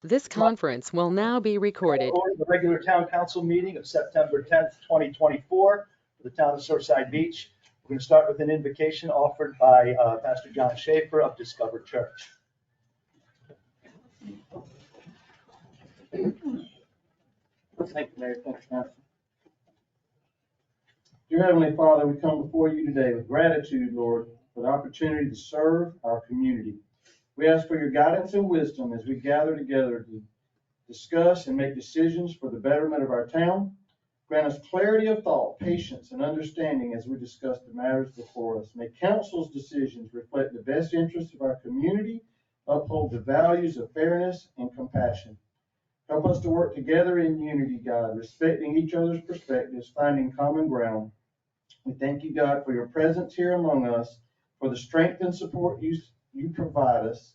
This conference will now be recorded. Order the regular town council meeting of September 10th, 2024 for the town of Surfside Beach. We're going to start with an invocation offered by Pastor John Schaefer of Discover Church. Thank you, Mayor. Thanks, Council. Dear Heavenly Father, we come before you today with gratitude, Lord, for the opportunity to serve our community. We ask for your guidance and wisdom as we gather together to discuss and make decisions for the betterment of our town. Grant us clarity of thought, patience, and understanding as we discuss the matters before us. May council's decisions reflect the best interests of our community, uphold the values of fairness and compassion. Help us to work together in unity, God, respecting each other's perspectives, finding common ground. We thank you, God, for your presence here among us, for the strength and support you provide us.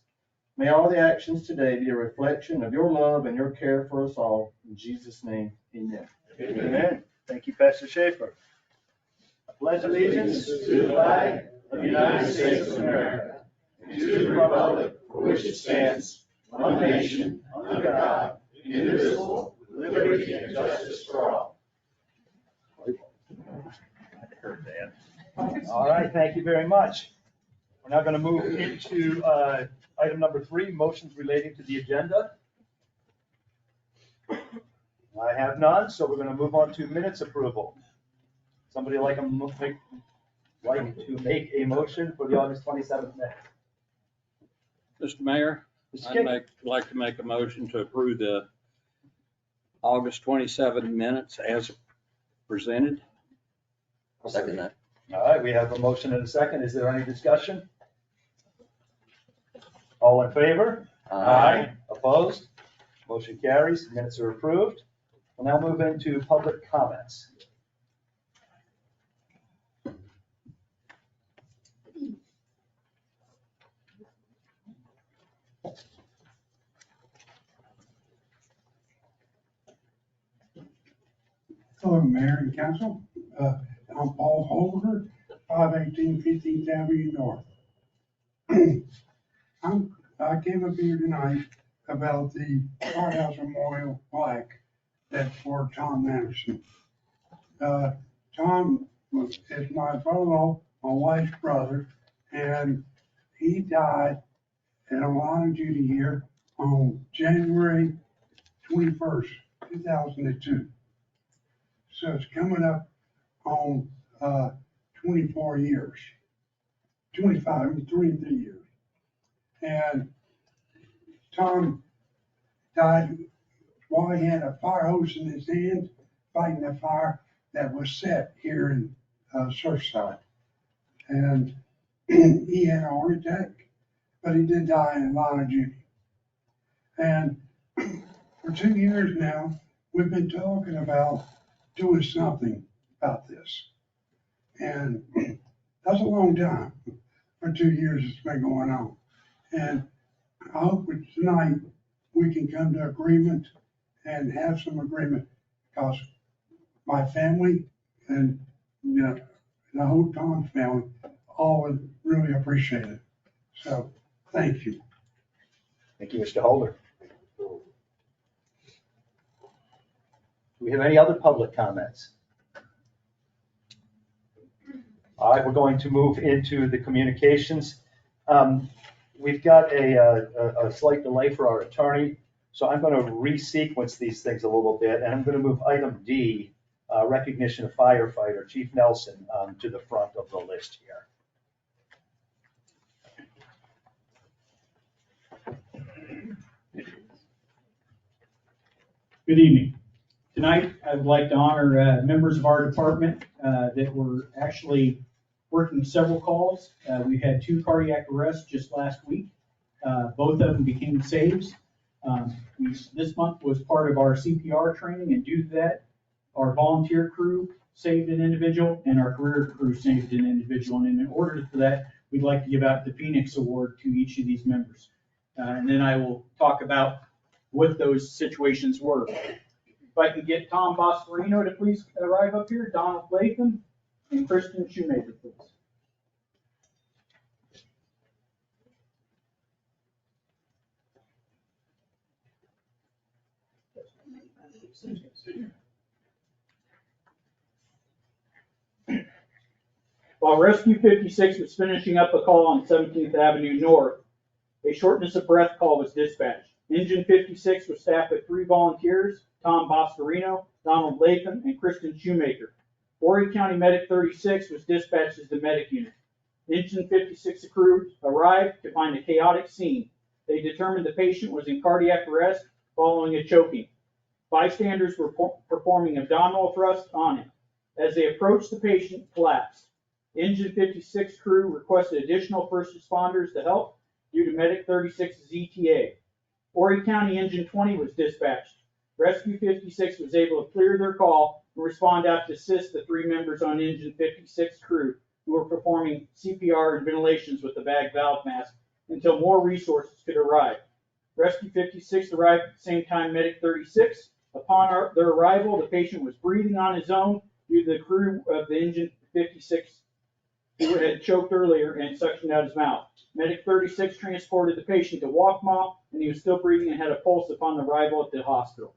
May all the actions today be a reflection of your love and your care for us all. In Jesus' name, amen. Amen. Thank you, Pastor Schaefer. I pledge allegiance to the flag of the United States of America and to the republic for which it stands, one nation, under God, indivisible, with liberty and justice for all. All right, thank you very much. We're now going to move into item number 3, motions relating to the agenda. I have none, so we're going to move on to minutes approval. Somebody like to make a motion for the August 27th minutes? Mr. Mayor, I'd like to make a motion to approve the August 27 minutes as presented. I'll second that. All right, we have a motion and a second. Is there any discussion? All in favor? Aye. Opposed? Motion carries. Minutes are approved. We'll now move into public comments. Hello, Mayor and Council. I'm Paul Holder, 518 15th Avenue North. I came up here tonight about the Firehouse Memorial plaque that's for Tom Anderson. Tom is my brother-in-law, my wife's brother, and he died in a line of duty here on January 21st, 2002. So it's coming up on 24 years, 23 years. And Tom died while he had a fire hose in his hand, fighting a fire that was set here in Surfside. And he had a heart attack, but he did die in line of duty. And for 2 years now, we've been talking about doing something about this. And that's a long time. For 2 years it's been going on. And I hope that tonight we can come to agreement and have some agreement, because my family and the whole Tom's family all would really appreciate it. So thank you. Thank you, Mr. Holder. Do we have any other public comments? All right, we're going to move into the communications. We've got a slight delay for our attorney, so I'm going to resequence these things a little bit, and I'm going to move item D, recognition of firefighter, Chief Nelson, to the front of the list here. Good evening. Tonight, I would like to honor members of our department that were actually working several calls. We had 2 cardiac arrests just last week. Both of them became saves. This month was part of our CPR training, and due to that, our volunteer crew saved an individual and our career crew saved an individual. And in order for that, we'd like to give out the Phoenix Award to each of these members. And then I will talk about what those situations were. If I can get Tom Bosferino to please arrive up here, Donald Latham, and Kristen Shoemaker, please. While Rescue 56 was finishing up a call on 17th Avenue North, a shortness of breath call was dispatched. Engine 56 was staffed with 3 volunteers, Tom Boscarino, Donald Latham, and Kristen Shoemaker. Horry County Medic 36 was dispatched as the medic unit. Engine 56 crew arrived to find a chaotic scene. They determined the patient was in cardiac arrest following a choking. Bystanders were performing abdominal thrusts on him. As they approached, the patient collapsed. Engine 56 crew requested additional first responders to help due to Medic 36's ETA. Horry County Engine 20 was dispatched. Rescue 56 was able to clear their call and respond out to assist the 3 members on Engine 56 crew who were performing CPR and ventilations with the bag valve mask until more resources could arrive. Rescue 56 arrived at the same time Medic 36. Upon their arrival, the patient was breathing on his own due to the crew of the Engine 56 who had choked earlier and suctioned out his mouth. Medic 36 transported the patient to Waccamaw, and he was still breathing and had a pulse upon arrival at the hospital.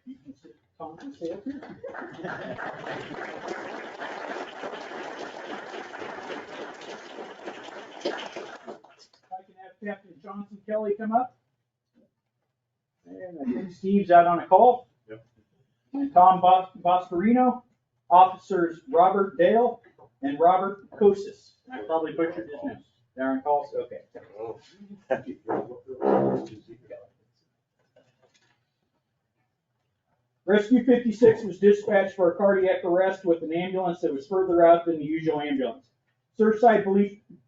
You can sit, Tom, and stay up here. If I can have Captain Johnson Kelly come up. And I think Steve's out on a call. Yep. And Tom Boscarino, officers Robert Dale and Robert Kosis. I probably butchered his name. They're on call, so okay. Rescue 56 was dispatched for a cardiac arrest with an ambulance that was further out than the usual ambulance. Surfside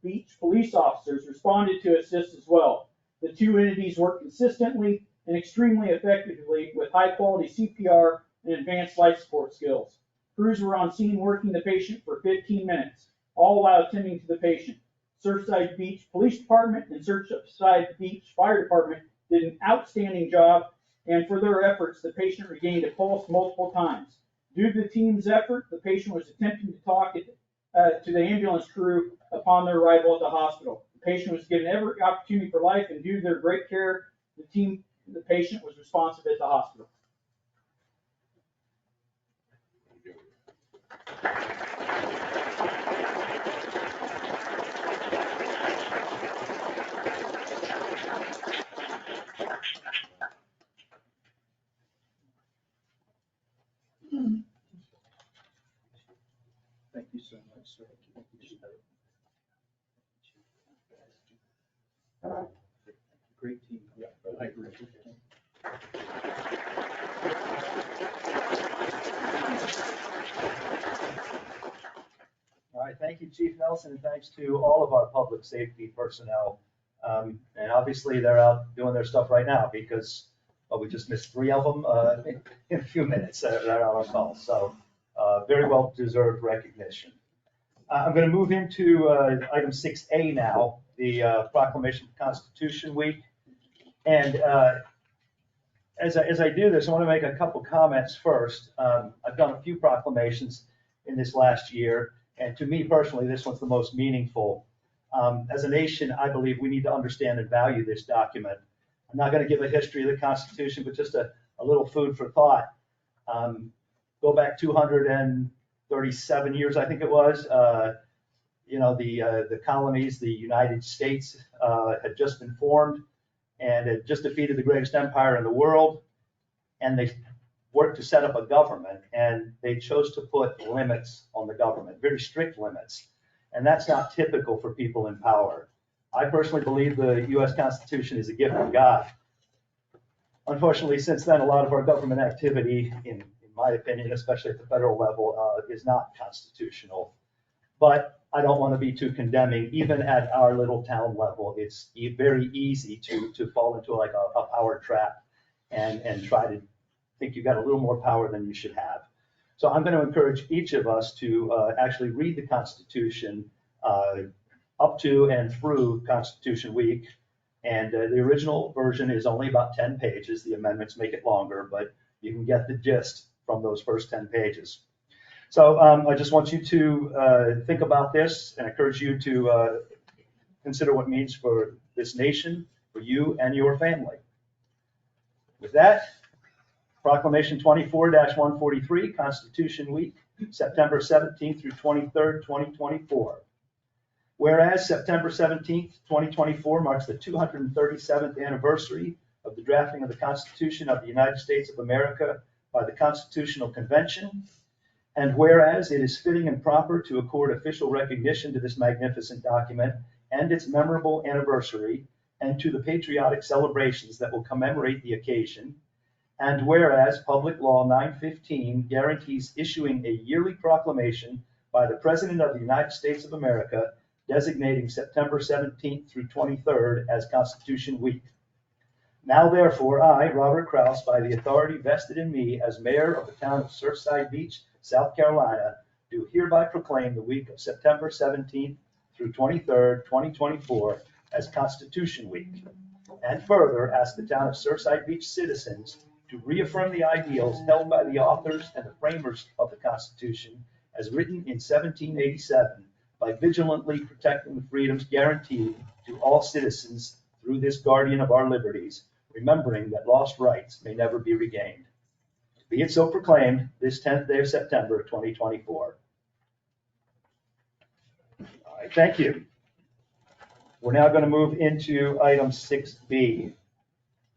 Beach police officers responded to assist as well. The 2 entities worked consistently and extremely effectively with high-quality CPR and advanced life support skills. Crews were on scene working the patient for 15 minutes, all while attending to the patient. Surfside Beach Police Department and Surfside Beach Fire Department did an outstanding job, and for their efforts, the patient regained a pulse multiple times. Due to the team's effort, the patient was attempting to talk to the ambulance crew upon their arrival at the hospital. The patient was given every opportunity for life, and due to their great care, the patient was responsive at the hospital. Thank you so much, sir. Great team. Yeah, I agree. All right, thank you, Chief Nelson, and thanks to all of our public safety personnel. And obviously, they're out doing their stuff right now because we just missed 3 of them in a few minutes that are out on call. So very well deserved recognition. I'm going to move into item 6A now, the Proclamation of Constitution Week. And as I do this, I want to make a couple comments first. I've done a few proclamations in this last year, and to me personally, this one's the most meaningful. As a nation, I believe we need to understand and value this document. I'm not going to give a history of the Constitution, but just a little food for thought. Go back 237 years, I think it was. The colonies, the United States, had just been formed and had just defeated the greatest empire in the world. And they worked to set up a government, and they chose to put limits on the government, very strict limits. And that's not typical for people in power. I personally believe the U.S. Constitution is a gift from God. Unfortunately, since then, a lot of our government activity, in my opinion, especially at the federal level, is not constitutional. But I don't want to be too condemning. Even at our little town level, it's very easy to fall into like a power trap and try to think you've got a little more power than you should have. So I'm going to encourage each of us to actually read the Constitution up to and through Constitution Week. And the original version is only about 10 pages. The amendments make it longer, but you can get the gist from those first 10 pages. So I just want you to think about this and encourage you to consider what it means for this nation, for you and your family. With that, Proclamation 24-143, Constitution Week, September 17th through 23rd, 2024. Whereas September 17th, 2024 marks the 237th anniversary of the drafting of the Constitution of the United States of America by the Constitutional Convention, and whereas it is fitting and proper to accord official recognition to this magnificent document and its memorable anniversary, and to the patriotic celebrations that will commemorate the occasion, and whereas Public Law 915 guarantees issuing a yearly proclamation by the President of the United States of America designating September 17th through 23rd as Constitution Week. Now therefore, I, Robert Kraus, by the authority vested in me as mayor of the town of Surfside Beach, South Carolina, do hereby proclaim the week of September 17th through 23rd, 2024 as Constitution Week. And further, ask the town of Surfside Beach citizens to reaffirm the ideals held by the authors and the framers of the Constitution as written in 1787 by vigilantly protecting the freedoms guaranteed to all citizens through this guardian of our liberties, remembering that lost rights may never be regained. Be it so proclaimed this 10th day of September, 2024. All right, thank you. We're now going to move into item 6B,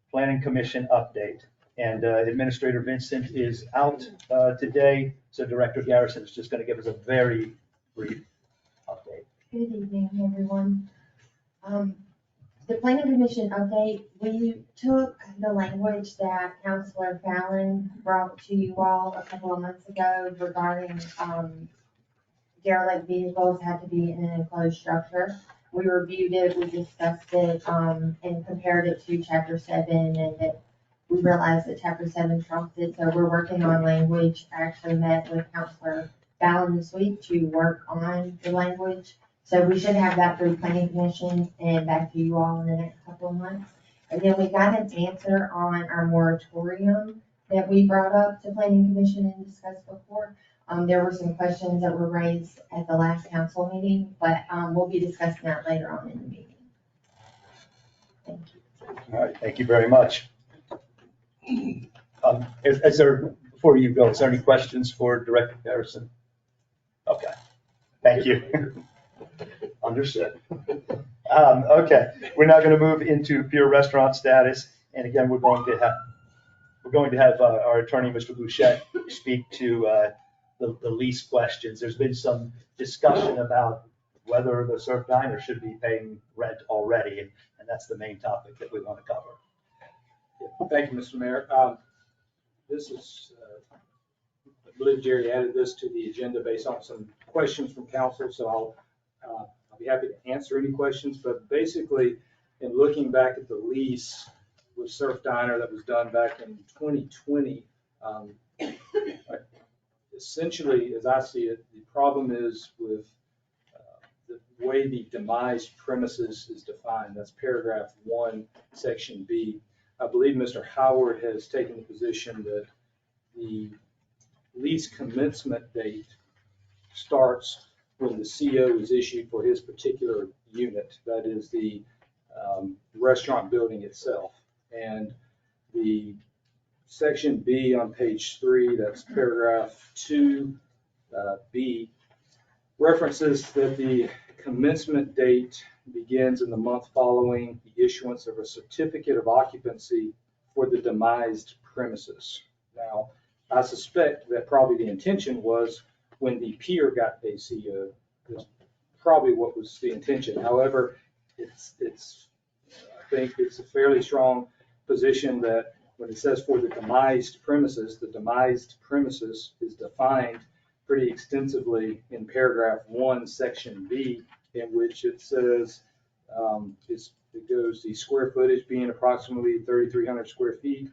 Planning Commission update. And Administrator Vincent is out today, so Director Garrison is just going to give us a very brief update. Good evening, everyone. The Planning Commission update, we took the language that Councilor Fallon brought to you all a couple of months ago regarding derelict vehicles had to be in an enclosed structure. We reviewed it, we discussed it, and compared it to Chapter 7, and that we realized that Chapter 7 trumps it, so we're working on language. I actually met with Councilor Fallon this week to work on the language. So we should have that through Planning Commission and back to you all in the next couple of months. And then we got an answer on our moratorium that we brought up to Planning Commission and discussed before. There were some questions that were raised at the last council meeting, but we'll be discussing that later on in the meeting. Thank you. All right, thank you very much. Is there, before you go, is there any questions for Director Garrison? Okay, thank you. Understood. Okay, we're now going to move into pure restaurant status, and again, we're going to have our attorney, Mr. Bouchette, speak to the lease questions. There's been some discussion about whether the Surf Diner should be paying rent already, and that's the main topic that we want to cover. Thank you, Mr. Mayor. This is, I believe Jerry added this to the agenda based on some questions from council, so I'll be happy to answer any questions. But basically, in looking back at the lease with Surf Diner that was done back in 2020, essentially, as I see it, the problem is with the way the demised premises is defined. That's paragraph 1, section B. I believe Mr. Howard has taken the position that the lease commencement date starts when the CO is issued for his particular unit, that is the restaurant building itself. And the section B on page 3, that's paragraph 2, B, references that the commencement date begins in the month following the issuance of a certificate of occupancy for the demised premises. Now, I suspect that probably the intention was when the pier got a CO, is probably what was the intention. However, I think it's a fairly strong position that when it says for the demised premises is defined pretty extensively in paragraph 1, section B, in which it says, it goes the square footage being approximately 3,300 square feet.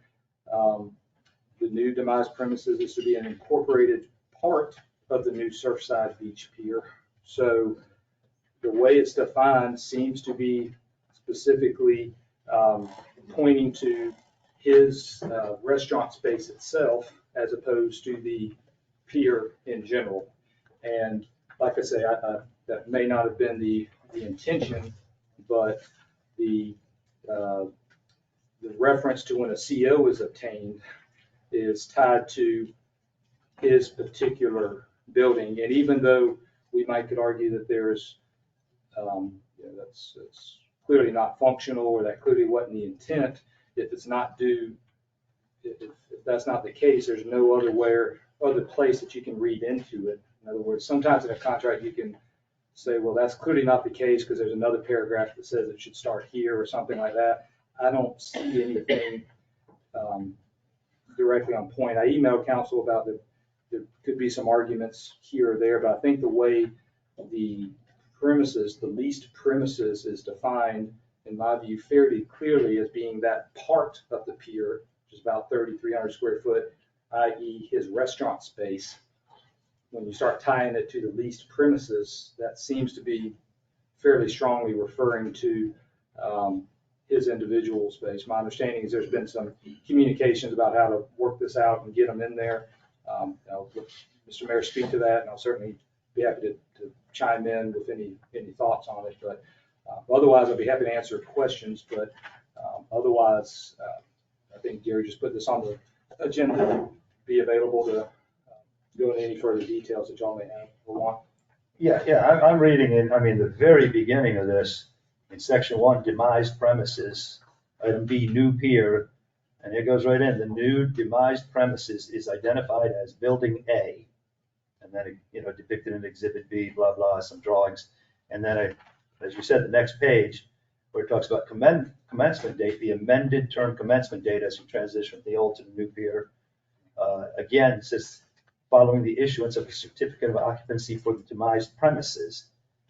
The new demised premises is to be an incorporated part of the new Surfside Beach Pier. So the way it's defined seems to be specifically pointing to his restaurant space itself as opposed to the pier in general. And like I say, that may not have been the intention, but the reference to when a CO is obtained is tied to his particular building. And even though we might could argue that there's, that's clearly not functional, or that clearly wasn't the intent, if it's not due, if that's not the case, there's no other place that you can read into it. In other words, sometimes in a contract you can say, well, that's clearly not the case because there's another paragraph that says it should start here or something like that. I don't see anything directly on point. I emailed council about there could be some arguments here or there, but I think the way the premises, the leased premises, is defined, in my view, fairly clearly as being that part of the pier, which is about 3,300 square foot, i.e. his restaurant space. When you start tying it to the leased premises, that seems to be fairly strongly referring to his individual space. My understanding is there's been some communications about how to work this out and get them in there. I'll let Mr. Mayor speak to that, and I'll certainly be happy to chime in with any thoughts on it. But otherwise, I'll be happy to answer questions. But otherwise, I think Gary just put this on the agenda to be available to go into any further details that y'all may have or want. Yeah, I'm reading in, the very beginning of this, in section 1, demised premises, item B, new pier, and it goes right in. The new demised premises is identified as building A, and then, depicted in exhibit B, blah, blah, some drawings. And then, as you said, the next page, where it talks about commencement date, the amended term commencement date as you transition from the old to the new pier. Again, it says, following the issuance of a certificate of occupancy for the demised premises.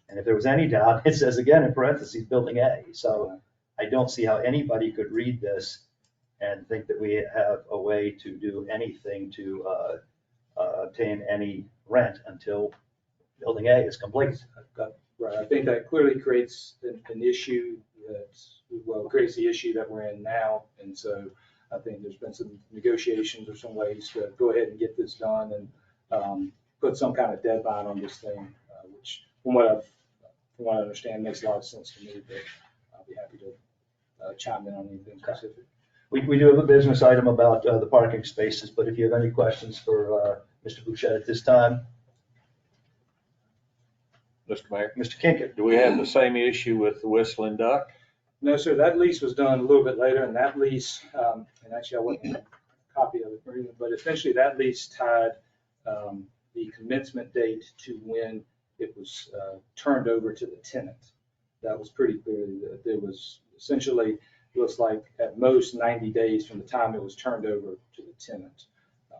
And if there was any doubt, it says again in parentheses, building A. So I don't see how anybody could read this and think that we have a way to do anything to obtain any rent until building A is complete. Right, I think that clearly creates an issue creates the issue that we're in now. And so I think there's been some negotiations or some ways to go ahead and get this done and put some kind of deadline on this thing, which from what I understand makes a lot of sense to me, but I'll be happy to chime in on anything specific. We do have a business item about the parking spaces, but if you have any questions for Mr. Bouchette at this time. Mr. Mayor, Mr. Kinkett. do we have the same issue with the Whistling Duck? No, sir, that lease was done a little bit later, and that lease, and actually I wasn't a copy of it, but essentially that lease tied the commencement date to when it was turned over to the tenant. That was pretty clear that there was essentially, looks like at most 90 days from the time it was turned over to the tenant.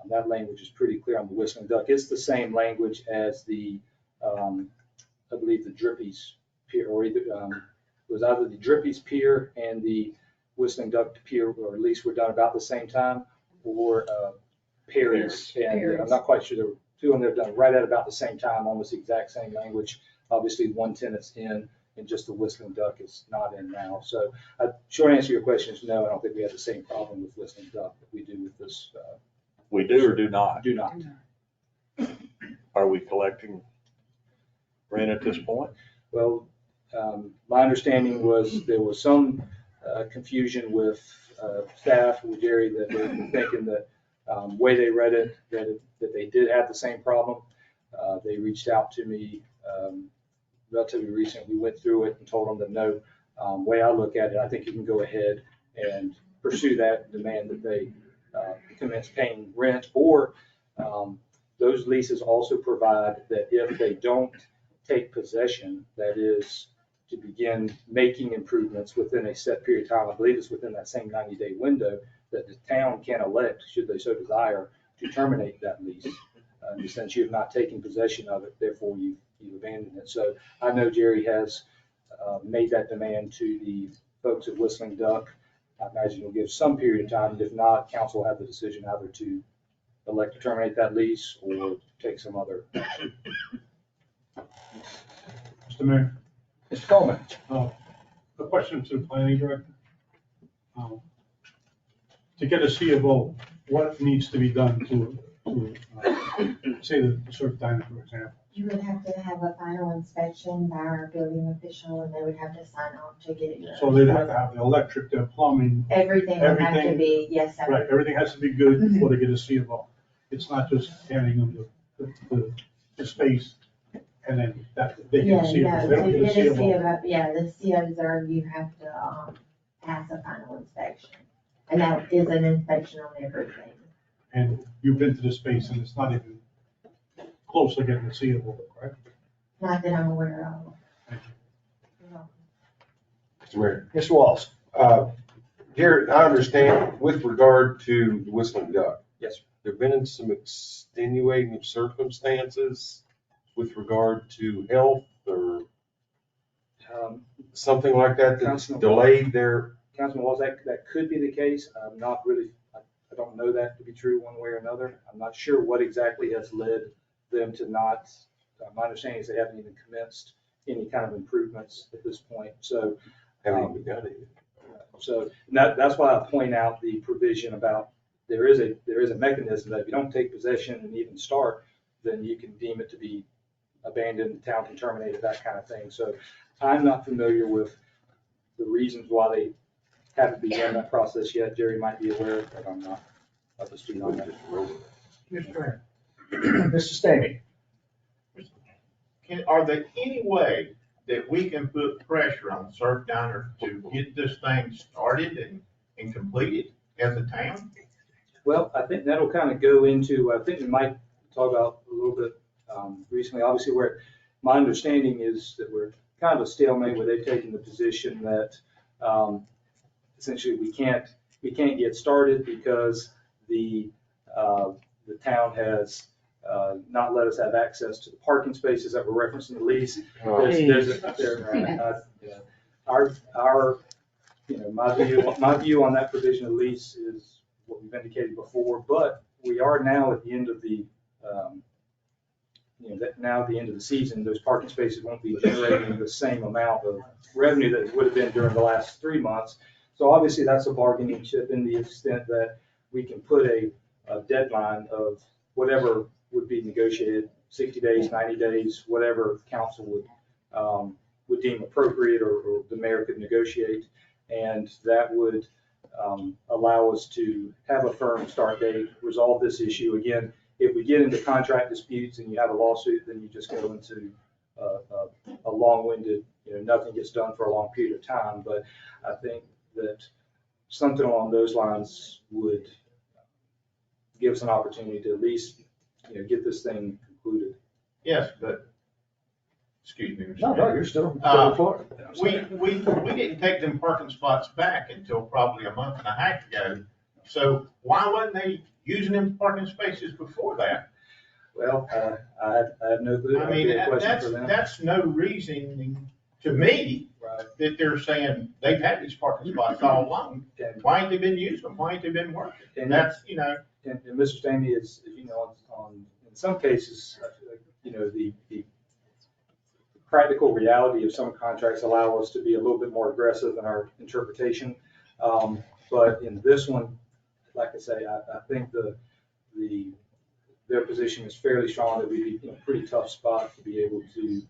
That language is pretty clear on the Whistling Duck. It's the same language as the, I believe the Drippy's Pier, or either, it was either the Drippy's Pier and the Whistling Duck Pier, or at least were done about the same time, or Perry's. And I'm not quite sure, there were two of them that were done right at about the same time, almost the exact same language. Obviously, one tenant's in, and just the Whistling Duck is not in now. So short answer to your question is no, I don't think we have the same problem with Whistling Duck that we do with this. We do or do not? Do not. Are we collecting rent at this point? Well, my understanding was there was some confusion with staff, with Jerry, that they were thinking that way they read it, that they did have the same problem. They reached out to me relatively recently. We went through it and told them that no, way I look at it, I think you can go ahead and pursue that demand that they commence paying rent, or those leases also provide that if they don't take possession, that is to begin making improvements within a set period of time, I believe it's within that same 90-day window, that the town can elect, should they so desire, to terminate that lease. In the sense you have not taken possession of it, therefore you've abandoned it. So I know Jerry has made that demand to the folks at Whistling Duck. I imagine he'll give some period of time. If not, council will have the decision either to elect to terminate that lease or take some other action. Mr. Mayor, Mr. Coleman? A question to the planning director. To get a C of O, what needs to be done to say the surf diner, for example? You would have to have a final inspection by our building official, and they would have to sign off to get it. So they'd have to have the electric, the plumbing, Everything would have to everything- be, yes, sir. right, everything has to be good before they get a C of O. It's not just handing them the space and then that, they Yeah, get a C of O. no, They don't to get a get C a of C O. of O, yeah, the COs are, you have to, pass a final inspection. And that is an inspection on everything. And you've been to the space and it's not even close to getting a C of O, correct? Not that I'm aware of. Thank you. Mr. Mayor. Mr. Walls? Garrett, I understand with regard to the Whistling Duck. Yes, sir. There've been some extenuating circumstances with regard to health or something like that that's Councilman- delayed their, Councilman Walls, that could be the case. I'm not really, I don't know that to be true one way or another. I'm not sure what exactly has led them to not, my understanding is they haven't even commenced any kind of improvements at this point. So, haven't even begun it. so that's why I point out the provision about there is a mechanism that if you don't take possession and even start, then you can deem it to be abandoned, the town can terminate it, that kind of thing. So I'm not familiar with the reasons why they haven't begun that process yet. Jerry might be aware, but I'm not up to speed on that. Mr. Mayor. Mr. Stamey? Are there any way that we can put pressure on Surf Diner to get this thing started and completed as a town? Well, I think that'll kind of go into, I think we might talk about a little bit recently, obviously, where my understanding is that we're kind of a stalemate where they've taken the position that essentially we can't get started because the town has not let us have access to the parking spaces that were referenced in the lease. My view on that provision of lease is what we've indicated before, but we are now at the end of the, now at the end of the season, those parking spaces won't be generating the same amount of revenue that it would have been during the last 3 months. So obviously that's a bargaining chip in the extent that we can put a deadline of whatever would be negotiated, 60 days, 90 days, whatever council would deem appropriate or the mayor could negotiate. And that would allow us to have a firm start date, resolve this issue. Again, if we get into contract disputes and you have a lawsuit, then you just go into a long-winded, nothing gets done for a long period of time. But I think that something along those lines would give us an opportunity to at least, get this thing concluded. Yes, but, excuse me, Mr. No, Mayor. you're still on the floor. We didn't take them parking spots back until probably a month and a half ago. So why wasn't they using them parking spaces before that? Well, I have no clue. I mean, That'd be a question for them. that's no reasoning to me Right. that they're saying they've had these parking spots all along. And- Why ain't they been using them? Why ain't they been working? And That's, And Mr. Stamey is, in some cases, I feel like, the practical reality of some contracts allow us to be a little bit more aggressive in our interpretation. But in this one, like I say, I think their position is fairly strong that we'd be in a pretty tough spot to be able to,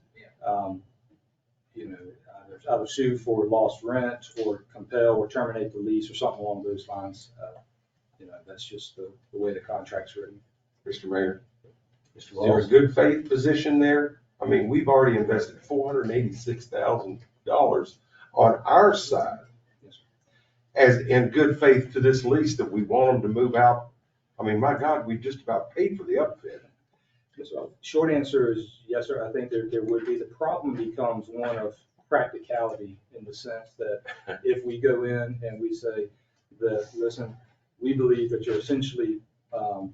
either sue for lost rent or compel or terminate the lease or something along those lines. That's just the way the contract's written. Mr. Mayor. Mr. Is there a Walls? good faith position there? I mean, we've already invested $486,000 on our side Yes, as in good faith to this lease that we want them to move out. I mean, my God, we just about paid for the upfit. Yes, sir. Short answer is yes, sir. I think there would be. The problem becomes one of practicality in the sense that if we go in and we say that, listen, we believe that you're essentially,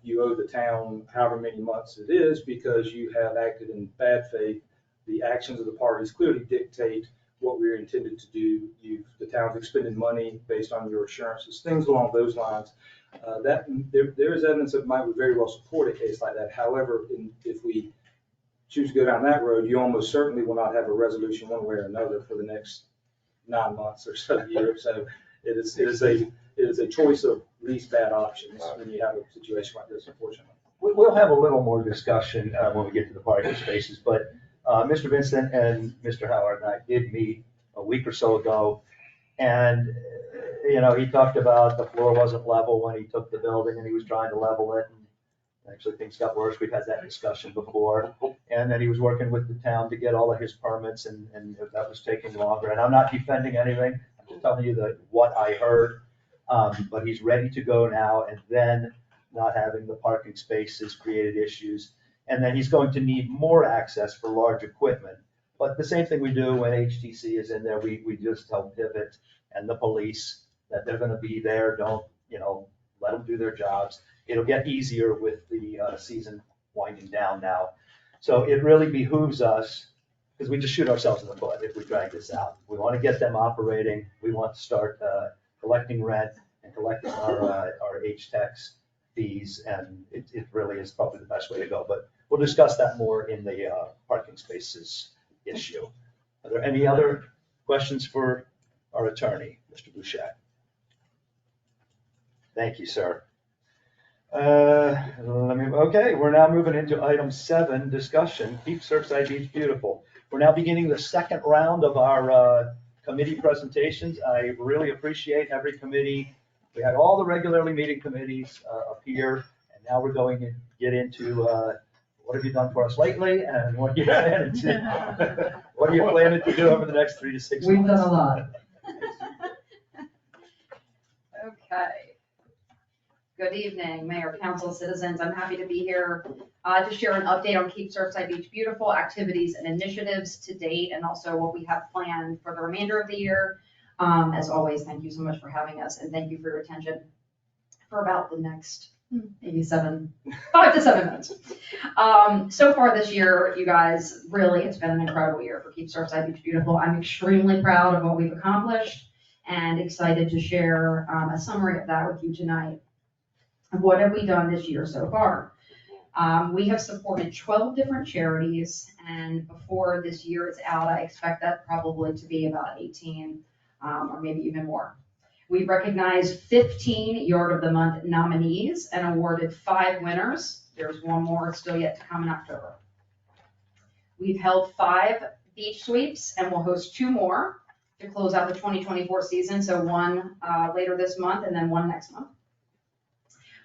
you owe the town however many months it is because you have acted in bad faith. The actions of the parties clearly dictate what we're intended to do. The town's expended money based on your assurances, things along those lines. There is evidence that might very well support a case like that. However, if we choose to go down that road, you almost certainly will not have a resolution one way or another for the next 9 months or so year. So it is a choice of least bad options when you have a situation like this, unfortunately. We'll have a little more discussion when we get to the parking spaces, but Mr. Vincent and Mr. Howard and I did meet a week or so ago. And, you know, he talked about the floor wasn't level when he took the building and he was trying to level it. And actually, things got worse. We've had that discussion before. And then he was working with the town to get all of his permits and that was taking longer. And I'm not defending anything. I'm just telling you that what I heard. But he's ready to go now, and then not having the parking spaces created issues. And then he's going to need more access for large equipment. But the same thing we do when HTC is in there, we just tell Pivot and the police that they're gonna be there. Don't, you know, let them do their jobs. It'll get easier with the season winding down now. So it really behooves us, because we just shoot ourselves in the foot if we drag this out. We want to get them operating. We want to start collecting rent and collecting our H-Tex fees, and it really is probably the best way to go. But we'll discuss that more in the parking spaces issue. Are there any other questions for our attorney, Mr. Bouchette? Thank you, sir. Okay, we're now moving into item 7, discussion, Keep Surfside Beach Beautiful. We're now beginning the second round of our committee presentations. I really appreciate every committee. We had all the regularly meeting committees up here, and now we're going to get into what have you done for us lately, and what are you planning to, what are you planning to do over the next 3 to 6 months? We've done a lot. Okay. Good evening, Mayor, Council, citizens. I'm happy to be here to share an update on Keep Surfside Beach Beautiful activities and initiatives to date, and also what we have planned for the remainder of the year. As always, thank you so much for having us, and thank you for your attention for about the next maybe 5 to 7 minutes. So far this year, you guys, really, it's been an incredible year for Keep Surfside Beach Beautiful. I'm extremely proud of what we've accomplished and excited to share a summary of that with you tonight. What have we done this year so far? We have supported 12 different charities, and before this year is out, I expect that probably to be about 18 or maybe even more. We've recognized 15 Yard of the Month nominees and awarded 5 winners. There's one more still yet to come in October. We've held 5 beach sweeps and we'll host 2 more to close out the 2024 season. So one later this month and then one next month.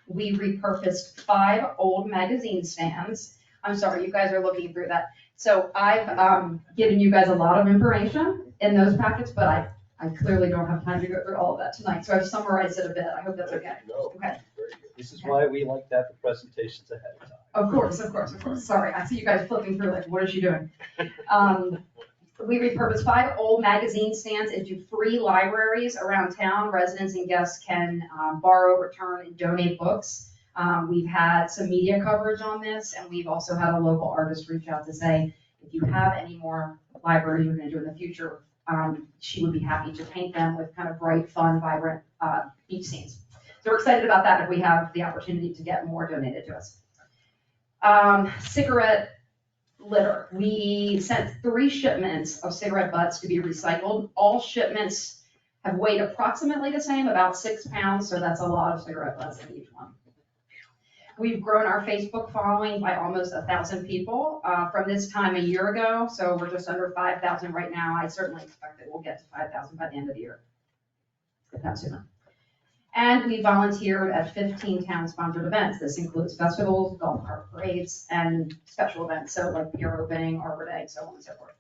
We repurposed 5 old magazine stands. I'm sorry, you guys are looking through that. So I've given you guys a lot of information in those packets, but I clearly don't have time to go through all of that tonight. So I've summarized it a bit. I hope that's okay. Okay. This is why we like to have the presentations ahead of time. Of course. Sorry, I see you guys flipping through like, what is she doing? We repurposed 5 old magazine stands into free libraries around town. Residents and guests can borrow, return, and donate books. We've had some media coverage on this, and we've also had a local artist reach out to say, if you have any more libraries you're going to do in the future, she would be happy to paint them with kind of bright, fun, vibrant beach scenes. So we're excited about that if we have the opportunity to get more donated to us. Cigarette litter. We sent 3 shipments of cigarette butts to be recycled. All shipments have weighed approximately the same, about 6 pounds, so that's a lot of cigarette butts in each one. We've grown our Facebook following by almost 1,000 people from this time a year ago, so we're just under 5,000 right now. I certainly expect that we'll get to 5,000 by the end of the year, if not sooner. And we volunteered at 15 town-sponsored events. This includes festivals, golf cart parades, and special events, so like pier opening, Arbor Day, so on and so forth.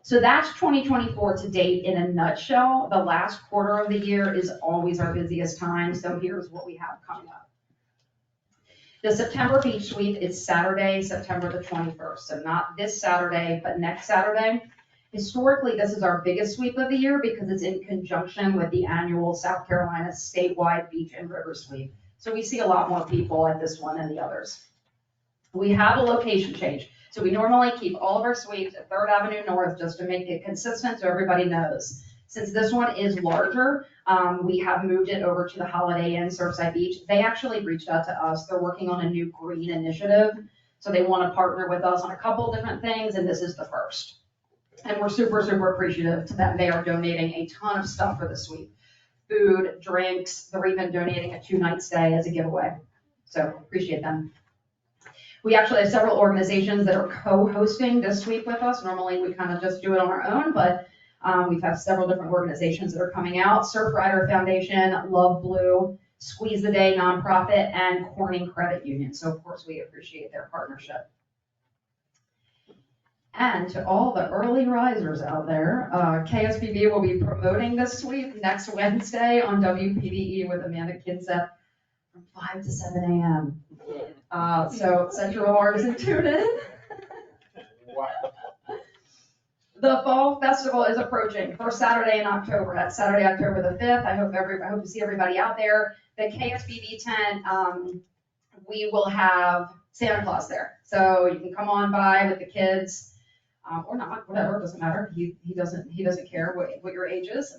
So that's 2024 to date in a nutshell. The last quarter of the year is always our busiest time, so here's what we have coming up. The September Beach Sweep is Saturday, September the 21st, so not this Saturday, but next Saturday. Historically, this is our biggest sweep of the year because it's in conjunction with the annual South Carolina statewide beach and river sweep. So we see a lot more people at this one than the others. We have a location change. So we normally keep all of our sweeps at 3rd Avenue North just to make it consistent so everybody knows. Since this one is larger, we have moved it over to the Holiday Inn Surfside Beach. They actually reached out to us. They're working on a new green initiative. So they want to partner with us on a couple different things, and this is the first. And we're super, super appreciative to them. They are donating a ton of stuff for the sweep. Food, drinks, they're even donating a 2-night stay as a giveaway. So appreciate them. We actually have several organizations that are co-hosting this sweep with us. Normally we kind of just do it on our own, but we've had several different organizations that are coming out. Surfrider Foundation, Love Blue, Squeeze the Day Nonprofit, and Corning Credit Union. So of course we appreciate their partnership. And to all the early risers out there, KSBB will be promoting this sweep next Wednesday on WPDE with Amanda Kinseth from 5 to 7 a.m. So set your alarms and tune in. Wow. The Fall Festival is approaching, first Saturday in October. That's Saturday, October the 5th. I hope to see everybody out there. The KSBB tent, we will have Santa Claus there. So you can come on by with the kids. Or not, whatever, doesn't matter. He doesn't care what your age is.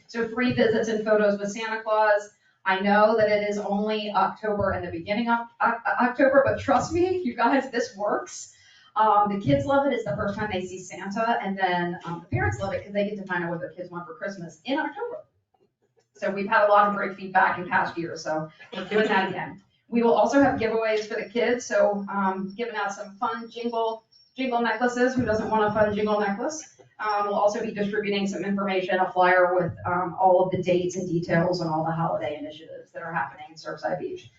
So free visits and photos with Santa Claus. I know that it is only October and the beginning of October, but trust me, you guys, this works. The kids love it. It's the first time they see Santa, and then the parents love it because they get to find out what their kids want for Christmas in October. So we've had a lot of great feedback in past years, so we're doing that again. We will also have giveaways for the kids, so giving out some fun jingle necklaces. Who doesn't want a fun jingle necklace? We'll also be distributing some information, a flyer with all of the dates and details on all the holiday initiatives that are happening in Surfside Beach.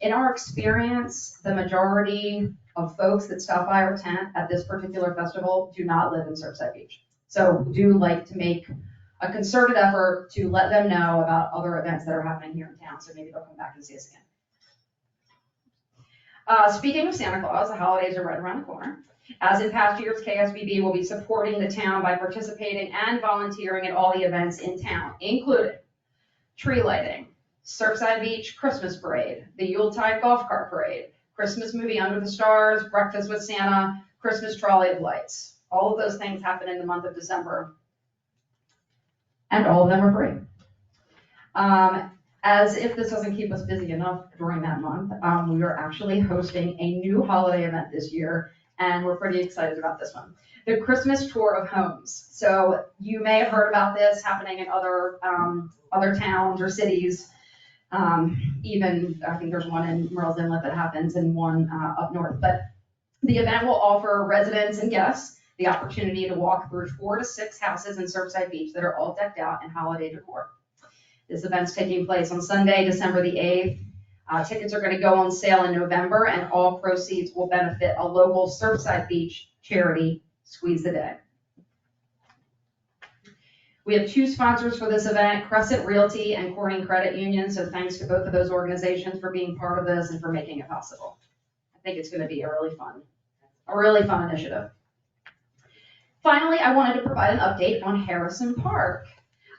In our experience, the majority of folks that stop by our tent at this particular festival do not live in Surfside Beach. So we do like to make a concerted effort to let them know about other events that are happening here in town, so maybe they'll come back and see us again. Speaking of Santa Claus, the holidays are right around the corner. As in past years, KSBB will be supporting the town by participating and volunteering at all the events in town, including tree lighting, Surfside Beach Christmas Parade, the Yuletide Golf Cart Parade, Christmas movie Under the Stars, Breakfast with Santa, Christmas Trolley of Lights. All of those things happen in the month of December, and all of them are free. As if this doesn't keep us busy enough during that month, we are actually hosting a new holiday event this year, and we're pretty excited about this one. The Christmas Tour of Homes. So you may have heard about this happening in other towns or cities. Even, I think there's one in Merle's Inlet that happens and one up north. But the event will offer residents and guests the opportunity to walk through 4 to 6 houses in Surfside Beach that are all decked out in holiday decor. This event's taking place on Sunday, December the 8th. Tickets are going to go on sale in November, and all proceeds will benefit a local Surfside Beach charity, Squeeze the Day. We have 2 sponsors for this event, Crescent Realty and Corning Credit Union, so thanks to both of those organizations for being part of this and for making it possible. I think it's going to be a really fun initiative. Finally, I wanted to provide an update on Harrison Park.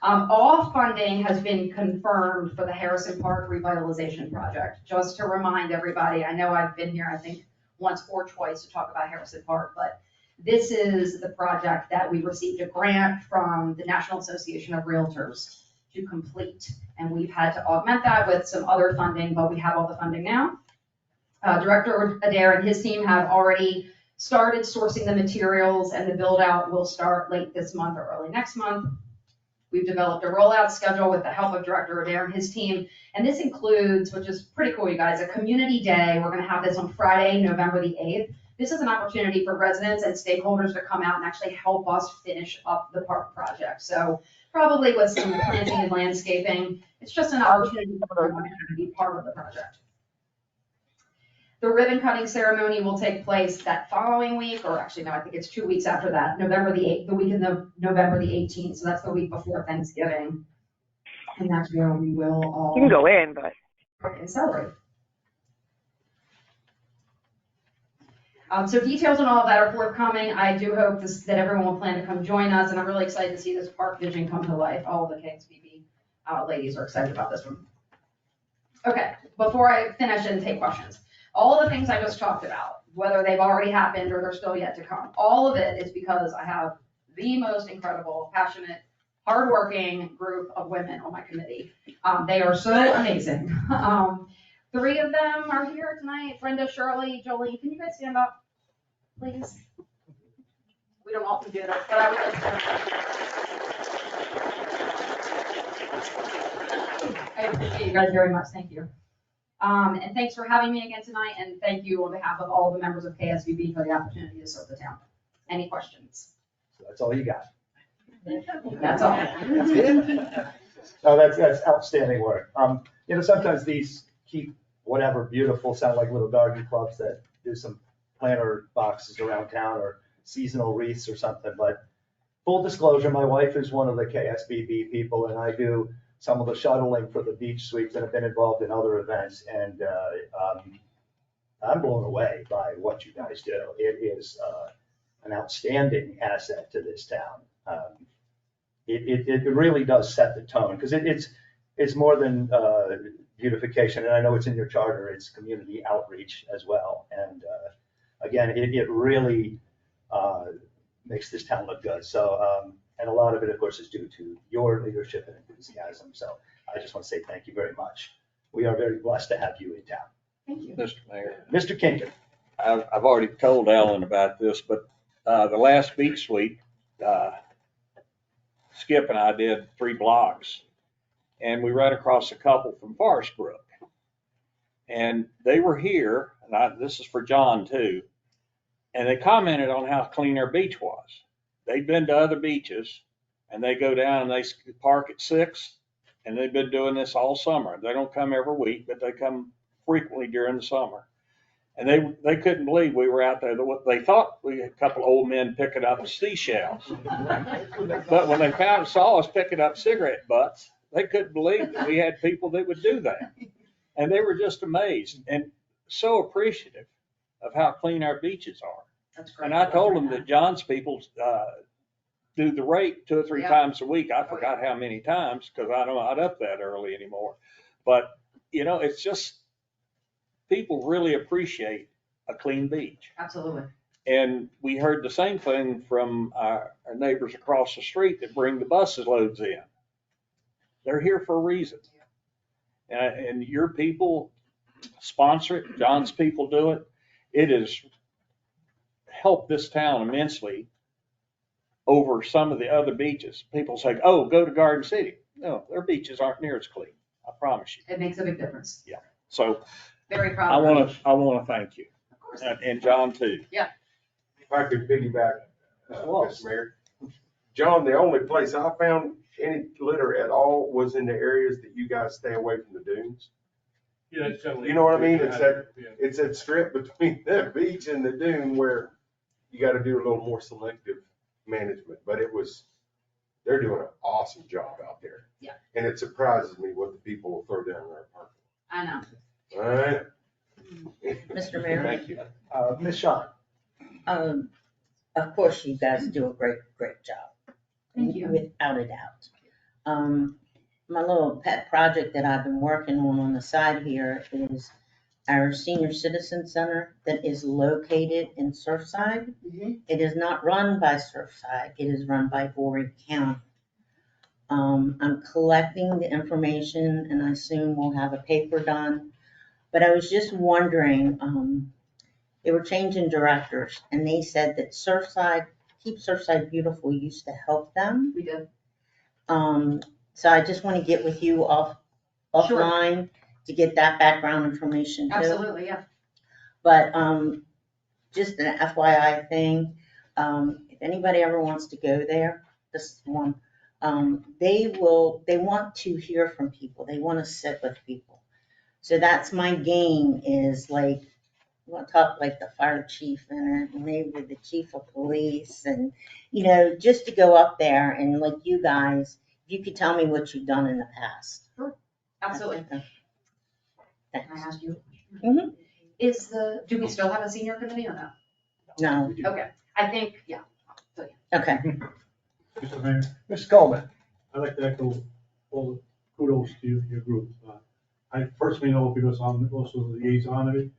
All funding has been confirmed for the Harrison Park revitalization project. Just to remind everybody, I know I've been here, I think, once or twice to talk about Harrison Park, but this is the project that we received a grant from the National Association of Realtors to complete. And we've had to augment that with some other funding, but we have all the funding now. Director Adair and his team have already started sourcing the materials, and the build out will start late this month or early next month. We've developed a rollout schedule with the help of Director Adair and his team. And this includes, which is pretty cool, you guys, a community day. We're going to have this on Friday, November the 8th. This is an opportunity for residents and stakeholders to come out and actually help us finish up the park project. So probably with some planting and landscaping, it's just an opportunity for everyone to be part of the project. The ribbon cutting ceremony will take place that following week, or actually, no, I think it's 2 weeks after that, November the 8th, the week of November the 18th. So that's the week before Thanksgiving. And that's where we will all. You can go in, but. And celebrate. So details on all of that are forthcoming. I do hope that everyone will plan to come join us, and I'm really excited to see this park vision come to life. All of the KSBB ladies are excited about this one. Okay, before I finish and take questions. All of the things I just talked about, whether they've already happened or they're still yet to come, all of it is because I have the most incredible, passionate, hardworking group of women on my committee. They are so amazing. Three of them are here tonight. Brenda, Shirley, Jolie, can you guys stand up, please? We don't often do that, but I would like to. I appreciate you guys very much. Thank you. And thanks for having me again tonight, and thank you on behalf of all the members of KSVB for the opportunity to serve the town. Any questions? So that's all you got. That's all. That's it? No, that's outstanding work. Sometimes these keep whatever beautiful, sound like little garden clubs that do some planter boxes around town or seasonal wreaths or something, but full disclosure, my wife is one of the KSBB people, and I do some of the shuttling for the beach sweeps and have been involved in other events, and I'm blown away by what you guys do. It is an outstanding asset to this town. It really does set the tone, because it's more than beautification, and I know it's in your charter, it's community outreach as well. And again, it really makes this town look good. So, and a lot of it, of course, is due to your leadership and enthusiasm. So I just want to say thank you very much. We are very blessed to have you in town. Thank you. Mr. Mayor, Mr. Kinkin. I've already told Alan about this, but the last beach sweep, Skip and I did 3 blocks, and we ran across a couple from Forest Brook. And they were here, and this is for John too, and they commented on how clean their beach was. They'd been to other beaches, and they go down and they park at 6, and they've been doing this all summer. They don't come every week, but they come frequently during the summer. And they couldn't believe we were out there. They thought we had a couple of old men picking up seashells. But when they saw us picking up cigarette butts, they couldn't believe that we had people that would do that. And they were just amazed and so appreciative of how clean our beaches are. That's great. And I told them that John's people do the rate 2 or 3 times a week. I forgot how many times, because I'm not up that early anymore. But, it's just, people really appreciate a clean beach. Absolutely. And we heard the same thing from our neighbors across the street that bring the buses loads in. They're here for a reason. And your people sponsor it, John's people do it. It has helped this town immensely over some of the other beaches. People say, oh, go to Garden City. No, their beaches aren't near as clean. I promise you. It makes a big difference. Yeah. So Very proud. I want to thank you. Of course. And John too. If I could piggyback, Mr. Mayor. John, the only place I found any litter at all was in the areas that you guys stay away from the dunes. Yeah, You know what I mean? It's that strip between the beach and the dune where you got to do a little more selective management. But they're doing an awesome job out there. Yeah. And it surprises me what the people will throw down in their park. I know. All right. Mr. Mayor, Thank you. Ms. Shaw. of course, you guys do a great job. Thank you. Without a doubt. My little pet project that I've been working on the side here is our senior citizen center that is located in Surfside. It is not run by Surfside, it is run by Horry County. I'm collecting the information and I soon will have a paper done. But I was just wondering, they were changing directors and they said that Surfside, Keep Surfside Beautiful used to help them. We did. So I just want to get with you offline to get that background information too. Absolutely, yeah. But just an FYI thing, if anybody ever wants to go there, this one, they want to hear from people. They want to sit with people. So that's my game is like, I want to talk like the fire chief and maybe the chief of police and, just to go up there and like you guys, if you could tell me what you've done in the past. Sure. Absolutely. Thanks. Can I ask you? Mhm. Do we still have a senior committee or no? No. Okay, I think, yeah. Okay. Mr. Mayor, Mr. Coleman. I'd like to echo all the kudos to your group. I personally know because I'm also the liaison of it,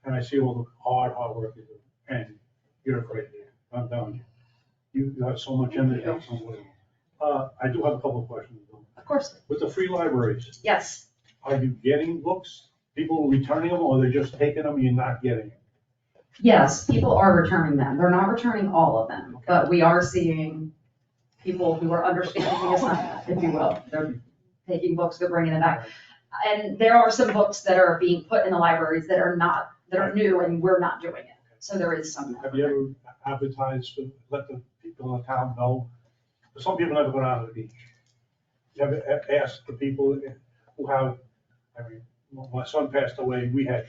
and I see all the hard work you do, and you're great. I'm telling you. You have so much energy. I do have a couple of questions though. Of course. With the free libraries, Yes. are you getting books people returning them, or they're just taking them and you're not getting them? Yes, people are returning them. They're not returning all of them, but we are seeing people who are understanding the assignment, if you will. They're taking books, they're bringing them back. And there are some books that are being put in the libraries that are new and we're not doing it. So there is some. Have you ever advertised to let the people in the town know? Some people never go down to the beach. You ever asked the people who have, I mean, when my son passed away, we had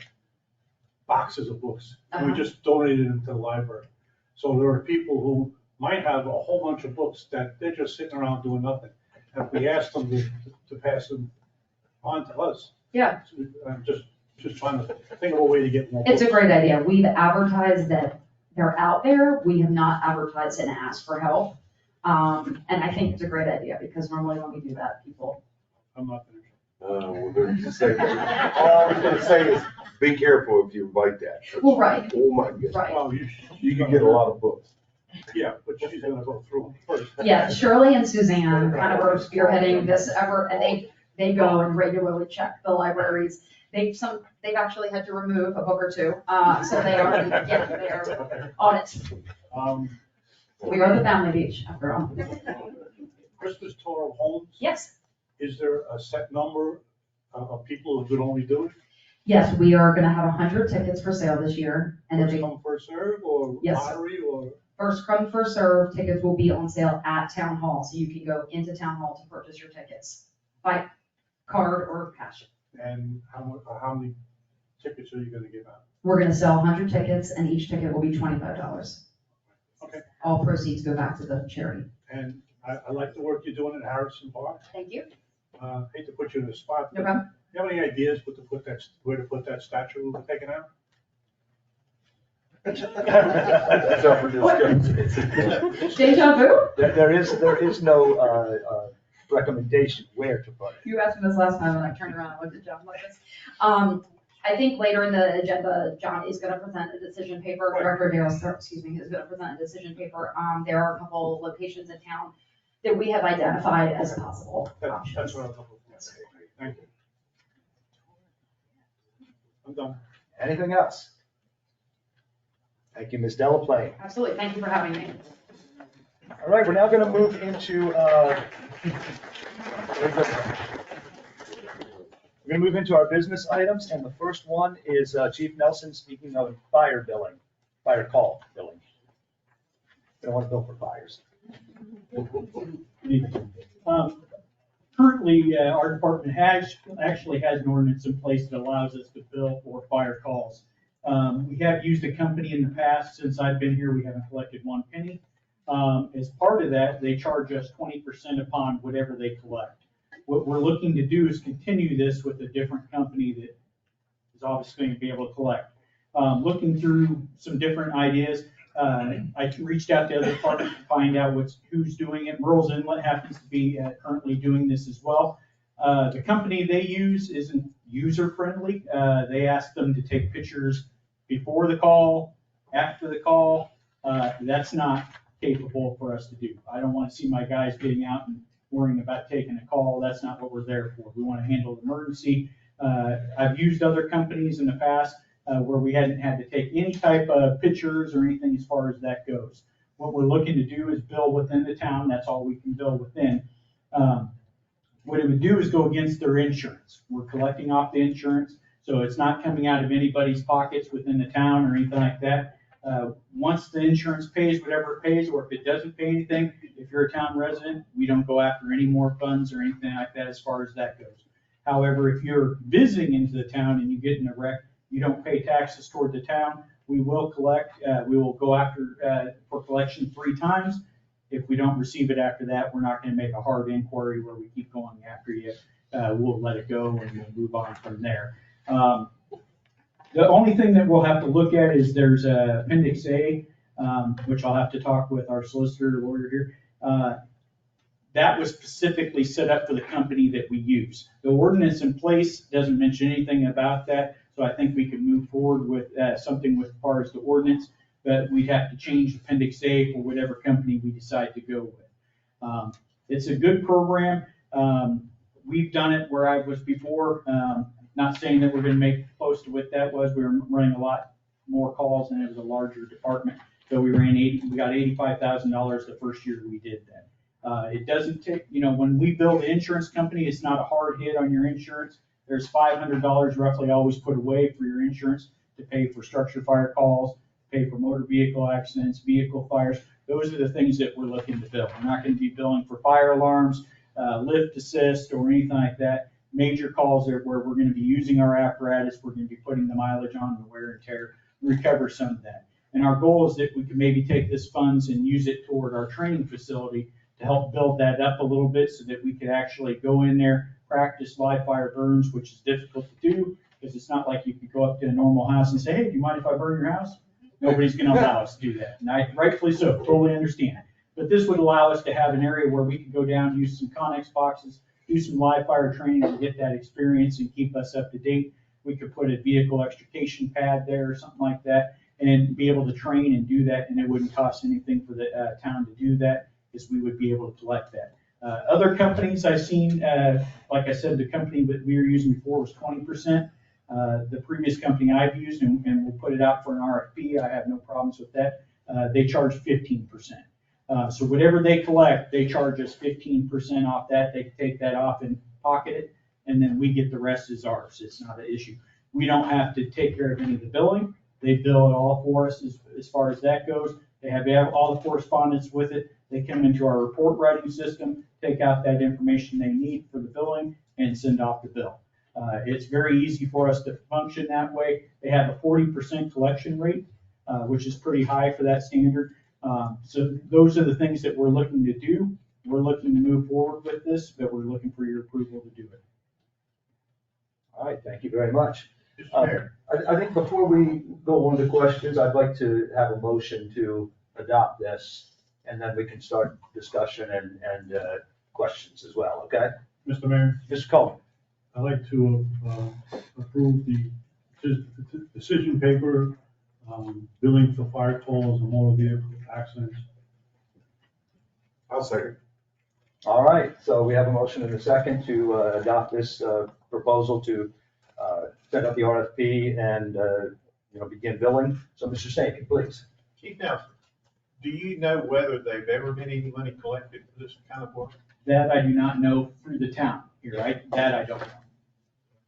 boxes of books, and we just donated them to the library. So there are people who might have a whole bunch of books that they're just sitting around doing nothing. And if we ask them to pass them on to us. Yeah. I'm just trying to think of a way to get more. It's a books. great idea. We've advertised that they're out there. We have not advertised and asked for help. And I think it's a great idea because normally when we do that, people. I'm not finished. Well, they're just saying, all I was gonna say is, be careful if you invite that. Well, right. Oh, my goodness. Right. Well, You could get a lot of books. Yeah, but she's gonna go through them first. Yeah, Shirley and Suzanne kind of are spearheading this effort, and they go and regularly check the libraries. They've actually had to remove a book or two, so they are on it. We are the family beach, after all. Christmas tour of homes? Yes. Is there a set number of people who could only do it? Yes, we are gonna have 100 tickets for sale this year, and First come, first serve, or Yes. lottery, or? first come, first serve tickets will be on sale at Town Hall, so you can go into Town Hall to purchase your tickets by card or cash. And how many tickets are you gonna give out? We're gonna sell 100 tickets, and each ticket will be $25. Okay. All proceeds go back to the charity. And I like the work you're doing at Harrison Park. Thank you. Hate to put you in the spot. No problem. Do you have any ideas where to put that statue we're taking out? That's up for discussion. Deja vu? There is no recommendation where to put it. You asked me this last time, and I turned around and looked at John like this. I think later in the agenda, John is gonna present a decision paper, Director Darrell, is gonna present a decision paper. There are a couple locations in town that we have identified as possible options. That's what I'm looking for. Thank you. I'm done. Anything else? Thank you, Ms. Delaplane. Absolutely, thank you for having me. All right, we're now going to move into, our business items, and the first one is Chief Nelson speaking of fire call billing. They don't want to bill for fires. Currently, our department actually has an ordinance in place that allows us to bill for fire calls. We have used a company in the past. Since I've been here, we haven't collected one penny. As part of that, they charge us 20% upon whatever they collect. What we're looking to do is continue this with a different company that is obviously going to be able to collect. Looking through some different ideas, I reached out to other departments to find out who's doing it. Merle's Inlet happens to be currently doing this as well. The company they use isn't user-friendly. They ask them to take pictures before the call, after the call. That's not capable for us to do. I don't want to see my guys getting out and worrying about taking a call. That's not what we're there for. We want to handle the emergency. I've used other companies in the past where we hadn't had to take any type of pictures or anything as far as that goes. What we're looking to do is bill within the town. That's all we can bill within. What it would do is go against their insurance. We're collecting off the insurance, so it's not coming out of anybody's pockets within the town or anything like that. Once the insurance pays whatever it pays, or if it doesn't pay anything, if you're a town resident, we don't go after any more funds or anything like that as far as that goes. However, if you're visiting into the town and you get in a wreck, you don't pay taxes toward the town, we will collect, we will go after for collection 3 times. If we don't receive it after that, we're not going to make a hard inquiry where we keep going after you. We'll let it go and we'll move on from there. The only thing that we'll have to look at is there's Appendix A, which I'll have to talk with our solicitor lawyer here. That was specifically set up for the company that we use. The ordinance in place doesn't mention anything about that, so I think we could move forward with something with as far as the ordinance, but we'd have to change Appendix A for whatever company we decide to go with. It's a good program. We've done it where I was before. I Not saying that we're gonna make close to what that was. We were running a lot more calls and it was a larger department. So we got $85,000 the first year we did that. It doesn't take, when we build an insurance company, it's not a hard hit on your insurance. There's $500 roughly always put away for your insurance to pay for structure fire calls, pay for motor vehicle accidents, vehicle fires. Those are the things that we're looking to bill. We're not gonna be billing for fire alarms, lift assist or anything like that. Major calls where we're gonna be using our apparatus, we're gonna be putting the mileage on, the wear and tear, recover some of that. And our goal is that we can maybe take this funds and use it toward our training facility to help build that up a little bit so that we could actually go in there, practice live fire burns, which is difficult to do because it's not like you could go up to a normal house and say, hey, do you mind if I burn your house? Nobody's gonna allow us to do that. And rightfully so, totally understand. But this would allow us to have an area where we could go down, use some Connex boxes, do some live fire training to get that experience and keep us up to date. We could put a vehicle extrication pad there or something like that and be able to train and do that, and it wouldn't cost anything for the town to do that, because we would be able to collect that. Other companies I've seen, like I said, the company that we were using before was 20%. The previous company I've used, and we'll put it out for an RFP, I have no problems with that, they charge 15%. So whatever they collect, they charge us 15% off that. They take that off and pocket it, and then we get the rest as ours. It's not an issue. We don't have to take care of any of the billing. They bill it all for us as far as that goes. They have all the correspondence with it. They come into our report writing system, take out that information they need for the billing, and send off the bill. It's very easy for us to function that way. They have a 40% collection rate, which is pretty high for that standard. So those are the things that we're looking to do. We're looking to move forward with this, but we're looking for your approval to do it. All right, thank you very much. Mr. Mayor. I think before we go on to questions, I'd like to have a motion to adopt this, and then we can start discussion and questions as well, okay? Mr. Mayor, Mr. Coleman. I'd like to approve the decision paper, billing for fire calls and motor vehicle accidents. I'll second. All right, so we have a motion and a second to adopt this proposal to set up the RFP and, begin billing. So Mr. Stanky, please. Chief Nelson, do you know whether they've ever been any money collected for this kind of work? That I do not know through the town here, right? That I don't know.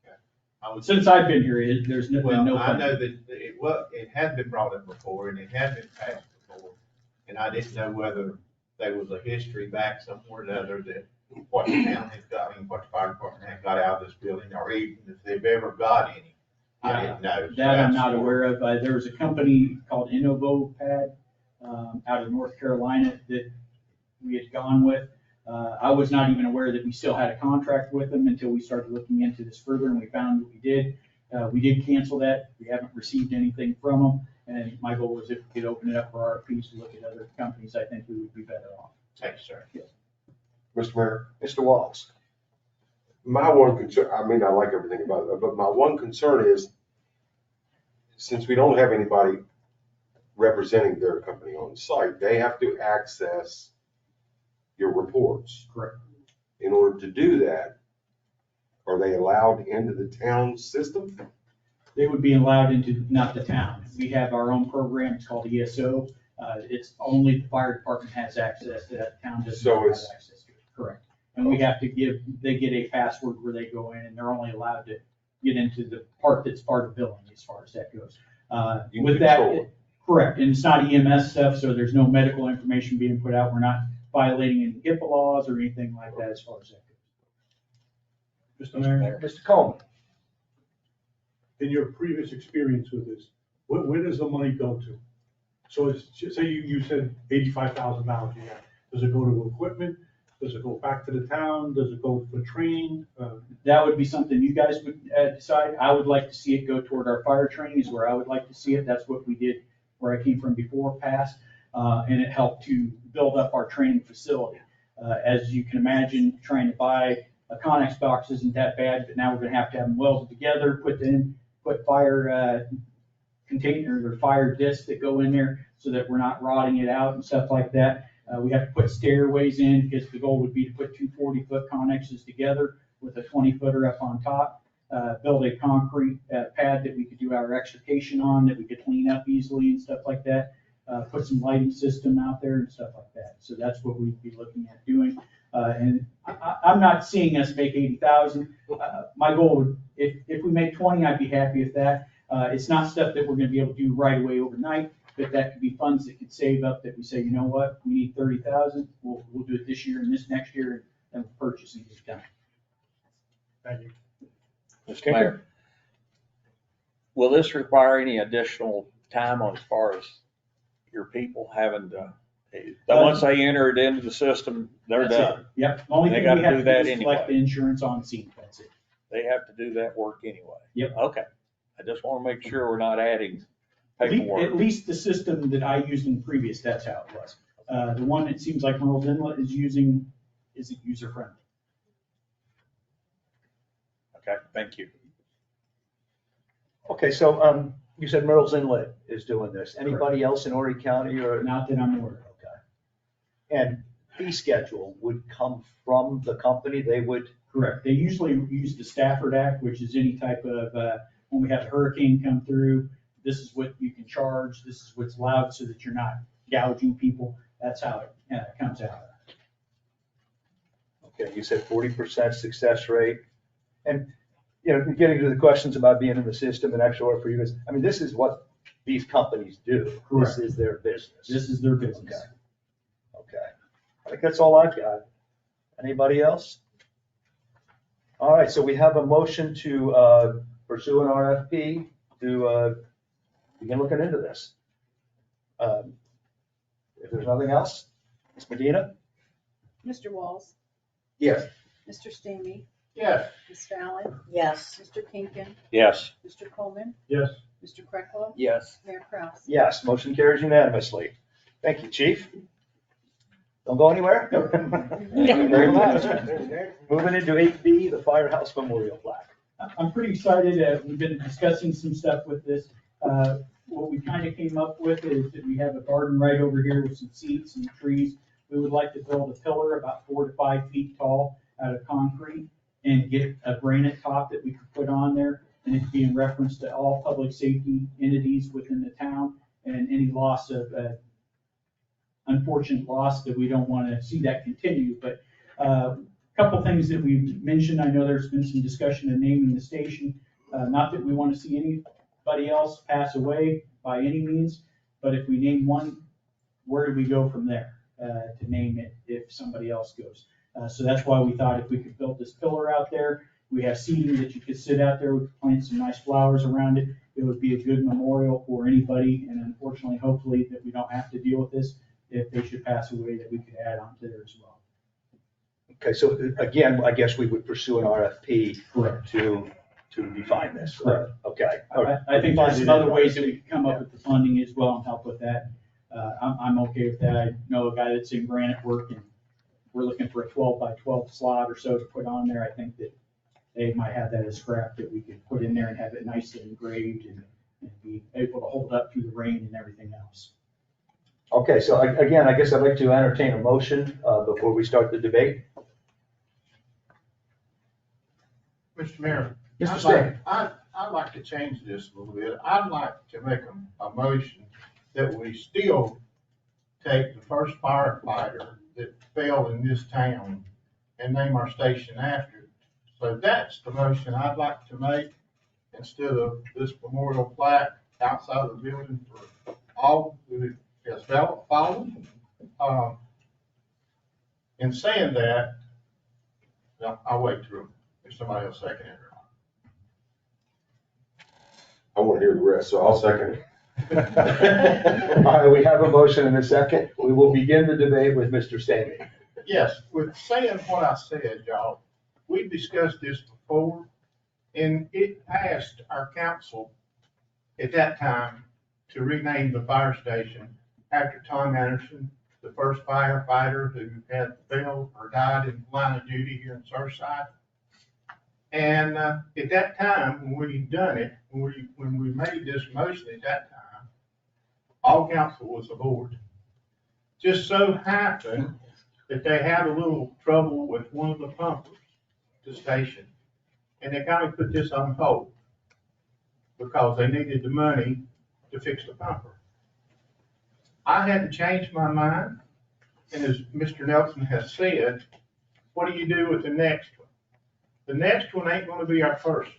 Okay. Since I've been here, there's been Well, no. I know that it had been brought up before and it had been passed before. And I didn't know whether there was a history back somewhere or other that what the town has got, what the fire department has got out of this building, or even if they've ever got any. I didn't know. So That I'm that's not what- aware of. There was a company called InnovoPad out of North Carolina that we had gone with. I was not even aware that we still had a contract with them until we started looking into this further, and we found that we did. We did cancel that. We haven't received anything from them. And my goal was if we could open it up for RFPs to look at other companies, I think we would be better off. Thanks, sir. Mr. Mayor, Mr. Wallace. my one concern, I mean, I like everything about it, but my one concern is, since we don't have anybody representing their company on site, they have to access your reports. Correct. In order to do that, are they allowed into the town system? They would be allowed into, not the town. We have our own program. It's called ESO. It's only the fire department has access to that. Town doesn't So have it's- access to it. Correct. And we have to they get a password where they go in and they're only allowed to get into the part that's part of billing as far as that goes. You With control that, it. correct. And it's not EMS stuff, so there's no medical information being put out. We're not violating any HIPAA laws or anything like that as far as that goes. Mr. Mayor, Mr. Coleman. in your previous experience with this, where does the money go to? So it's, say you said $85,000 you have. Does it go to equipment? Does it go back to the town? Does it go for training? That would be something you guys would decide. I would like to see it go toward our fire training is where I would like to see it. That's what we did where I came from before passed. And it helped to build up our training facility. As you can imagine, trying to buy a Connex box isn't that bad, but now we're gonna have to have them welded together, put fire containers or fire discs that go in there so that we're not rotting it out and stuff like that. We have to put stairways in because the goal would be to put two 40-foot Connexes together with a 20-footer up on top. build a concrete pad that we could do our extrication on, that we could clean up easily and stuff like that. Put some lighting system out there and stuff like that. So that's what we'd be looking at doing. And I'm not seeing us make 80,000. My goal would, if we make 20, I'd be happy with that. It's not stuff that we're gonna be able to do right away overnight, but that could be funds that could save up, that we say, you know what, we need 30,000, we'll do it this year and this next year, and we'll purchase and get it done. Thank you. Mr. Mayor, will this require any additional time on as far as your people having to, once they enter it into the system, they're That's it. done? Yep, the only They thing gotta we have do to that do is collect the anyway. insurance on scene, that's it. They have to do that work anyway? Yep. Okay. I just want to make sure we're not adding At paperwork. least the system that I used in previous, that's how it was. The one it seems like Merle's Inlet is using isn't user friendly. Okay, thank you. Okay, so, you said Myrtle's Inlet is doing this. Anybody else in Horry County or? Not that I'm aware of. Okay. And fee schedule would come from the company, they would? Correct. They usually use the Stafford Act, which is any type of, when we have a hurricane come through, this is what you can charge, this is what's allowed, so that you're not gouging people. That's how it comes out. Okay, you said 40% success rate. And, you know, getting to the questions about being in the system and extra work for you guys, I mean, this is what these companies do. Correct. This is their business. This is their business. Okay. I think that's all I've got. Anybody else? All right, so we have a motion to pursue an RFP to begin looking into this. If there's nothing else, Ms. Medina? Mr. Walls? Yes. Mr. Stamey? Yes. Ms. Fallon? Yes. Mr. Kinkin? Yes. Mr. Coleman? Yes. Mr. Kreckler? Yes. Mayor Kraus? Yes, motion carries unanimously. Thank you, chief. Don't go anywhere. Thank you very much. Moving into 8B, the Firehouse Memorial Plaque. I'm pretty excited. We've been discussing some stuff with this. What we kind of came up with is that we have a garden right over here with some seats and trees. We would like to build a pillar about 4 to 5 feet tall out of concrete and get a granite top that we could put on there. And it'd be in reference to all public safety entities within the town and any loss of, unfortunate loss that we don't want to see that continue. But a couple things that we mentioned, I know there's been some discussion of naming the station. Not that we want to see anybody else pass away by any means, but if we name one, where do we go from there to name it if somebody else goes? So that's why we thought if we could build this pillar out there, we have seating that you could sit out there, we could plant some nice flowers around it. It would be a good memorial for anybody, and unfortunately, hopefully, that we don't have to deal with this. If they should pass away, that we could add on to there as well. Okay, so again, I guess we would pursue an RFP Correct. to define this. Correct. Okay. I think there's some other ways that we could come up with the funding as well and help with that. I'm okay with that. I know a guy that's in granite work, and we're looking for a 12 by 12 slot or so to put on there. I think that they might have that as scrap that we could put in there and have it nicely engraved and be able to hold up through the rain and everything else. Okay, so again, I guess I'd like to entertain a motion before we start the debate. Mr. Mayor. Mr. State. I'd like to change this a little bit. I'd like to make a motion that we still take the first firefighter that fell in this town and name our station after it. So that's the motion I'd like to make instead of this memorial plaque outside of the building for all who has fallen. In saying that, I'll wait through if somebody else second it or not. I want to hear the rest, so I'll second it. All right, we have a motion and a second. We will begin the debate with Mr. Stamey. Yes, with saying what I said, y'all, we discussed this before, and it passed our council at that time to rename the fire station after Tom Anderson, the first firefighter who had failed or died in line of duty here in Surfside. And at that time, when we done it, when we made this motion at that time, all council was aboard. Just so happened that they had a little trouble with one of the pumpers at the station. and they kind of put this on hold because they needed the money to fix the pumper. I had to change my mind, and as Mr. Nelson has said, what do you do with the next one? The next one ain't gonna be our first.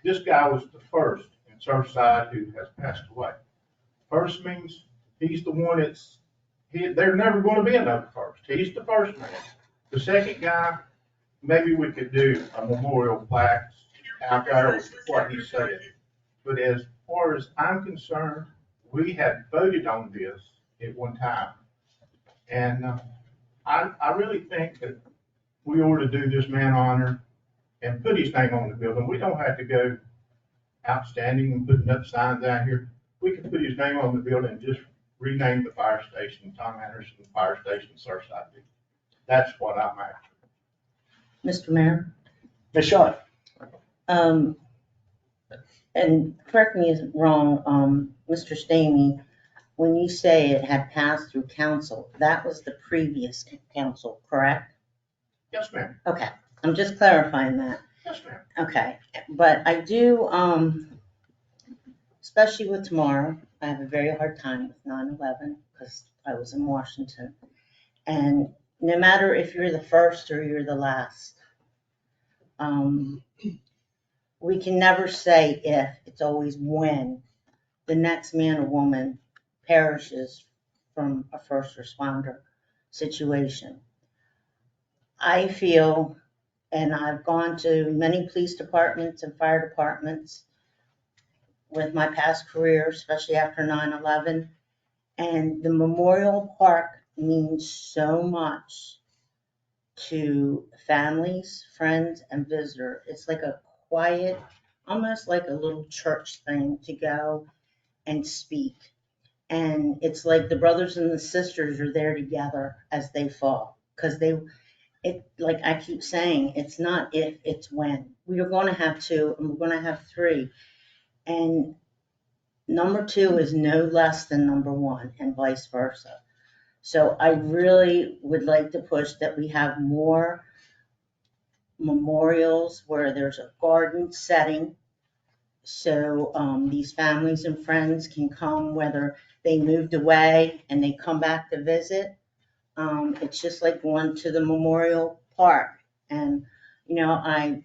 This guy was the first in Surfside who has passed away. First means he's the one there's never gonna be another first. He's the first man. The second guy, maybe we could do a memorial plaque out there with what he said. But as far as I'm concerned, we had voted on this at one time. And I really think that we ought to do this man honor and put his name on the building. We don't have to go outstanding and putting up signs out here. We can put his name on the building and just rename the fire station Tom Anderson Fire Station, Surfside. That's what I'm after. Mr. Mayor? Ms. Shaw? And correct me if I'm wrong, Mr. Stamey, when you say it had passed through council, that was the previous council, correct? Yes, ma'am. Okay, I'm just clarifying that. Yes, ma'am. Okay, but I do, especially with tomorrow, I have a very hard time with 9/11 because I was in Washington. And no matter if you're the first or you're the last, we can never say if, it's always when the next man or woman perishes from a first responder situation. I feel, and I've gone to many police departments and fire departments with my past career, especially after 9/11, and the Memorial Park means so much to families, friends, and visitors. It's like a quiet, almost like a little church thing to go and speak. And it's like the brothers and the sisters are there together as they fall. Because like I keep saying, it's not if, it's when. We are going to have 2 and we're going to have 3. And number 2 is no less than number 1 and vice versa. So I really would like to push that we have more memorials where there's a garden setting. So these families and friends can come, whether they moved away and they come back to visit. It's just like going to the Memorial Park. And, you know, I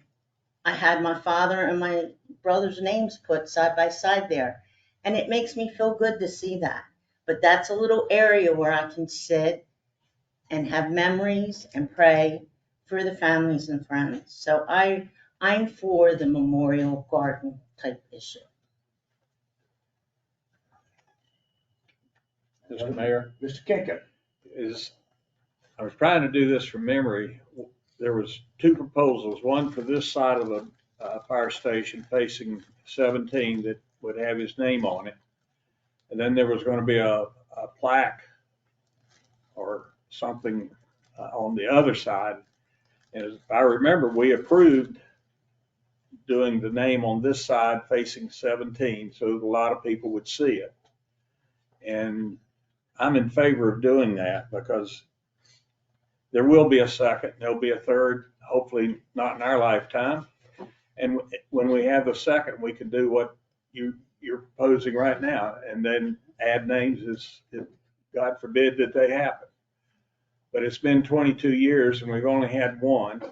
had my father and my brother's names put side by side there. And it makes me feel good to see that. But that's a little area where I can sit and have memories and pray for the families and friends. So I'm for the memorial garden type issue. Mr. Mayor, Mr. Kinka? I was trying to do this from memory. There was 2 proposals, one for this side of the fire station facing 17 that would have his name on it. And then there was going to be a plaque or something on the other side. And if I remember, we approved doing the name on this side facing 17 so that a lot of people would see it. And I'm in favor of doing that because there will be a second, there'll be a third, hopefully not in our lifetime. And when we have the second, we can do what you're proposing right now and then add names as God forbid that they happen. But it's been 22 years and we've only had one.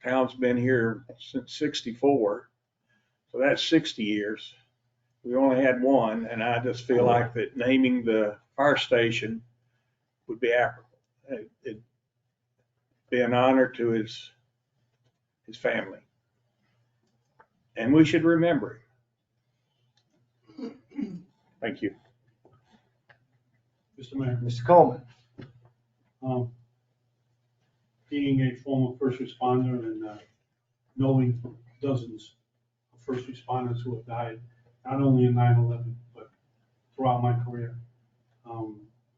Town's been here since 64. So that's 60 years. We only had one, and I just feel like that naming the fire station would be applicable. It'd be an honor to his family. And we should remember him. Thank you. Mr. Mayor, Mr. Coleman? Being a former first responder and knowing dozens of first responders who have died, not only in 9/11, but throughout my career.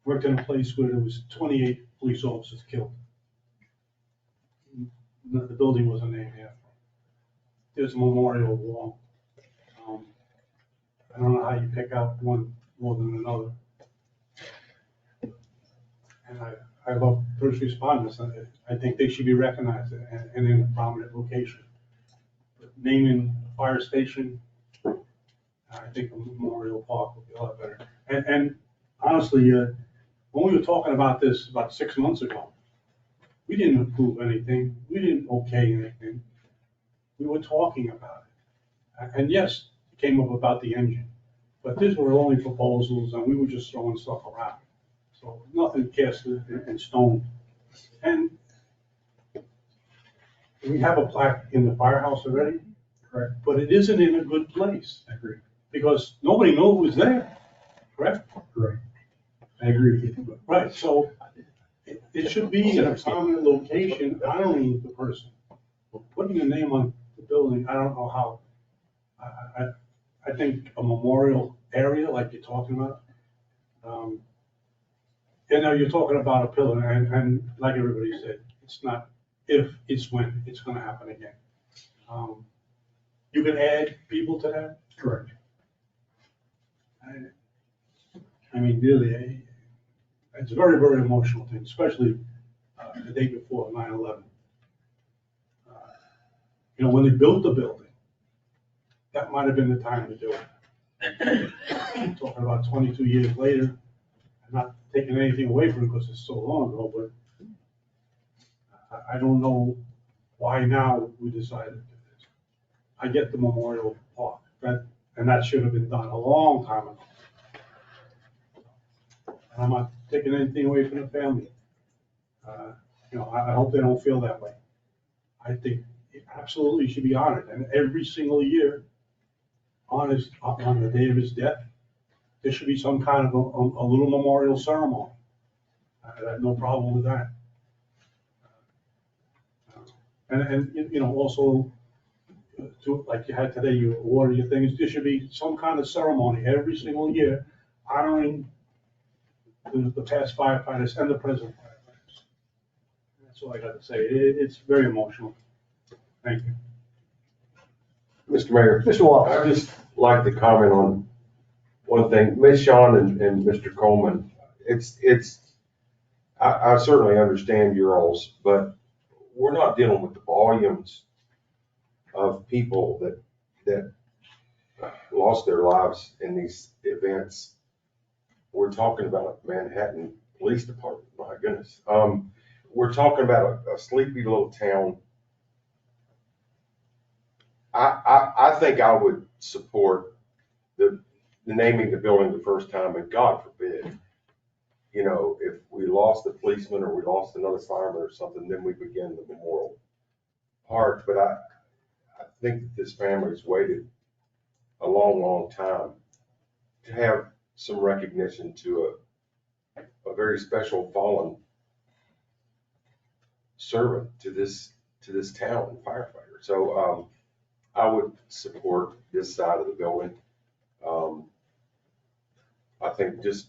Worked in a place where there was 28 police officers killed. The building wasn't named after. There's a memorial wall. I don't know how you pick out one more than another. And I love first responders. I think they should be recognized and in a prominent location. naming the fire station, I think a Memorial Park would be a lot better. And honestly, when we were talking about this about 6 months ago, we didn't approve anything. We didn't okay anything. We were talking about it. And yes, it came up about the engine, but these were only proposals and we were just throwing stuff around. So nothing cast in stone. And we have a plaque in the firehouse already. Correct. But it isn't in a good place. I agree. Because nobody knew it was there, correct? Correct. I agree with you. Right, so it should be in a prominent location honoring the person. Putting a name on the building, I don't know how. I think a memorial area like you're talking about. You know, you're talking about a pillar and like everybody said, it's not if, it's when, it's gonna happen again. You can add people to that? Correct. I mean, really, it's a very, very emotional thing, especially the day before 9/11. You know, when they built the building, that might have been the time to do it. Talking about 22 years later, I'm not taking anything away from it because it's so long ago, but I don't know why now we decided to do this. I get the Memorial Park, and that should have been done a long time ago. And I'm not taking anything away from the family. You know, I hope they don't feel that way. I think it absolutely should be honored, and every single year on the day of his death, there should be some kind of a little memorial ceremony. I have no problem with that. And you know, also, like you had today, you award your things, there should be some kind of ceremony every single year honoring the past firefighters and the present firefighters. That's all I got to say. It's very emotional. Thank you. Mr. Mayor. Mr. Walker. I'd just like to comment on one thing. Ms. Shawn and Mr. Coleman, I certainly understand your alls, but we're not dealing with the volumes of people that lost their lives in these events. We're talking about Manhattan Police Department, my goodness. We're talking about a sleepy little town. I think I would support the naming the building the first time, and God forbid, you know, if we lost a policeman or we lost another fireman or something, then we begin the memorial park. But I think that this family's waited a long, long time to have some recognition to a very special fallen servant to this town, firefighter. So I would support this side of the building. I think just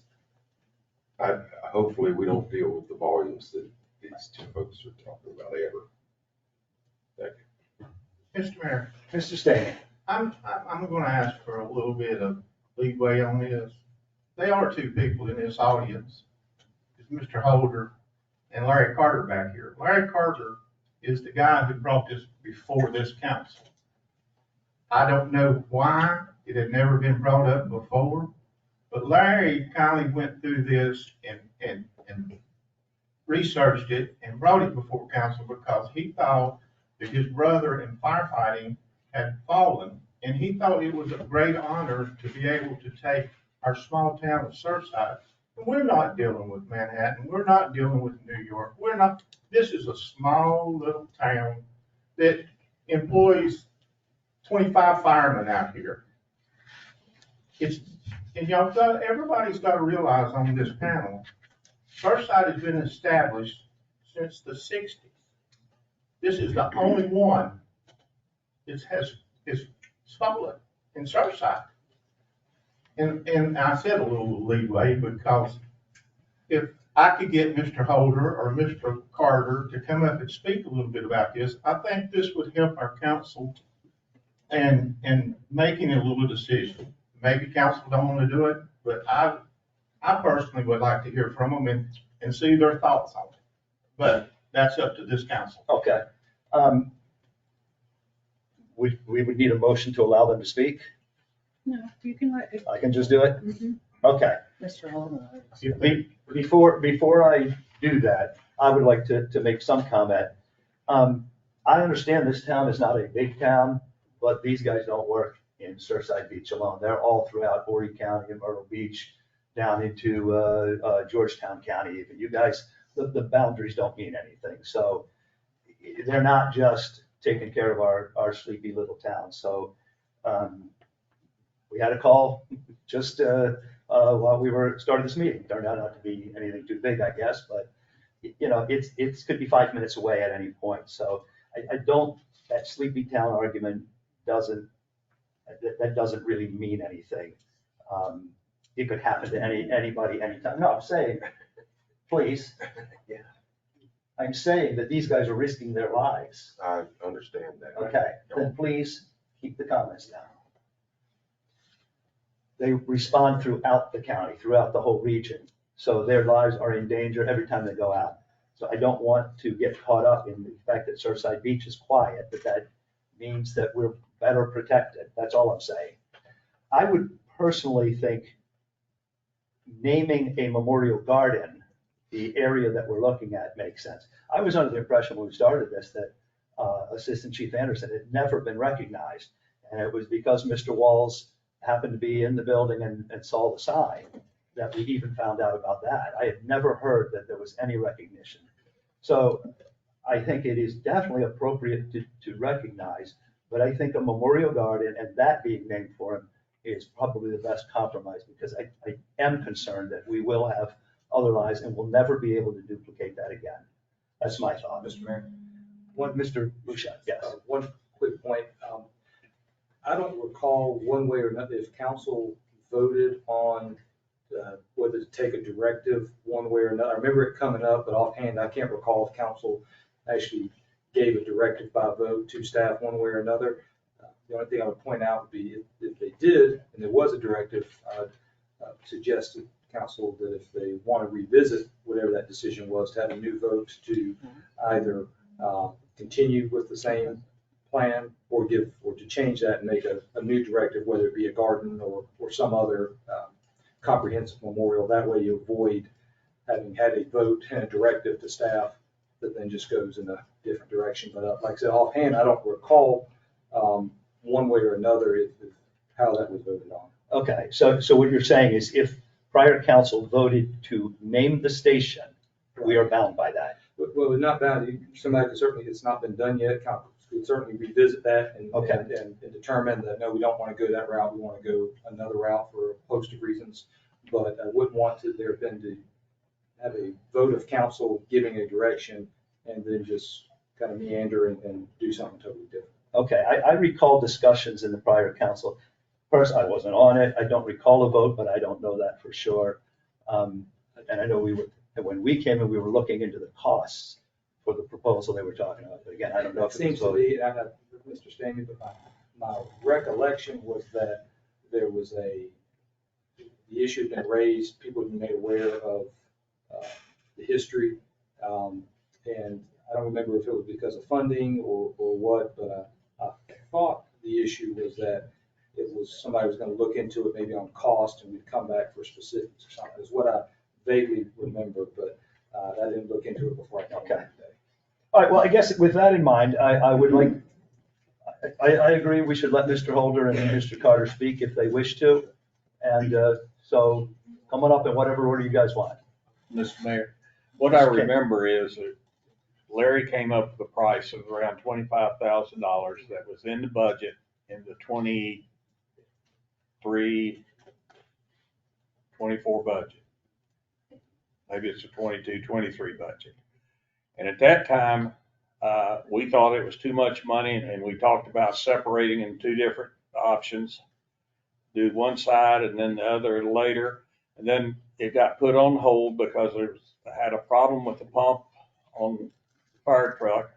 hopefully we don't deal with the volumes that these two folks are talking about ever. Thank you. Mr. Mayor, Mr. Stan. I'm going to ask for a little bit of leeway on this. There are two people in this audience. It's Mr. Holder and Larry Carter back here. Larry Carter is the guy who brought this before this council. I don't know why it had never been brought up before, but Larry kindly went through this and researched it and brought it before council because he thought that his brother in firefighting had fallen, and he thought it was a great honor to be able to take our small town of Surfside. And we're not dealing with Manhattan. We're not dealing with New York. This is a small little town that employs 25 firemen out here. And everybody's got to realize on this panel, Surfside has been established since the 60s. This is the only one that is stolen in Surfside. And I said a little leeway because if I could get Mr. Holder or Mr. Carter to come up and speak a little bit about this, I think this would help our council and making a little decision. Maybe council don't want to do it, but I personally would like to hear from them and see their thoughts on it. But that's up to this council. Okay. we would need a motion to allow them to speak. No, you can let. I can just do it? Mhm. Okay. Mr. Holden. Before I do that, I would like to make some comment. I understand this town is not a big town, but these guys don't work in Surfside Beach alone. They're all throughout Horry County and Myrtle Beach, down into Georgetown County even. You guys, the boundaries don't mean anything. So they're not just taking care of our sleepy little town. So we had a call just while we were starting this meeting. Turned out not to be anything too big, I guess, but you know, it's could be 5 minutes away at any point. So I don't, that sleepy town argument doesn't really mean anything. It could happen to anybody, anytime. No, I'm saying, please. I'm saying that these guys are risking their lives. I understand that. Okay, then please keep the comments down. They respond throughout the county, throughout the whole region. So their lives are in danger every time they go out. So I don't want to get caught up in the fact that Surfside Beach is quiet, but that means that we're better protected. That's all I'm saying. I would personally think naming a memorial garden, the area that we're looking at, makes sense. I was under the impression when we started this that Assistant Chief Anderson had never been recognized. And it was because Mr. Walls happened to be in the building and saw the sign that we even found out about that. I had never heard that there was any recognition. So I think it is definitely appropriate to recognize, but I think a memorial garden and that being named for him is probably the best compromise, because I am concerned that we will have other lives and we'll never be able to duplicate that again. That's my thought. Mr. Mayor, Mr. Bouchard, yes. one quick point. I don't recall one way or another if council voted on whether to take a directive one way or another. I remember it coming up, but offhand, I can't recall if council actually gave a directive by vote to staff one way or another. The only thing I would point out would be if they did, and there was a directive, I'd suggest to council that if they want to revisit whatever that decision was, to have a new vote to either continue with the same plan or to change that and make a new directive, whether it be a garden or some other comprehensive memorial. That way you avoid having had a vote and a directive to staff that then just goes in a different direction. But like I said, offhand, I don't recall one way or another if how that was voted on. Okay, so what you're saying is if prior council voted to name the station, we are bound by that. Well, we're not bound. Somebody could certainly, it's not been done yet. Council could certainly revisit that and determine that, no, we don't want to go that route. We want to go another route for a host of reasons. But I wouldn't want there been to have a vote of council giving a direction and then just kind of meander and do something totally different. Okay, I recall discussions in the prior council. First, I wasn't on it. I don't recall a vote, but I don't know that for sure. And I know when we came in, we were looking into the costs for the proposal they were talking about. But again, I don't know if it seems to be, I have Mr. Stamey, but my recollection was that there was the issue had been raised, people had been made aware of the history. And I don't remember if it was because of funding or what, but I thought the issue was that it was somebody was going to look into it maybe on cost and we'd come back for specifics or something, is what I vaguely remember, but I didn't look into it before I came Okay. today. All right, well, I guess with that in mind, I would like, I agree we should let Mr. Holder and Mr. Carter speak if they wish to. And so come on up in whatever order you guys want. Mr. Mayor, what I remember is that Larry came up with a price of around $25,000 that was in the budget in the 23, 24 budget. Maybe it's a 22, 23 budget. And at that time, we thought it was too much money, and we talked about separating in two different options. Do one side and then the other later. And then it got put on hold because I had a problem with the pump on the fire truck.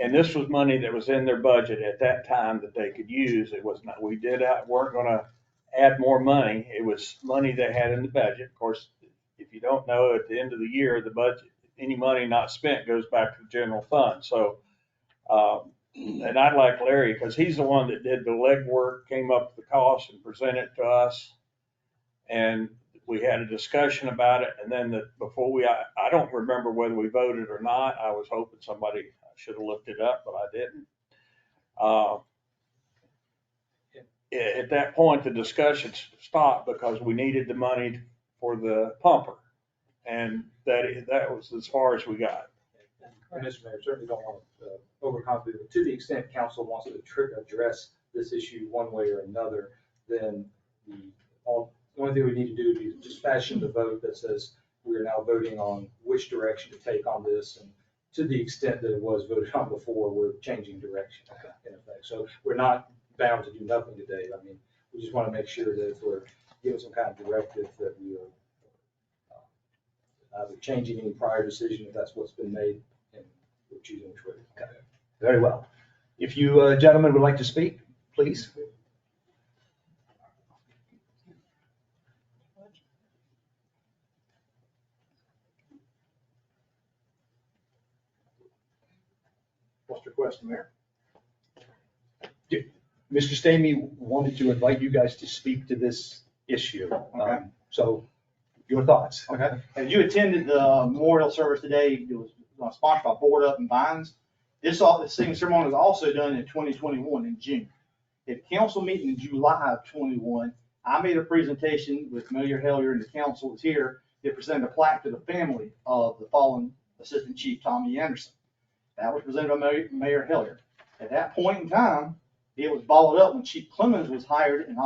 And this was money that was in their budget at that time that they could use. It was not, weren't going to add more money. It was money they had in the budget. Of course, if you don't know, at the end of the year, the budget, any money not spent goes back to the general fund. So and I'd like Larry, because he's the one that did the legwork, came up with the cost and presented it to us. And we had a discussion about it, and then before I don't remember whether we voted or not. I was hoping somebody should have looked it up, but I didn't. At that point, the discussion stopped because we needed the money for the pumper. And that was as far as we got. And Mr. Mayor, certainly don't want to overcomplicate, but to the extent council wants to address this issue one way or another, then the only thing we need to do is just fashion the vote that says we are now voting on which direction to take on this. And to the extent that it was voted on before, we're changing direction in effect. So we're not bound to do nothing today. I mean, we just want to make sure that if we're giving some kind of directive that we are either changing any prior decision, if that's what's been made, and we're choosing which way. Okay. Very well. If you gentlemen would like to speak, please. What's your question, Mayor? Mr. Stamey wanted to invite you guys to speak to this issue. Okay. So your thoughts. Okay. As you attended the memorial service today, it was sponsored by Board Up and Vines. This singing ceremony was also done in 2021 in June. At the council meeting in July of 21, I made a presentation with Mayor Hellier, and the council was here. They presented a plaque to the family of the fallen Assistant Chief Tommy Anderson. That was presented by Mayor Hellier. At that point in time, it was balled up when Chief Clemens was hired in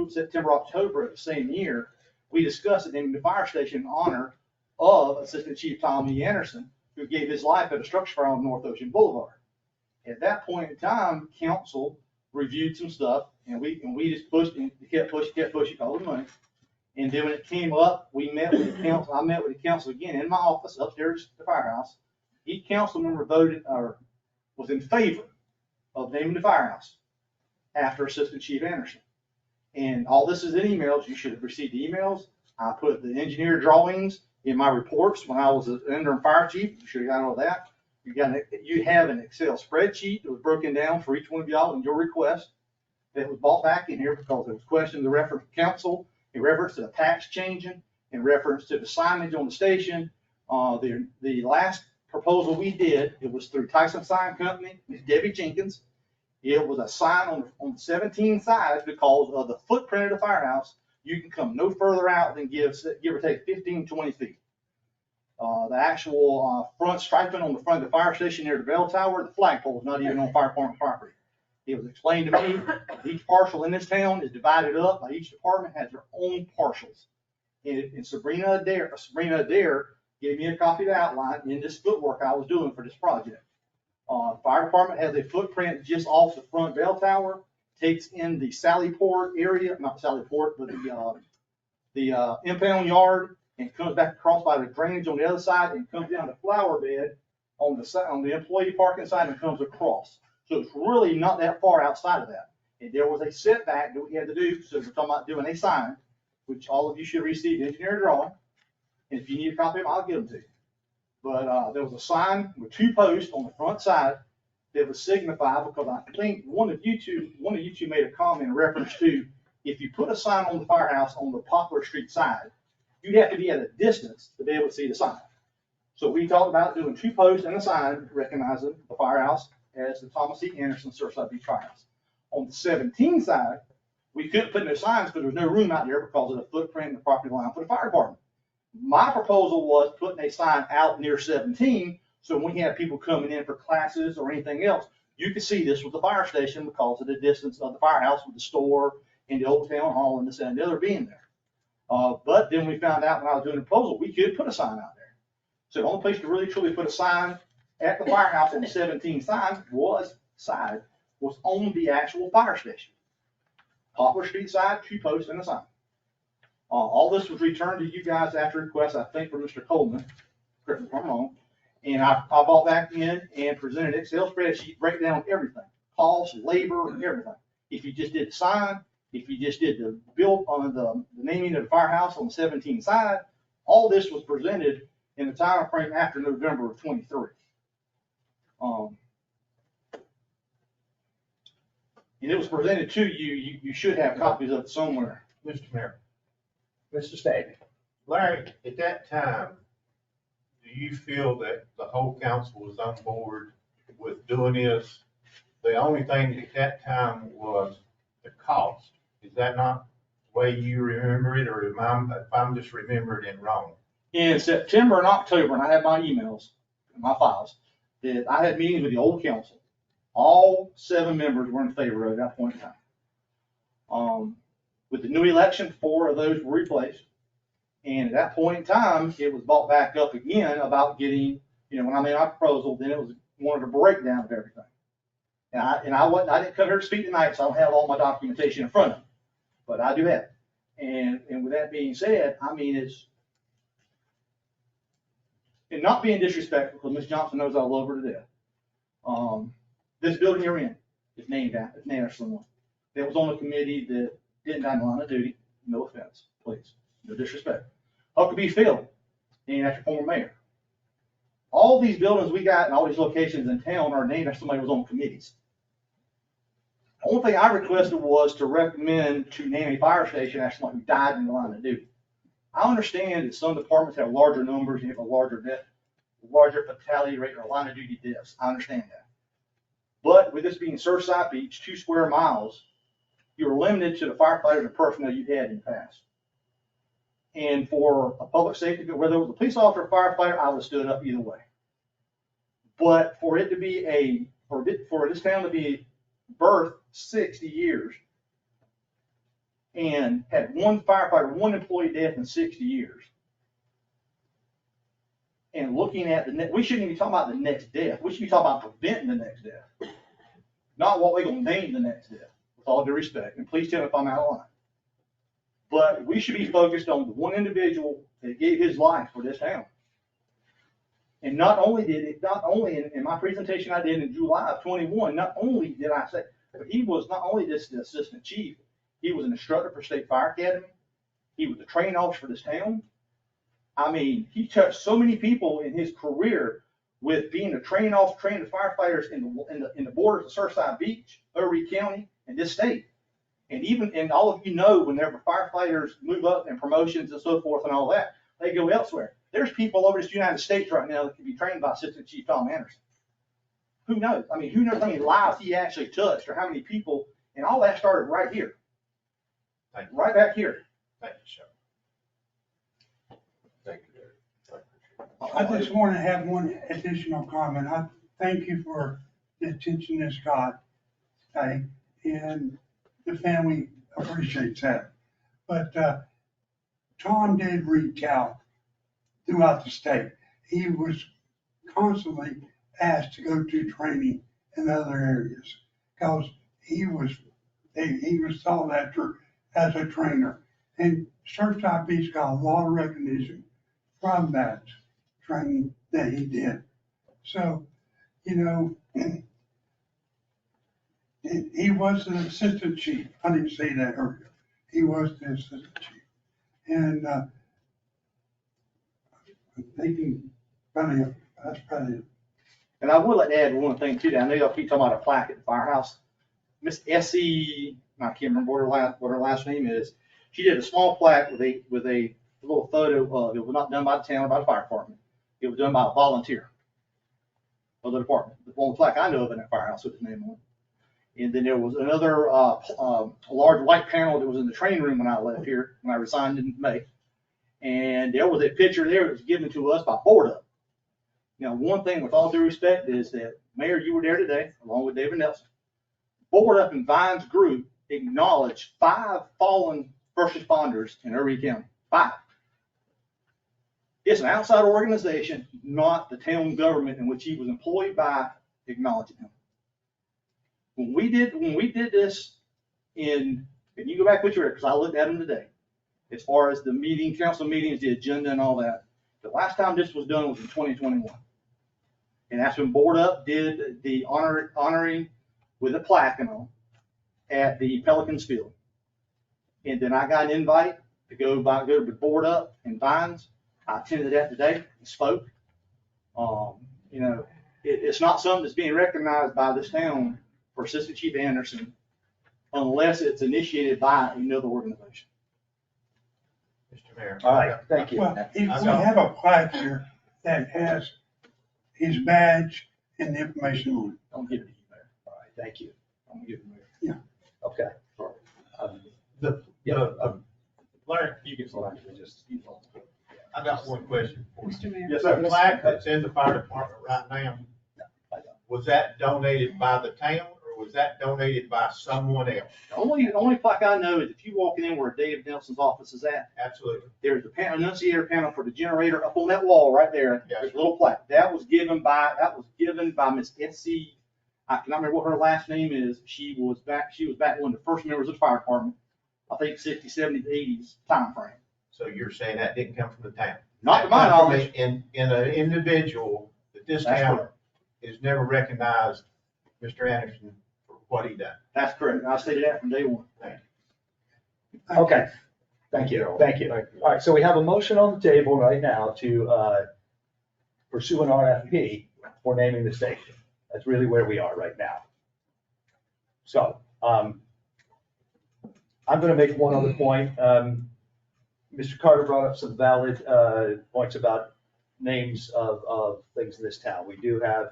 September, October of the same year. We discussed it in the fire station in honor of Assistant Chief Tommy Anderson, who gave his life at a structure fire on North Ocean Boulevard. At that point in time, council reviewed some stuff, and we just pushed and kept pushing all the money. And then when it came up, we met with the council. I met with the council again in my office upstairs at the firehouse. Each council member voted or was in favor of naming the firehouse after Assistant Chief Anderson. And all this is in emails. You should have received the emails. I put the engineer drawings in my reports when I was an interim fire chief. You should have got all that. You have an Excel spreadsheet that was broken down for each one of y'all in your request that was brought back in here because there was questions in reference to council, in reference to the tax changing, in reference to the signage on the station. The last proposal we did, it was through Tyson Sign Company, Ms. Debbie Jenkins. It was a sign on the 17 sides because of the footprint of the firehouse. You can come no further out than give or take 15, 20 feet. The actual front striping on the front of the fire station near the bell tower, the flagpole is not even on fire department property. It was explained to me, each parcel in this town is divided up, by each department has their own parcels. And Sabrina Adair gave me a copy of the outline in this footwork I was doing for this project. Fire department has a footprint just off the front bell tower, takes in the Sally Port area, not Sally Port, but the impound yard, and comes back across by the drainage on the other side and comes down the flower bed on the employee parking side and comes across. So it's really not that far outside of that. And there was a setback that we had to do, so we're talking about doing a sign, which all of you should receive engineer drawing. And if you need a copy of them, I'll give them to you. But there was a sign with 2 posts on the front side that was signified because I think one of you two made a comment in reference to if you put a sign on the firehouse on the Poplar Street side, you'd have to be at a distance to be able to see the sign. So we talked about doing 2 posts and a sign recognizing the firehouse as the Thomas C. Anderson Surfside Beach Firehouse. On the 17 side, we couldn't put no signs because there was no room out there because of the footprint and the property line for the fire department. My proposal was putting a sign out near 17, so when we had people coming in for classes or anything else, you could see this was the fire station because of the distance of the firehouse with the store and the old town hall and this and the other being there. But then we found out when I was doing the proposal, we could put a sign out there. So the only place to really truly put a sign at the firehouse on the 17 side was on the actual fire station. Poplar Street side, 2 posts and a sign. All this was returned to you guys after request, I think, from Mr. Coleman, correct me if I'm wrong. And I brought back in and presented an Excel spreadsheet, breakdown everything, cost, labor, and everything. If you just did the sign, if you just did the bill on the naming of the firehouse on the 17 side, all this was presented in the time frame after November of 23. and it was presented to you, you should have copies of it somewhere. Mr. Mayor, Mr. Staley. Larry, at that time, do you feel that the whole council was on board with doing this? The only thing at that time was the cost. Is that not the way you remember it, or if I'm just remembering it wrong? In September and October, and I have my emails and my files, that I had meetings with the old council. All 7 members were in favor of it at that point in time. With the new election, 4 of those were replaced. And at that point in time, it was brought back up again about getting, when I made my proposal, then it was wanted a breakdown of everything. And I didn't come here to speak tonight, so I don't have all my documentation in front of me, but I do have it. And with that being said, I mean, and not being disrespectful, because Ms. Johnson knows I love her to death. This building you're in is named after someone that was on a committee that didn't die in the line of duty. No offense, please, no disrespect. Huckabee Field, named after former mayor. All these buildings we got and all these locations in town are named after somebody who was on committees. The only thing I requested was to recommend to name a fire station after someone who died in the line of duty. I understand that some departments have larger numbers, you have a larger fatality rate or line of duty deaths. I understand that. But with this being Surfside Beach, 2 square miles, you're limited to the firefighters and personnel you had in the past. And for a public safety, whether it was a police officer or firefighter, I would have stood up either way. But for it to be for this town to be birthed 60 years and had 1 firefighter, 1 employee death in 60 years, and looking at we shouldn't even be talking about the next death. We should be talking about preventing the next death, not what we're going to name the next death, with all due respect. And please tell me if I'm out of line. But we should be focused on the one individual that gave his life for this town. And not only in my presentation I did in July of 21, not only did I say, but he was not only just the assistant chief, he was an instructor for State Fire Academy. He was the training officer for this town. I mean, he touched so many people in his career with being a training officer, training the firefighters in the borders of Surfside Beach, Erie County, and this state. And all of you know, whenever firefighters move up in promotions and so forth and all that, they go elsewhere. There's people over this United States right now that can be trained by Assistant Chief Tom Anderson. Who knows? I mean, who knows how many lives he actually touched or how many people, and all that started right here. Right back here. Thank you, sir. Thank you, Derek. I just want to have one additional comment. I thank you for the attention this got, okay? And the family appreciates that. But Tom did reach out throughout the state. He was constantly asked to go to training in other areas because he was sought after as a trainer. And Surfside Beach got a lot of recognition from that training that he did. So, he was the assistant chief. I didn't say that earlier. He was the assistant chief. And I'm thinking, that's probably it. And I would like to add one thing too. I know y'all keep talking about a plaque at the firehouse. Miss Essie, I can't remember what her last name is. She did a small plaque with a little photo of it. Was not done by the town or by the fire department. It was done by a volunteer of the department. The only plaque I know of in that firehouse with his name on it. And then there was another large white panel that was in the training room when I left here, when I resigned in May. And there was a picture there that was given to us by Board Up. Now, one thing with all due respect is that, Mayor, you were there today, along with David Nelson. Board Up and Vine's group acknowledged 5 fallen first responders in Erie County. 5. It's an outside organization, not the town government in which he was employed by, acknowledging him. When we did this and you go back with your records, I looked at them today, as far as the council meetings, the agenda and all that. The last time this was done was in 2021. And that's when Board Up did the honoring with a plaque and all at the Pelicans Field. And then I got an invite to go to Board Up and Vines. I attended that today and spoke. It's not something that's being recognized by this town for Assistant Chief Anderson unless it's initiated by another organization. Mr. Mayor. All right, thank you. Well, we have a plaque here that has his badge and the information on it. I'll give it to you, Mayor. All right, thank you. I'm gonna give it to you. Okay. Larry, you can select it, just. I got one question for you. Mr. Mayor. Yes, The sir. plaque that's in the fire department right now, was that donated by the town or was that donated by someone else? Only plaque I know is if you walk in where Dave Nelson's office is at, Absolutely. there's the annunciator panel for the generator up on that wall right there. Yes. There's a little plaque. That was given by Miss S.C. I cannot remember what her last name is. She was back one of the first members of the fire department. I think 60s, 70s, 80s timeframe. So you're saying that didn't come from the town? Not to my That come from knowledge. In an individual that this That's town correct. has never recognized Mr. Anderson for what he done. That's correct. I stated that from day one. Okay, thank you, thank you. All right, so we have a motion on the table right now to pursue an RFP for naming the station. That's really where we are right now. So, I'm gonna make one other point. Mr. Carter brought up some valid points about names of things in this town. We do have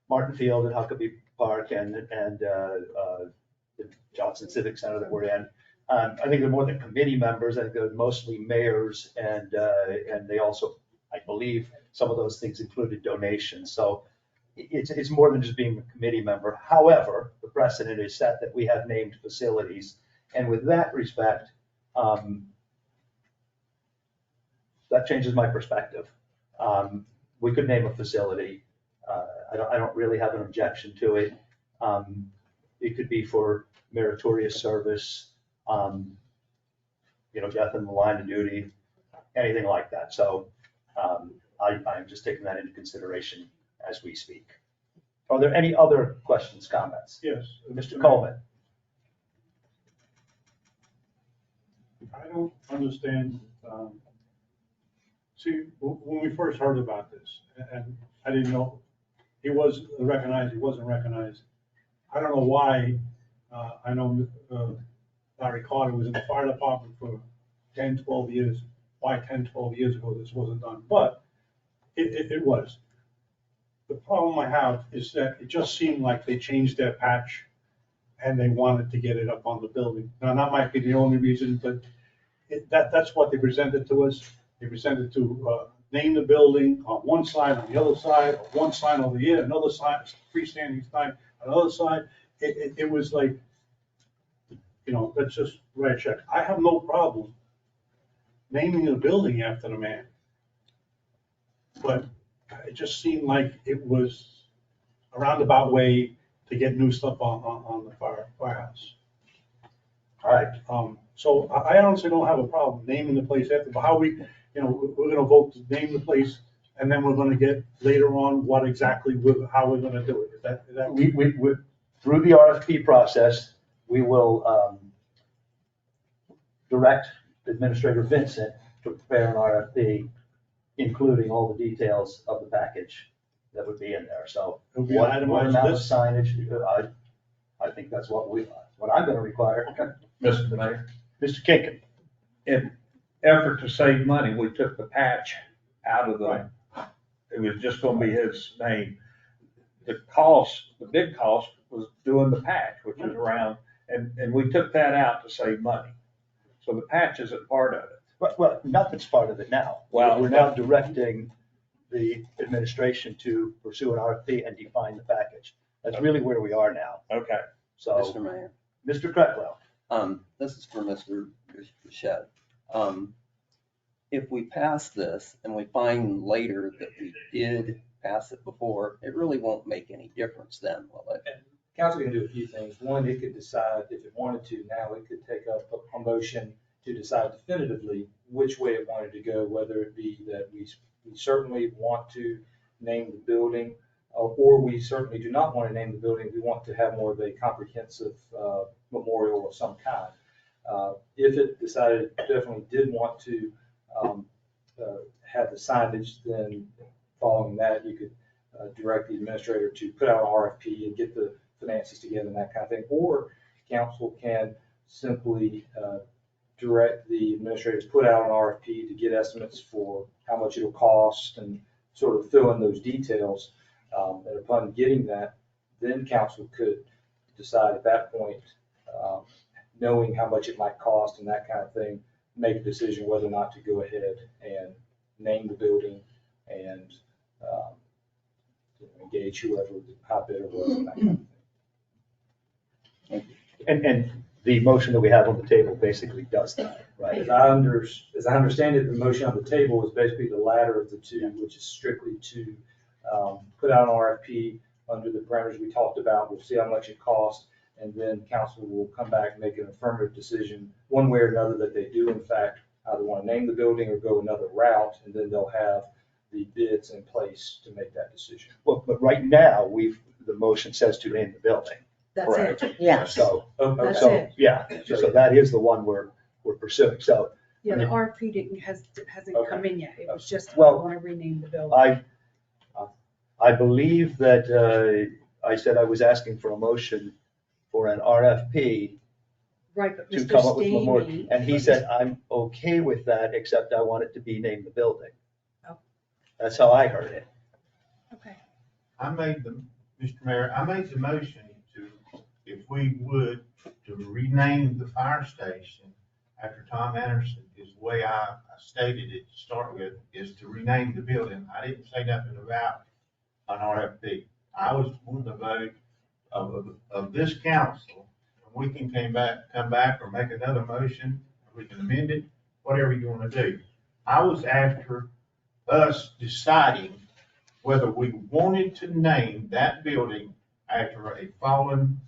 Martin Field and Huckabee Park and the Johnson Civic Center that we're in. I think they're more than committee members. I think they're mostly mayors and they also, I believe, some of those things included donations. So it's more than just being a committee member. However, the precedent is set that we have named facilities. And with that respect, that changes my perspective. We could name a facility. I don't really have an objection to it. It could be for meritorious service, death in the line of duty, anything like that. So I'm just taking that into consideration as we speak. Are there any other questions, comments? Yes. Mr. Coleman? I don't understand, see, when we first heard about this, and I didn't know, he was recognized, he wasn't recognized. I don't know why, I know Larry Carter was in the fire department for 10, 12 years. Why 10, 12 years ago this wasn't done, but it was. The problem I have is that it just seemed like they changed their patch and they wanted to get it up on the building. Now, that might be the only reason, but that's what they presented to us. They presented to name the building on one side, on the other side, or one sign over here, another side, freestanding sign, another side. It was like, let's just write a check. I have no problem naming the building after the man. But it just seemed like it was a roundabout way to get new stuff on the firehouse. All right. So I honestly don't have a problem naming the place after, but how we're gonna vote to name the place, and then we're gonna get later on what exactly, how we're gonna do it. Is that? We through the RFP process, we will direct Administrator Vincent to prepare an RFP, including all the details of the package that would be in there. So It'll be what itemized amount of list. signage, I think that's what I'm gonna require. Mr. Mayor, Mr. Kinkin? in effort to save money, we took the patch out of it was just gonna be his name. The big cost was doing the patch, which is around, and we took that out to save money. So the patch isn't part of it. Well, nothing's part of it now. Well, We're now directing the administration to pursue an RFP and define the package. That's really where we are now. Okay. So, Mr. Mayor, Mr. Creckwell? this is for Mr. Bichette. If we pass this and we find later that we did pass it before, it really won't make any difference then, will it? Council can do a few things. One, it could decide if it wanted to, now it could take up a motion to decide definitively which way it wanted to go, whether it be that we certainly want to name the building, or we certainly do not want to name the building. We want to have more of a comprehensive memorial of some kind. If it decided it definitely did want to have the signage, then following that, you could direct the administrator to put out an RFP and get the finances together and that kind of thing. Or council can simply direct the administrators, put out an RFP to get estimates for how much it'll cost and sort of fill in those details. And upon getting that, then council could decide at that point, knowing how much it might cost and that kind of thing, make a decision whether or not to go ahead and name the building and engage whoever the hot bidder was. And that kind of thing. And the motion that we have on the table basically does that, right? As I understand it, the motion on the table is basically the latter of the two, which is strictly to put out an RFP under the parameters we talked about. We'll see how much it costs, and then council will come back and make an affirmative decision, one way or another, that they do in fact either want to name the building or go another route, and then they'll have the bids in place to make that decision. Well, but right now, the motion says to name the building. That's Correct. it. Yeah. So, That's so, it. yeah, so that is the one we're pursuing. So Yeah, the RFP hasn't Okay. come in yet. It was just, I Well, want to rename the building. I believe that I said I was asking for a motion for an RFP Right, but to Mr. come up with more, Stamey. and he said, I'm okay with that, except I want it to be named the building. Oh. That's how I heard it. Okay. Mr. Mayor, I made the motion to, if we would, to rename the fire station after Tom Anderson, is the way I stated it to start with, is to rename the building. I didn't say nothing about an RFP. I was on the vote of this council. We can come back or make another motion, we can amend it, whatever you want to do. I was after us deciding whether we wanted to name that building after a fallen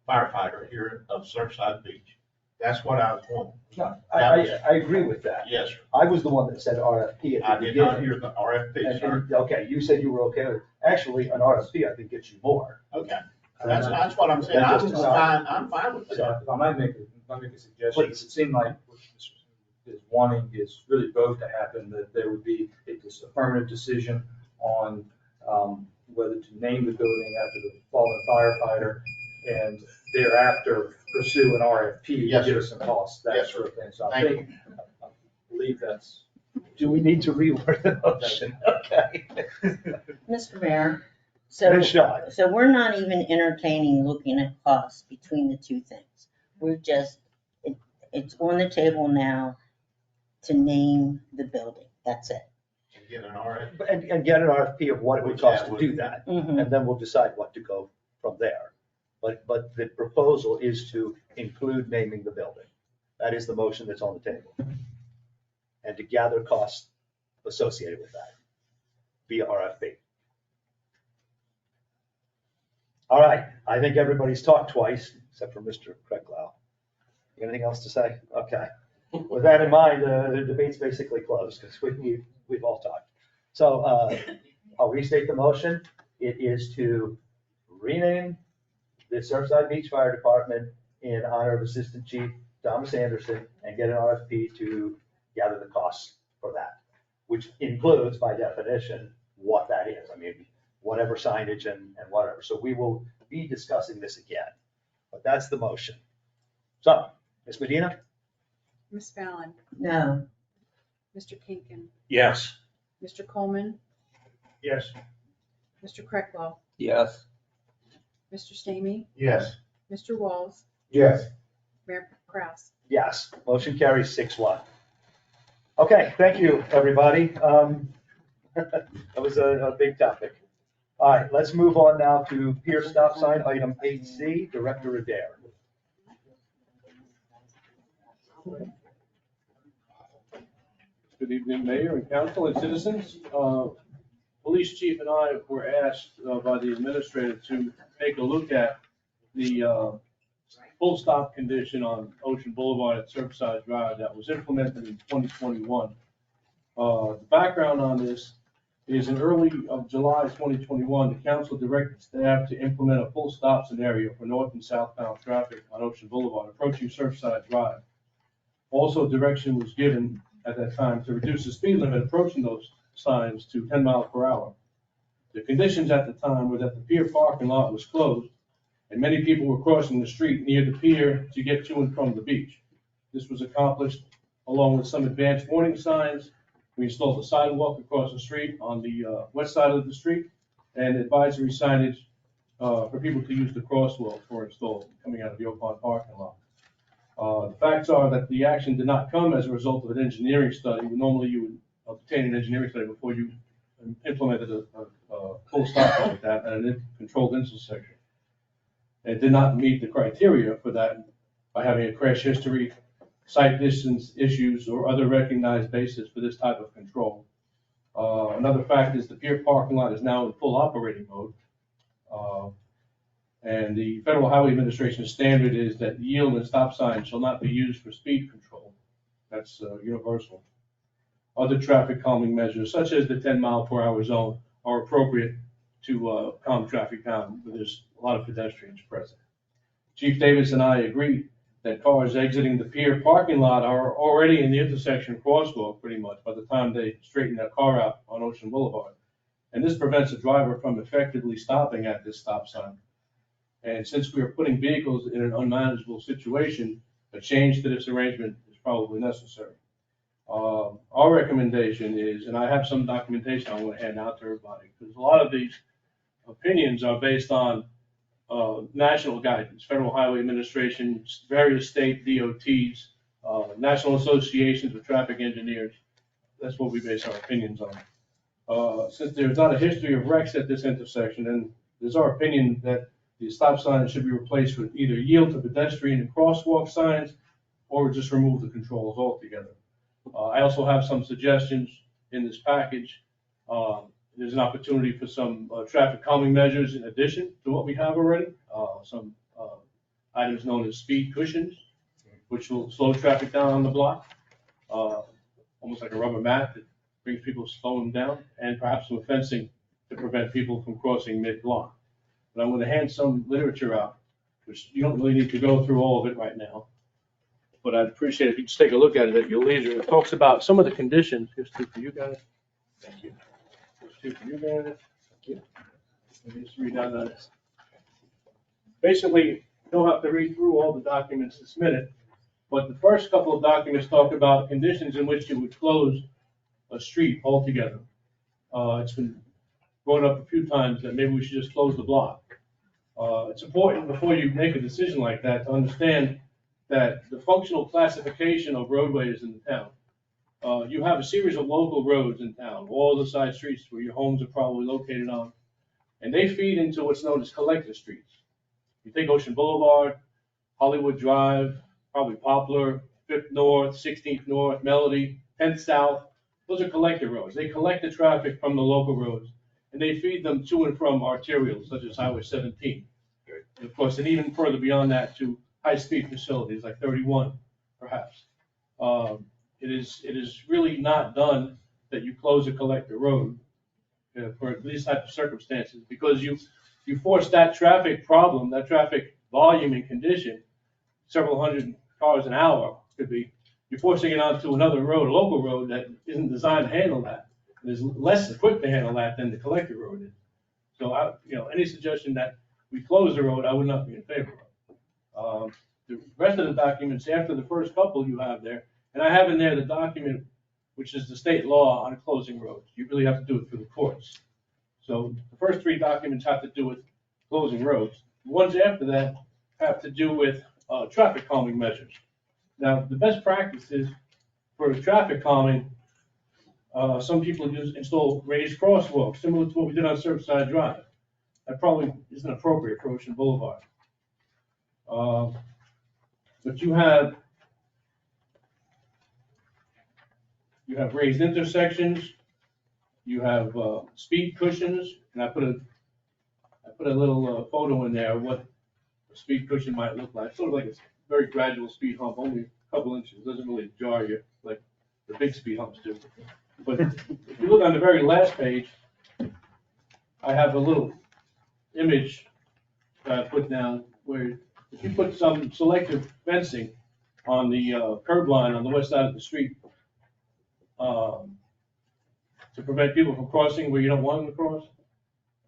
firefighter here of Surfside Beach. That's what I was wanting. No, I agree with that. Yes, sir. I was the one that said RFP I at the did not beginning. hear the RFP, sir. Okay, you said you were okay with it. Actually, an RFP, I think, gets you more. Okay, that's what I'm saying. That's just I'm fine with So that. if I might make a suggestion, Please. it seemed like what Mr. is wanting is really both to happen, that there would be a affirmative decision on whether to name the building after the fallen firefighter, and thereafter pursue an RFP to Yes, get sir. us some costs, that Yes, sort of thing. So I Thank believe that's. Do we need to reword the motion? Okay. Mr. Mayor, so, Ms. Shaw. so we're not even entertaining looking at costs between the two things. We're just, it's on the table now to name the building. That's it. And get an RFP. And get an RFP of what it would Which cost that to would do be. that. Mhm. And then we'll decide what to go from there. But the proposal is to include naming the building. That is the motion that's on the table. And to gather costs associated with that via RFP. All right, I think everybody's talked twice, except for Mr. Krecklau. Anything else to say? Okay. With that in mind, the debate's basically closed because we've all talked. So I'll restate the motion. It is to rename the Surfside Beach Fire Department in honor of Assistant Chief Thomas Anderson and get an RFP to gather the costs for that, which includes by definition what that is. I mean, whatever signage and whatever. So we will be discussing this again, but that's the motion. So, Ms. Medina? Ms. Fallon, No, Mr. Kinkin, Yes. Mr. Coleman, Yes. Mr. Krecklau, Yes. Mr. Stamey, Yes. Mr. Walls, Yes. Mayor Kraus. Yes, motion carries 6-1. Okay, thank you, everybody. That was a big topic. All right, let's move on now to pier stop sign, item 8C, Director Adair. Good evening, Mayor and Council and citizens. Police Chief and I were asked by the administrator to take a look at the full stop condition on Ocean Boulevard at Surfside Drive that was implemented in 2021. The background on this is in early of July 2021, the council directed staff to implement a full stop scenario for north and southbound traffic on Ocean Boulevard approaching Surfside Drive. Also, direction was given at that time to reduce the speed limit approaching those signs to 10 miles per hour. The conditions at the time were that the pier parking lot was closed and many people were crossing the street near the pier to get to and from the beach. This was accomplished along with some advanced warning signs. We installed a sidewalk across the street on the west side of the street, and advisory signage for people to use the crosswalk were installed coming out of the Oak Pond parking lot. The facts are that the action did not come as a result of an engineering study. Normally, you would obtain an engineering study before you implemented a full stop like that at a controlled intersection. It did not meet the criteria for that by having a crash history, sight distance issues, or other recognized basis for this type of control. Another fact is the pier parking lot is now in full operating mode. And the Federal Highway Administration standard is that yield and stop signs shall not be used for speed control. That's universal. Other traffic calming measures, such as the 10-mile-per-hour zone, are appropriate to calm traffic down when there's a lot of pedestrians present. Chief Davis and I agree that cars exiting the pier parking lot are already in the intersection crosswalk pretty much by the time they straighten their car out on Ocean Boulevard. And this prevents a driver from effectively stopping at this stop sign. And since we are putting vehicles in an unmanageable situation, a change to this arrangement is probably necessary. Our recommendation is, and I have some documentation I want to hand out to everybody, because a lot of these opinions are based on national guidance, Federal Highway Administration, various state DOTs, national associations of traffic engineers. That's what we base our opinions on. Since there's not a history of wrecks at this intersection, and there's our opinion that the stop signs should be replaced with either yield to pedestrian and crosswalk signs, or just remove the controls altogether. I also have some suggestions in this package. There's an opportunity for some traffic calming measures in addition to what we have already. Some items known as speed cushions, which will slow traffic down on the block, almost like a rubber mat that brings people, slow them down, and perhaps some fencing to prevent people from crossing mid-block. But I'm going to hand some literature out, which you don't really need to go through all of it right now. But I'd appreciate it if you just take a look at it at your leisure. It talks about some of the conditions. Here's two for you guys. Thank you. Here's two for you guys. Thank you. Let me just read down this. Basically, you don't have to read through all the documents this minute, but the first couple of documents talk about conditions in which you would close a street altogether. It's been brought up a few times that maybe we should just close the block. It's important before you make a decision like that to understand that the functional classification of roadways in the town, you have a series of local roads in town, all the side streets where your homes are probably located on, and they feed into what's known as collector streets. You take Ocean Boulevard, Hollywood Drive, probably Poplar, 5th North, 16th North, Melody, 10th South. Those are collector roads. They collect the traffic from the local roads, and they feed them to and from arterials such as Highway 17. And of course, and even further beyond that to high-speed facilities like 31, perhaps. It is really not done that you close a collector road for these types of circumstances, because you force that traffic problem, that traffic volume and condition, several hundred cars an hour could be, you're forcing it onto another road, a local road that isn't designed to handle that. It is less equipped to handle that than the collector road is. So any suggestion that we close the road, I would not be in favor of. The rest of the documents after the first couple you have there, and I have in there the document, which is the state law on closing roads. You really have to do it through the courts. So the first three documents have to do with closing roads. The ones after that have to do with traffic calming measures. Now, the best practice is for traffic calming, some people install raised crosswalks, similar to what we did on Surfside Drive. That probably isn't appropriate for Ocean Boulevard. But you have raised intersections, you have speed cushions, and I put a little photo in there of what a speed cushion might look like. Sort of like a very gradual speed hump, only a couple inches. It doesn't really jar you like the big speed humps do. But if you look on the very last page, I have a little image that I put down where if you put some selective fencing on the curb line on the west side of the street to prevent people from crossing where you don't want them to cross,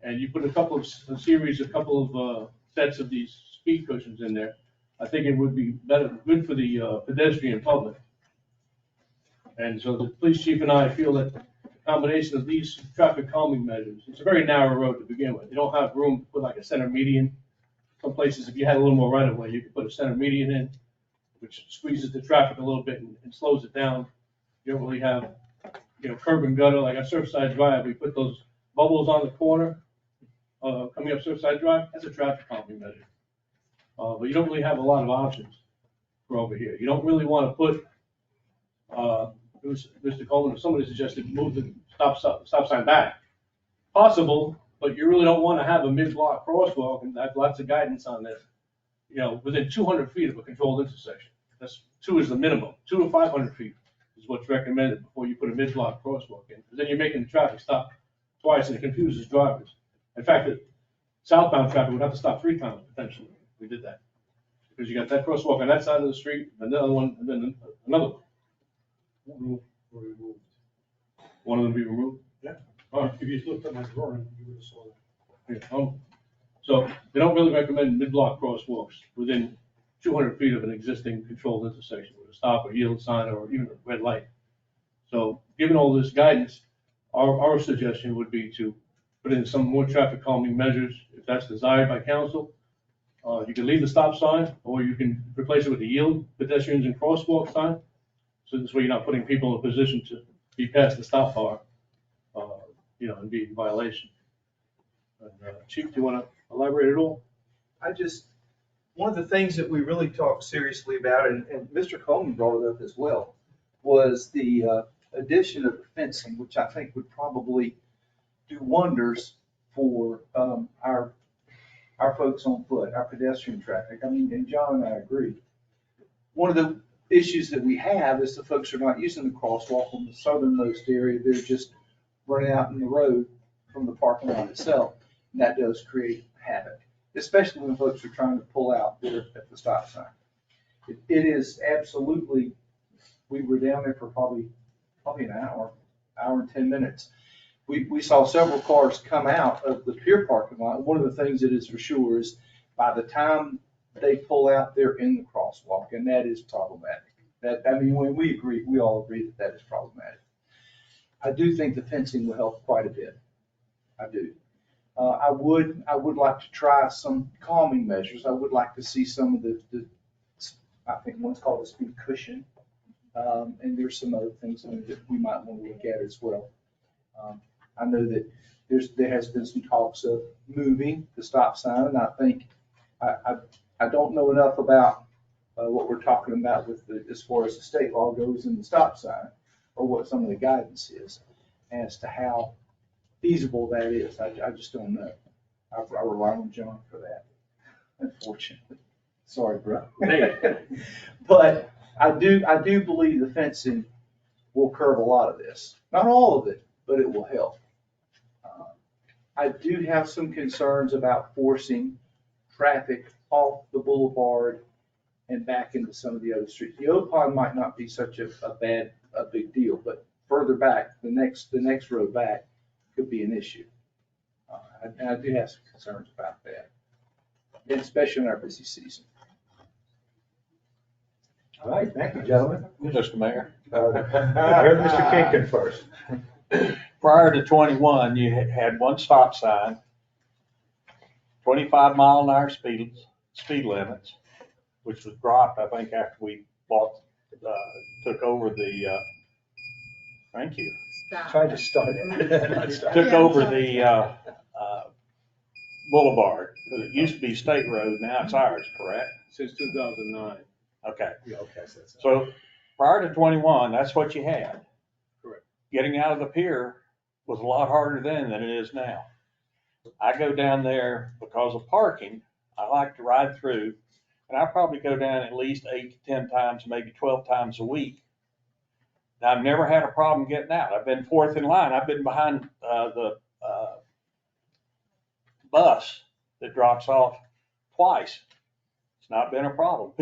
and you put a series of sets of these speed cushions in there, I think it would be good for the pedestrian public. And so the police chief and I feel that the combination of these traffic calming measures, it's a very narrow road to begin with. You don't have room to put like a center median. Some places, if you had a little more right of way, you could put a center median in, which squeezes the traffic a little bit and slows it down. You don't really have, curb and gutter, like on Surfside Drive, we put those bubbles on the corner, coming up Surfside Drive, that's a traffic calming measure. But you don't really have a lot of options for over here. You don't really want to put, it was Mr. Coleman, or somebody suggested move the stop sign back. Possible, but you really don't want to have a mid-block crosswalk, and I have lots of guidance on this. Within 200 feet of a controlled intersection. That's 2 is the minimum. 2 to 500 feet is what's recommended before you put a mid-block crosswalk in. Because then you're making the traffic stop twice, and it confuses drivers. In fact, the southbound traffic would have to stop 3 times potentially if we did that. Because you got that crosswalk on that side of the street, another one, and then another one. One of them be removed? Yeah. All right. If you looked at my drawing, you would have saw that. Yeah. So they don't really recommend mid-block crosswalks within 200 feet of an existing controlled intersection with a stop or yield sign or even a red light. So given all this guidance, our suggestion would be to put in some more traffic calming measures if that's desired by council. You can leave the stop sign or you can replace it with a yield pedestrians and crosswalk sign. So this way you're not putting people in a position to be past the stop bar, and be in violation. Chief, do you want to elaborate at all? One of the things that we really talked seriously about, and Mr. Coleman brought it up as well, was the addition of the fencing, which I think would probably do wonders for our folks on foot, our pedestrian traffic. I mean, and John and I agree. One of the issues that we have is the folks are not using the crosswalk on the southernmost area. They're just running out in the road from the parking lot itself. And that does create havoc, especially when folks are trying to pull out there at the stop sign. It is absolutely, we were down there for probably an hour and 10 minutes. We saw several cars come out of the pier parking lot. One of the things that is for sure is by the time they pull out, they're in the crosswalk, and that is problematic. When we all agree that is problematic. I do think the fencing will help quite a bit. I do. I would like to try some calming measures. I would like to see some of the I think one's called a speed cushion. And there's some other things that we might want to look at as well. I know that there has been some talks of moving the stop sign, and I think I don't know enough about what we're talking about with as far as the state law goes in the stop sign, or what some of the guidance is as to how feasible that is. I just don't know. I rely on John for that, unfortunately. Sorry, bro. But I do believe the fencing will curb a lot of this. Not all of it, but it will help. I do have some concerns about forcing traffic off the boulevard and back into some of the other streets. The Oak Pond might not be such a big deal, but further back, the next road back could be an issue. And I do have some concerns about that, and especially in our busy season. All right, thank you, gentlemen. Mr. Mayor. I heard Mr. Kinkin first. Prior to 21, you had one stop sign, 25 mile an hour speed limits, which was dropped, I think, after we took over the, thank you. Stop. Tried to start it. Took over the boulevard. It used to be state road, now it's ours, correct? Since 2009. Okay. Yeah, okay. So prior to 21, that's what you had. Correct. Getting out of the pier was a lot harder then than it is now. I go down there because of parking. I like to ride through, and I probably go down at least 8 to 10 times, maybe 12 times a week. Now, I've never had a problem getting out. I've been fourth in line. I've been behind the bus that drops off twice. It's not been a problem.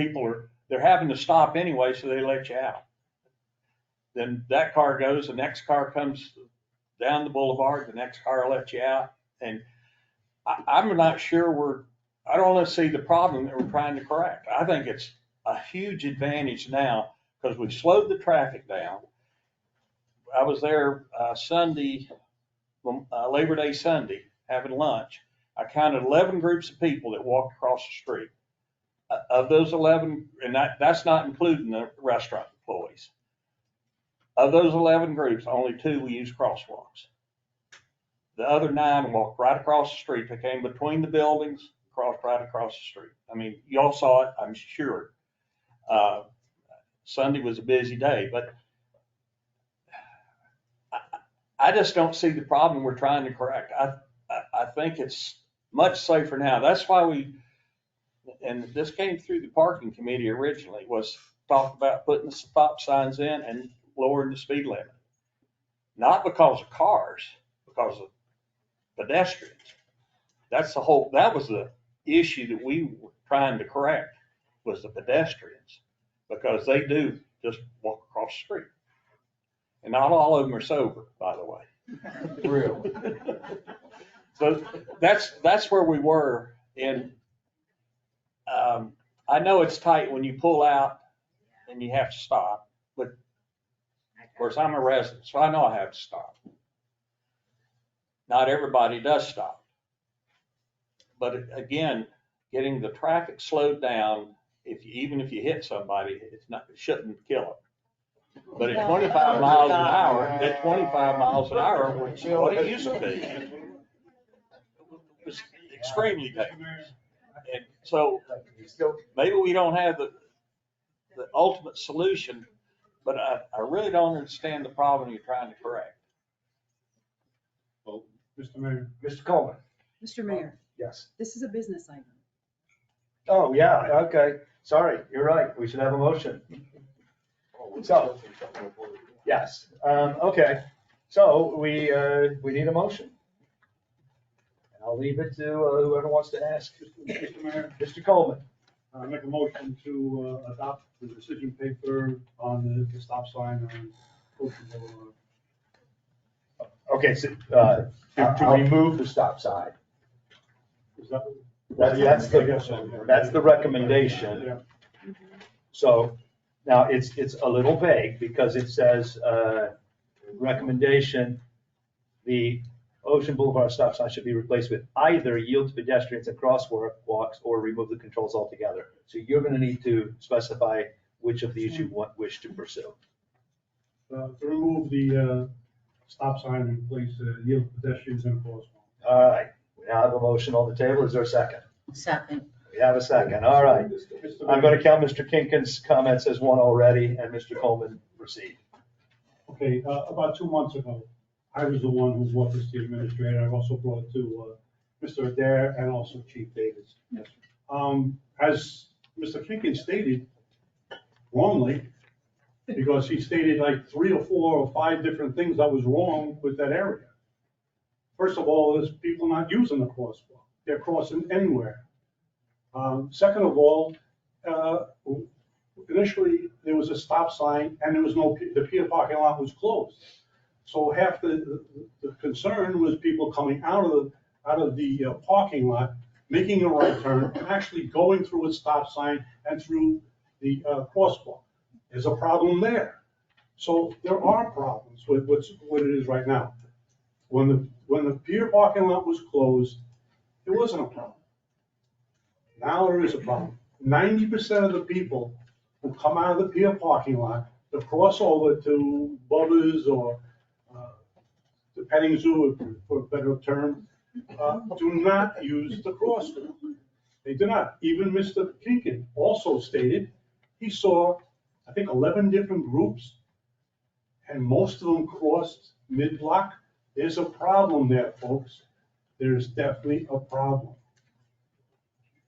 They're having to stop anyway, so they let you out. Then that car goes, the next car comes down the boulevard, the next car lets you out. And I'm not sure I don't see the problem that we're trying to correct. I think it's a huge advantage now because we've slowed the traffic down. I was there Sunday, Labor Day Sunday, having lunch. I counted 11 groups of people that walked across the street. Of those 11, and that's not including the restaurant employees. Of those 11 groups, only 2 used crosswalks. The other 9 walked right across the street. They came between the buildings, crossed right across the street. I mean, y'all saw it, I'm sure. Sunday was a busy day, but I just don't see the problem we're trying to correct. I think it's much safer now. That's why and this came through the parking committee originally, was talked about putting the stop signs in and lowering the speed limit. Not because of cars, because of pedestrians. That was the issue that we were trying to correct, was the pedestrians, because they do just walk across the street. And not all of them are sober, by the way. Really? So that's where we were. And I know it's tight when you pull out and you have to stop, but of course I'm a resident, so I know I have to stop. Not everybody does stop. But again, getting the traffic slowed down, even if you hit somebody, it shouldn't kill them. But at 25 miles an hour, which is what it used to be, it was extremely dangerous. And so maybe we don't have the ultimate solution, but I really don't understand the problem you're trying to correct. Well, Mr. Mayor. Mr. Coleman? Mr. Mayor, Yes. this is a business item. Oh, yeah, okay. Sorry, you're right. We should have a motion. So, yes, okay. So we need a motion. And I'll leave it to whoever wants to ask. Mr. Mayor. Mr. Coleman? I make a motion to adopt the decision paper on the stop sign on Ocean Boulevard. Okay, so to remove the stop sign. Is that? That's the recommendation. Yeah. So now it's a little vague because it says, recommendation, the Ocean Boulevard stop sign should be replaced with either yield to pedestrians and crosswalks or remove the controls altogether. So you're going to need to specify which of these you wish to pursue. To remove the stop sign and replace yield to pedestrians and crosswalks. All right, we now have a motion on the table. Is there a second? Second. We have a second. All right. I'm going to count Mr. Kinkin's comments as one already, and Mr. Coleman proceed. Okay, about 2 months ago, I was the one who brought this to the administrator. I also brought it to Mr. Adair and also Chief Davis. Yes. As Mr. Kinkin stated, wrongly, because he stated like 3 or 4 or 5 different things that was wrong with that area. First of all, there's people not using the crosswalk. They're crossing anywhere. Second of all, initially there was a stop sign and there was the pier parking lot was closed. So half the concern was people coming out of the parking lot, making a right turn, and actually going through a stop sign and through the crosswalk. There's a problem there. So there are problems with what it is right now. When the pier parking lot was closed, there wasn't a problem. Now there is a problem. 90% of the people who come out of the pier parking lot to cross over to Bubba's or the petting zoo, for a better term, do not use the crosswalk. They do not. Even Mr. Kinkin also stated he saw, I think, 11 different groups, and most of them crossed mid-block. There's a problem there, folks. There's definitely a problem.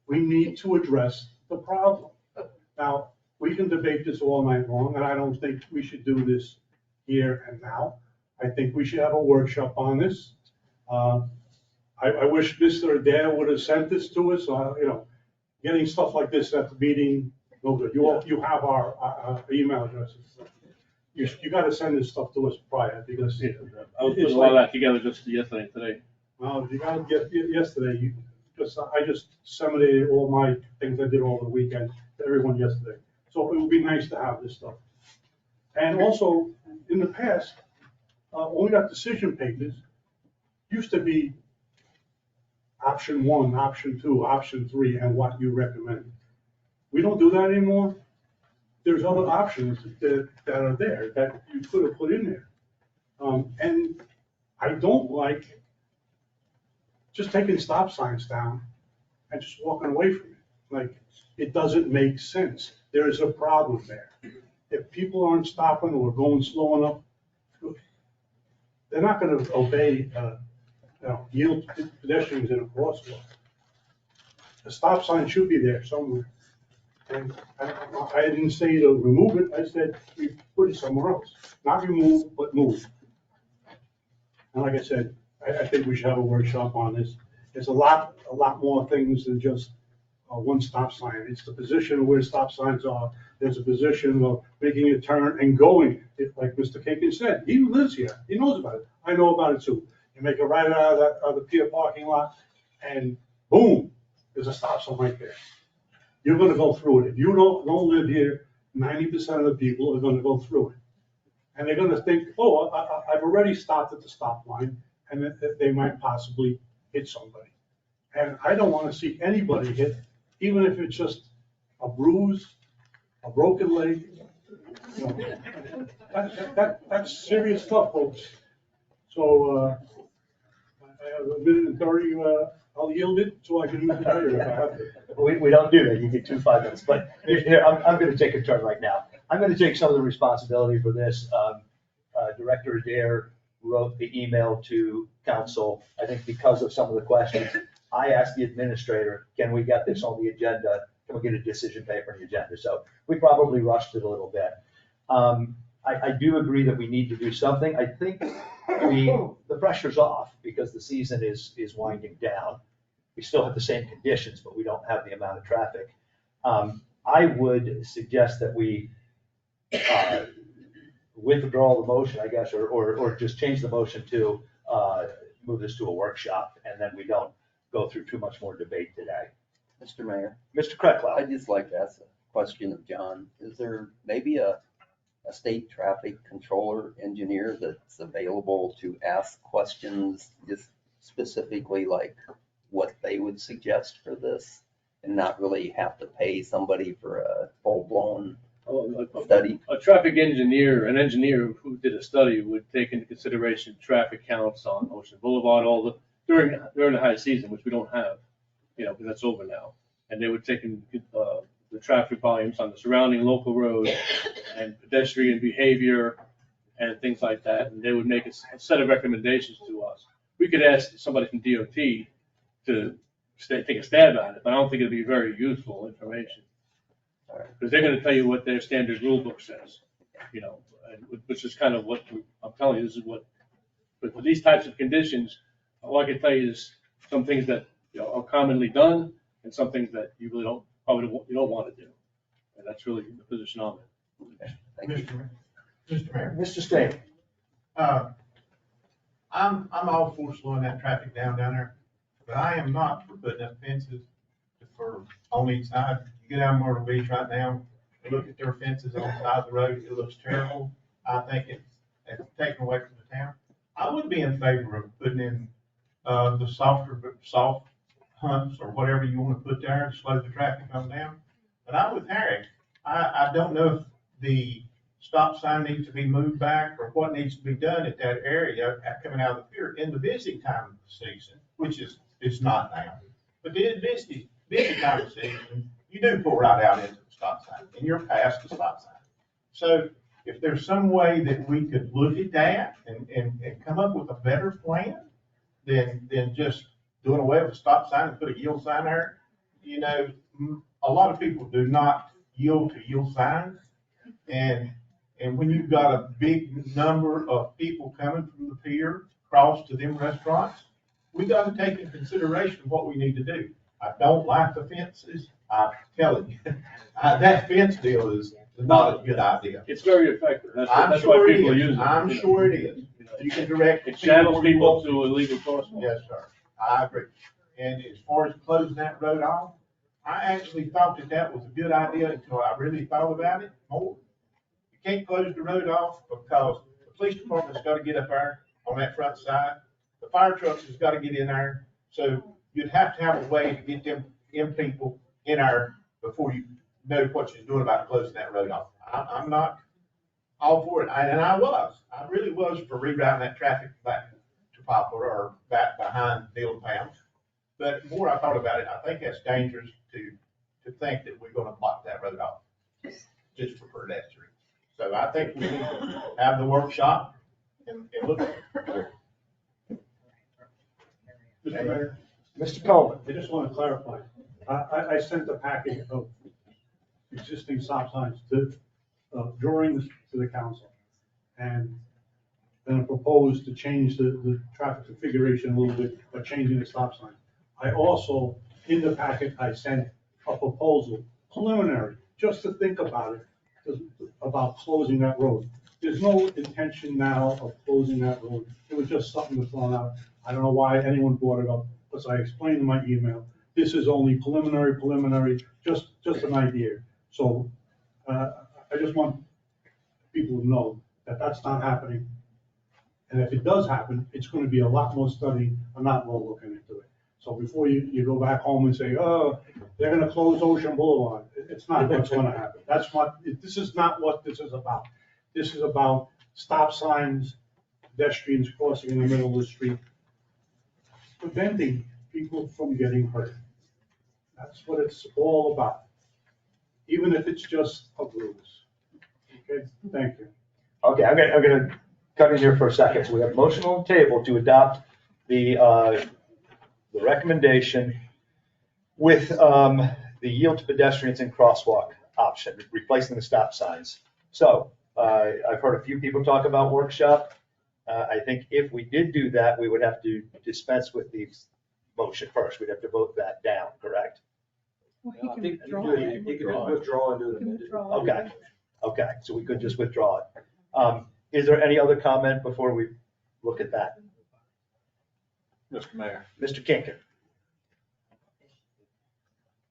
We need to address the problem. Now, we can debate this all night long, and I don't think we should do this here and now. I think we should have a workshop on this. I wish Mr. Adair would have sent this to us. Getting stuff like this at the meeting, no good. You have our email addresses. You got to send this stuff to us prior because I was putting a lot of that together just yesterday and today. Well, you got to get yesterday. because I just disseminated all my things I did over the weekend to everyone yesterday. So it would be nice to have this stuff. And also, in the past, when we got decision papers, used to be option 1, option 2, option 3, and what you recommend. We don't do that anymore. There's other options that are there that you could have put in there. And I don't like just taking stop signs down and just walking away from it. Like, it doesn't make sense. There is a problem there. If people aren't stopping or going slow enough, they're not gonna obey, yield pedestrians in a crosswalk. The stop sign should be there somewhere. And I didn't say to remove it, I said, we put it somewhere else. Not remove, but move. And like I said, I think we should have a workshop on this. There's a lot more things than just one stop sign. It's the position of where stop signs are. There's a position of making a turn and going. Like Mr. Kinkin said, he lives here. He knows about it. I know about it too. You make a right out of the pier parking lot and boom, there's a stop sign right there. You're gonna go through it. If you don't live here, 90% of the people are gonna go through it. And they're gonna think, oh, I've already stopped at the stop line, and that they might possibly hit somebody. And I don't wanna see anybody hit, even if it's just a bruise, a broken leg. You know, that's serious stuff, folks. So, I have a minute and 30, I'll yield it so I can move the mayor if I have to. We don't do that. You get 5 minutes, but here, I'm gonna take a turn right now. I'm gonna take some of the responsibility for this. Director Adair wrote the email to council, I think because of some of the questions. I asked the administrator, can we get this on the agenda? Can we get a decision paper on the agenda? So we probably rushed it a little bit. I do agree that we need to do something. I think the pressure's off because the season is winding down. We still have the same conditions, but we don't have the amount of traffic. I would suggest that we withdraw the motion, I guess, or just change the motion to move this to a workshop, and then we don't go through too much more debate today. Mr. Mayor? Mr. Krecklau. I'd just like to ask a question of John. Is there maybe a state traffic controller engineer that's available to ask questions just specifically like what they would suggest for this and not really have to pay somebody for a full-blown study? A traffic engineer, an engineer who did a study would take into consideration traffic counts on Ocean Boulevard, during the high season, which we don't have, because that's over now. And they would take in the traffic volumes on the surrounding local roads and pedestrian behavior and things like that. And they would make a set of recommendations to us. We could ask somebody from DOT to take a stab at it, but I don't think it'd be very useful information. Because they're going to tell you what their standard rule book says, which is kind of what I'm telling you. This is what, but for these types of conditions, all I can tell you is some things that are commonly done and some things that you really don't want to do. And that's really the position I'm in. Thank you. Mr. Mayor. Mr. Staley. I'm all for slowing that traffic down there, but I am not for putting up fences on each side. You get down Myrtle Beach right now, and look at their fences on the side of the road, it looks terrible. I think it's taken away from the town. I would be in favor of putting in the soft humps or whatever you want to put there to slow the traffic on down. But I'm with Harry. I don't know if the stop sign needs to be moved back or what needs to be done at that area coming out of the pier in the busy time of the season, which is it's not now. But the busy time of the season, you do pull right out into the stop sign and you're past the stop sign. So if there's some way that we could look at that and come up with a better plan than just doing away with a stop sign and put a yield sign there, a lot of people do not yield to yield signs. And when you've got a big number of people coming from the pier across to them restaurants, we got to take into consideration what we need to do. I don't like the fences. I'm telling you, that fence deal is not a good idea. It's very effective. That's I'm why sure people it use is. it. I'm sure it is. You can direct. It channels people to illegal crosswalks. Yes, sir. I agree. And as far as closing that road off, I actually thought that that was a good idea until I really thought about it more. You can't close the road off because the police department's got to get up there on that front side. The fire trucks has got to get in there. So you'd have to have a way to get them people in there before you know what you're doing about closing that road off. I'm not all for it, and I really was for rerouting that traffic back to Poplar or back behind Field Pounds. But the more I thought about it, I think that's dangerous to think that we're gonna block that road off just for pedestrians. So I think we need to have the workshop and look at it. Mr. Mayor, Mr. Coleman. I just want to clarify. I sent a packet of existing stop signs drawings to the council. And then I proposed to change the traffic configuration a little bit by changing the stop sign. I also, in the packet, I sent a proposal, preliminary, just to think about it, about closing that road. There's no intention now of closing that road. It was just something that was thrown out. I don't know why anyone brought it up, because I explained in my email, this is only preliminary, just an idea. So, I just want people to know that that's not happening. And if it does happen, it's gonna be a lot more study, a lot more looking into it. So before you go back home and say, oh, they're gonna close Ocean Boulevard, it's not what's gonna happen. This is not what this is about. This is about stop signs, pedestrians crossing in the middle of the street, preventing people from getting hurt. That's what it's all about, even if it's just a bruise. Okay, thank you. Okay, I'm gonna cut in here for a second. So we have a motion on the table to adopt the recommendation with the yield to pedestrians and crosswalk option, replacing the stop signs. So I've heard a few people talk about workshop. I think if we did do that, we would have to dispense with the motion first. We'd have to vote that down, correct? Well, I he can think withdraw you it. can withdraw and do it. He can withdraw it. Okay, okay, so we could just withdraw it. Is there any other comment before we look at that? Mr. Mayor, Mr. Kinkin?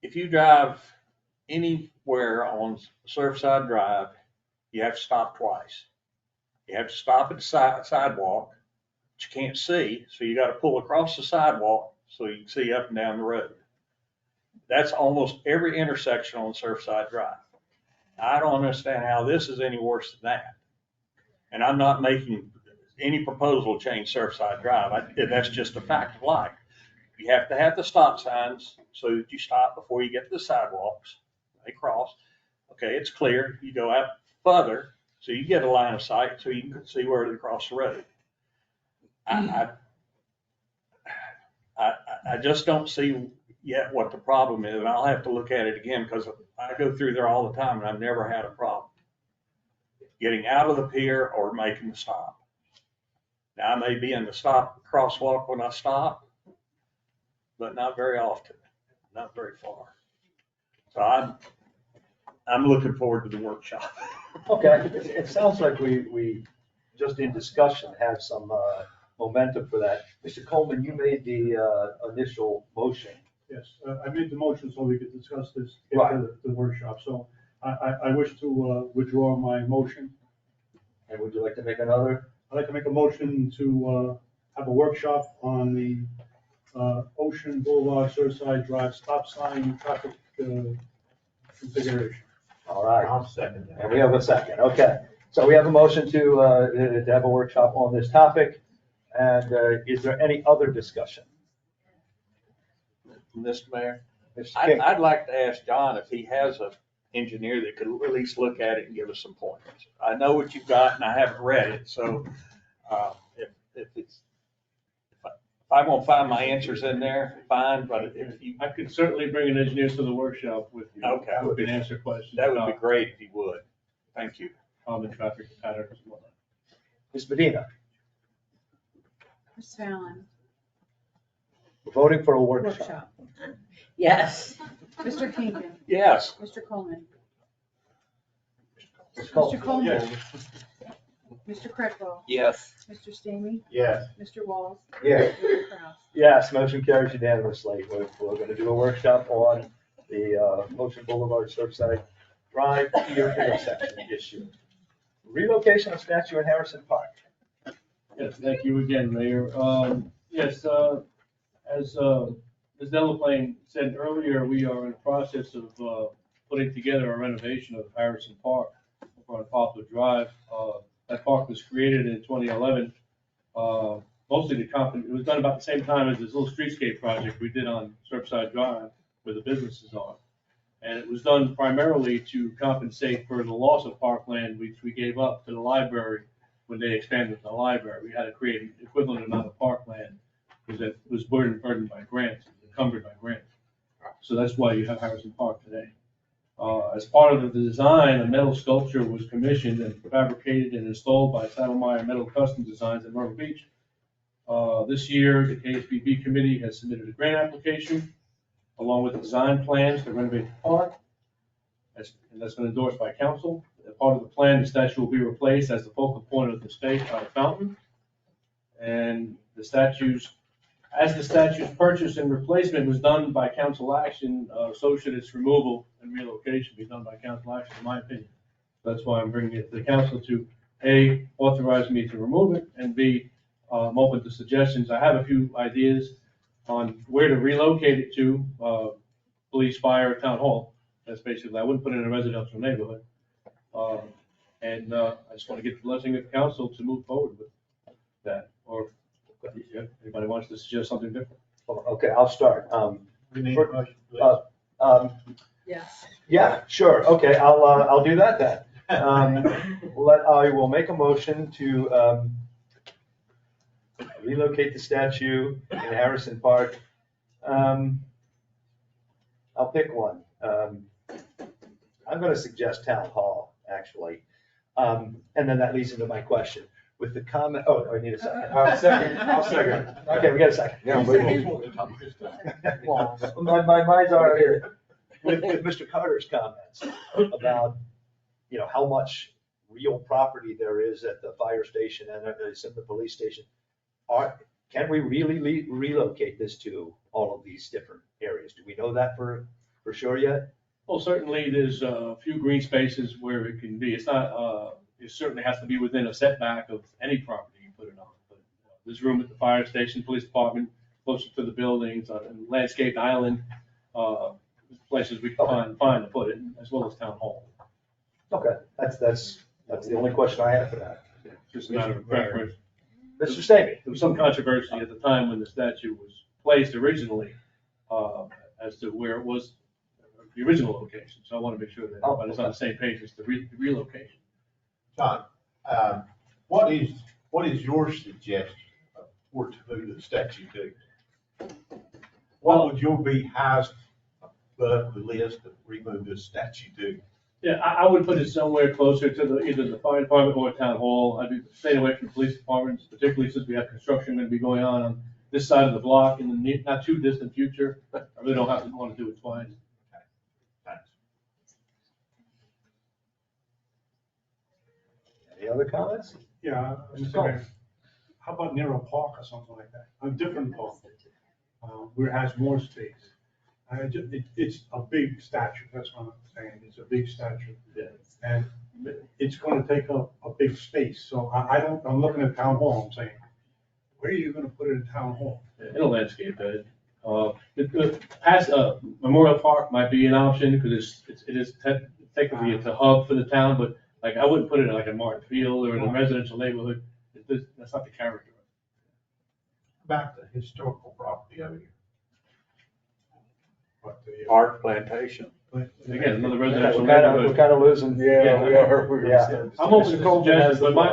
if you drive anywhere on Surfside Drive, you have to stop twice. You have to stop at the sidewalk, but you can't see, so you got to pull across the sidewalk so you can see up and down the road. That's almost every intersection on Surfside Drive. I don't understand how this is any worse than that. And I'm not making any proposal to change Surfside Drive. That's just a fact of life. You have to have the stop signs so that you stop before you get to the sidewalks. They cross. Okay, it's clear. You go out further so you get a line of sight so you can see where they cross the road. I just don't see yet what the problem is, and I'll have to look at it again because I go through there all the time and I've never had a problem getting out of the pier or making the stop. Now, I may be in the stop crosswalk when I stop, but not very often, not very far. So I'm looking forward to the workshop. Okay, it sounds like we just in discussion have some momentum for that. Mr. Coleman, you made the initial motion. Yes, I made the motion so we could discuss this Right. into the workshop. So I wish to withdraw my motion. And would you like to make another? I'd like to make a motion to have a workshop on the Ocean Boulevard, Surfside Drive stop sign traffic configuration. All right. I'll second that. And we have a second, okay. So we have a motion to have a workshop on this topic. And is there any other discussion? Mr. Mayor, Mr. King? I'd like to ask John if he has an engineer that could at least look at it and give us some pointers. I know what you've got and I haven't read it, so if I'm gonna find my answers in there, fine, but if you, I could certainly bring an engineer to the workshop with you. Okay. Who can answer questions. that would be about great if you would. Thank you. common traffic patterns and whatnot. Ms. Medina, Ms. Fallon, we're voting for a workshop. workshop. Yes. Mr. Kinkin, Yes. Mr. Coleman, Mr. Mr. Coleman, Mr. Credible. Yes. Mr. Stamey. Yes. Mr. Walls. Yeah. Mayor Kraus. Yes, motion carries unanimously. We're going to do a workshop on the Motion Boulevard Surfside Drive pier intersection issue. Relocation of statue in Harrison Park. Yes, thank you again, Mayor. Yes, as Ms. Delaplane said earlier, we are in the process of putting together a renovation of Harrison Park over on Poplar Drive. That park was created in 2011. Mostly it was done about the same time as this little streetscape project we did on Surfside Drive where the businesses are. And it was done primarily to compensate for the loss of parkland which we gave up to the library when they expanded the library. We had to create an equivalent amount of parkland because it was burdened by grants, encumbered by grants. So that's why you have Harrison Park today. As part of the design, a metal sculpture was commissioned and fabricated and installed by Saddlemeyer Metal Custom Designs in Myrtle Beach. This year, the KSBB committee has submitted a grant application along with the design plans to renovate the park. And that's been endorsed by council. As part of the plan, the statue will be replaced as the focal point of the space by the fountain. And the statue's purchase and replacement was done by council action, so should its removal and relocation be done by council action, in my opinion. That's why I'm bringing it to the council to, A, authorize me to remove it, and B, I'm open to suggestions. I have a few ideas on where to relocate it to, police, fire, town hall. That's basically, I wouldn't put it in a residential neighborhood. And I just want to get the blessing of the council to move forward with that, or if anybody wants to suggest something different. Okay, I'll start. We need a motion, please. Yes. Yeah, sure. Okay, I'll do that then. I will make a motion to relocate the statue in Harrison Park. I'll pick one. I'm going to suggest Town Hall, actually. And then that leads into my question. With the comment, I need a second. I'll second. Okay, we got a second. Yeah, My mind's already here. With Mr. Carter's comments about, how much real property there is at the fire station and at the police station. Can we really relocate this to all of these different areas? Do we know that for sure yet? Well, certainly there's a few green spaces where it can be. It's not, it certainly has to be within a setback of any property you put it on. But there's room at the fire station, police department, closer to the buildings, on landscaped island, places we can find to put it, as well as town hall. Okay, that's the only question I have for that. Just a matter of preference. Mr. Stamey. There was some controversy at the time when the statue was placed originally, as to where it was, the original location. So I want to make sure that everybody's on the same page as the relocation. John, what is your suggestion of where to move the statue to? What would your be highest above the list to remove this statue to? Yeah, I would put it somewhere closer to either the fire department or town hall. I'd be staying away from police departments, particularly since we have construction going to be going on this side of the block in the not too distant future. I really don't want to do it twice. Any other comments? Yeah, Mr. Mayor, how about near a park or something like that? A different park, where it has more space. It's a big statue, that's what I'm saying. It's a big statue. And it's gonna take up a big space. So I'm looking at town hall, I'm saying, where are you gonna put it in town hall? In a landscape bed. Past Memorial Park might be an option because it is technically it's a hub for the town, but like I wouldn't put it in like a Martin Field or in a residential neighborhood. That's not the character. About the historical property over here. Art plantation. Again, another residential We're neighborhood. kind of losing. Yeah, we are. Yeah. I'm open to Mr. Coleman suggestions, has the but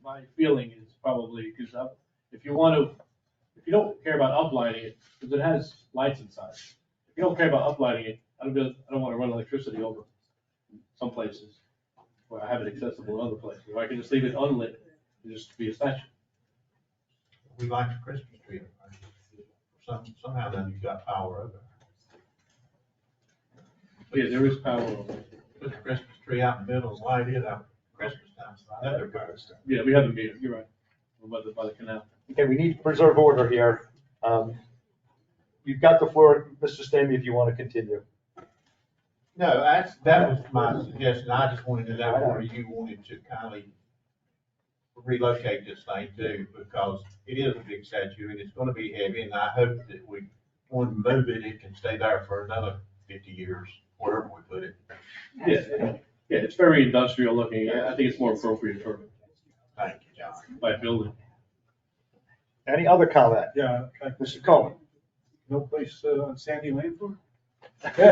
my feeling is probably, because if you don't care about uplighting it, because it has lights inside. If you don't care about uplighting it, I don't want to run electricity over some places where I have it accessible in other places, where I can just leave it unlit and just be a statue. We like the Christmas tree. Somehow then you've got power over it. Yeah, there is power over it. Put the Christmas tree out in the middle and light it up. Christmas time, so I know they're going. Yeah, we have a meeting, you're right, by the canal. Okay, we need to preserve order here. You've got the floor, Mr. Stamey, if you want to continue. No, that was my suggestion. I just wanted to know where you wanted to kindly relocate this thing to, because it is a big statue and it's gonna be heavy, and I hope that we, when we move it, it can stay there for another 50 years, wherever we put it. Yeah, it's very industrial looking. I think it's more appropriate for Thank you, John. my building. Any other comment? Yeah. Mr. Coleman? No place on Sandy Lane for? They call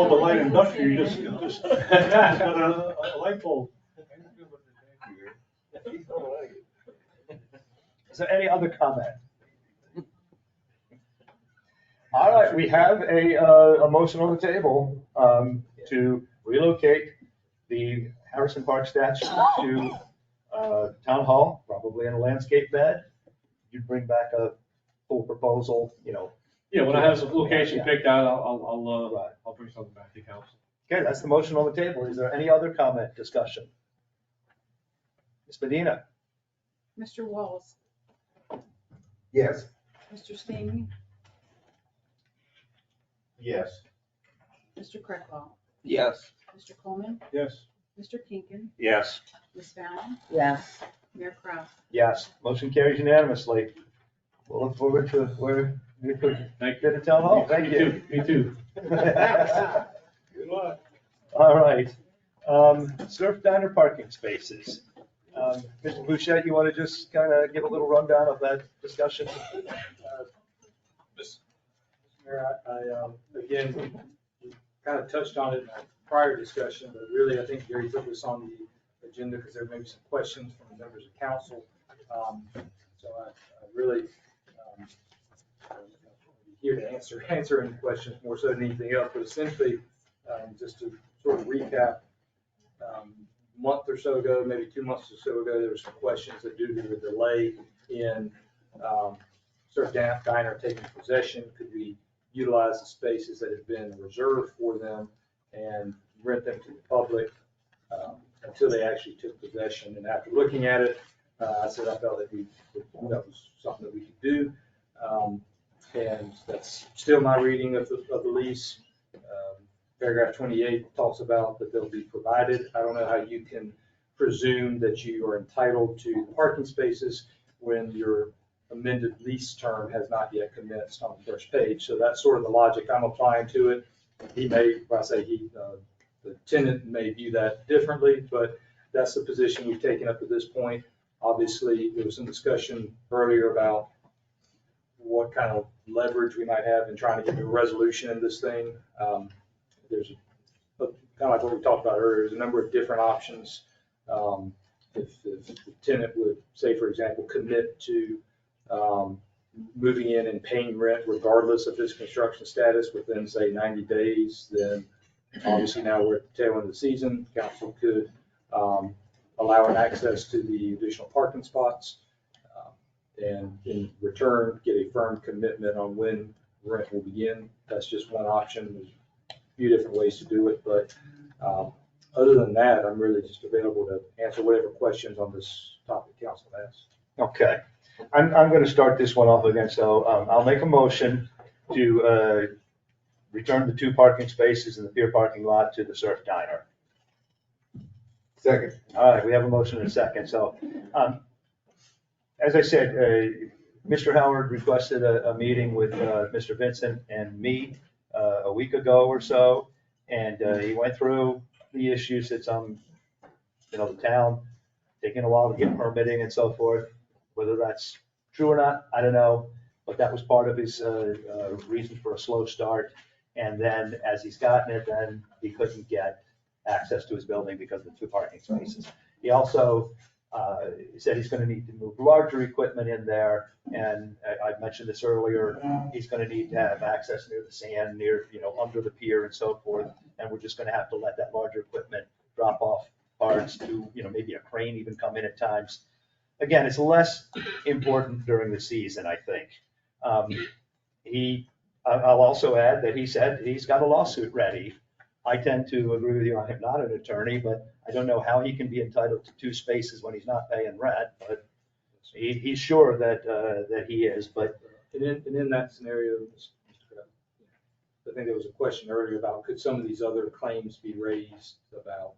it the light industrial, you just got a light bulb. Is there any other comment? All right, we have a motion on the table to relocate the Harrison Park statue to Town Hall, probably in a landscape bed. You'd bring back a full proposal, Yeah, when I have the location picked out, I'll bring something back to council. Okay, that's the motion on the table. Is there any other comment, discussion? Ms. Medina? Mr. Walls, Yes. Mr. Stamey, Yes. Mr. Creflo, Yes. Mr. Coleman, Yes. Mr. Kinkin, Yes. Ms. Fallon, Yes. Mayor Kraus. Yes, motion carries unanimously. We'll look forward to where we could Thank get a town hall. Thank you. Me too. Good luck. All right. Surf Diner parking spaces. Mr. Bouchette, you want to just kind of give a little rundown of that discussion? Mayor, again, we kind of touched on it in our prior discussion, but really, I think Gary put this on the agenda because there may be some questions from members of council. So I really here to answer any questions more so than anything else, but essentially, just to sort of recap, a month or so ago, maybe 2 months or so ago, there were some questions that due to the delay in Surf Diner taking possession, could we utilize the spaces that have been reserved for them and rent them to the public until they actually took possession. And after looking at it, I said I felt that that was something that we could do. And that's still my reading of the lease. Paragraph 28 talks about that they'll be provided. I don't know how you can presume that you are entitled to parking spaces when your amended lease term has not yet commenced on the first page. So that's sort of the logic I'm applying to it. He may, if I say he, the tenant may view that differently, but that's the position we've taken up to this point. Obviously, there was some discussion earlier about what kind of leverage we might have in trying to get a resolution in this thing. There's kind of like what we talked about earlier, there's a number of different options. If the tenant would say, for example, commit to moving in and paying rent regardless of his construction status within, say, 90 days, then obviously now we're at the tail end of the season. Council could allow an access to the additional parking spots and in return get a firm commitment on when rent will begin. That's just one option. There's a few different ways to do it, but other than that, I'm really just available to answer whatever questions on this topic council has. Okay. I'm going to start this one off again. So I'll make a motion to return the 2 parking spaces in the pier parking lot to the Surf Diner. Second. All right, we have a motion and a second. So as I said, Mr. Howard requested a meeting with Mr. Vincent and me a week ago or so, and he went through the issues that's on, the town, taking a while to get permitting and so forth. Whether that's true or not, I don't know, but that was part of his reason for a slow start. And then as he's gotten it, then he couldn't get access to his building because of the 2 parking spaces. He also said he's going to need to move larger equipment in there. And I mentioned this earlier, he's going to need to have access near the sand, near, under the pier and so forth. And we're just going to have to let that larger equipment drop off parts to, maybe a crane even come in at times. Again, it's less important during the season, I think. I'll also add that he said he's got a lawsuit ready I tend to agree with you. I am not an attorney, but I don't know how he can be entitled to 2 spaces when he's not paying rent, but he's sure that he is, but. And in that scenario, I think there was a question earlier about could some of these other claims be raised about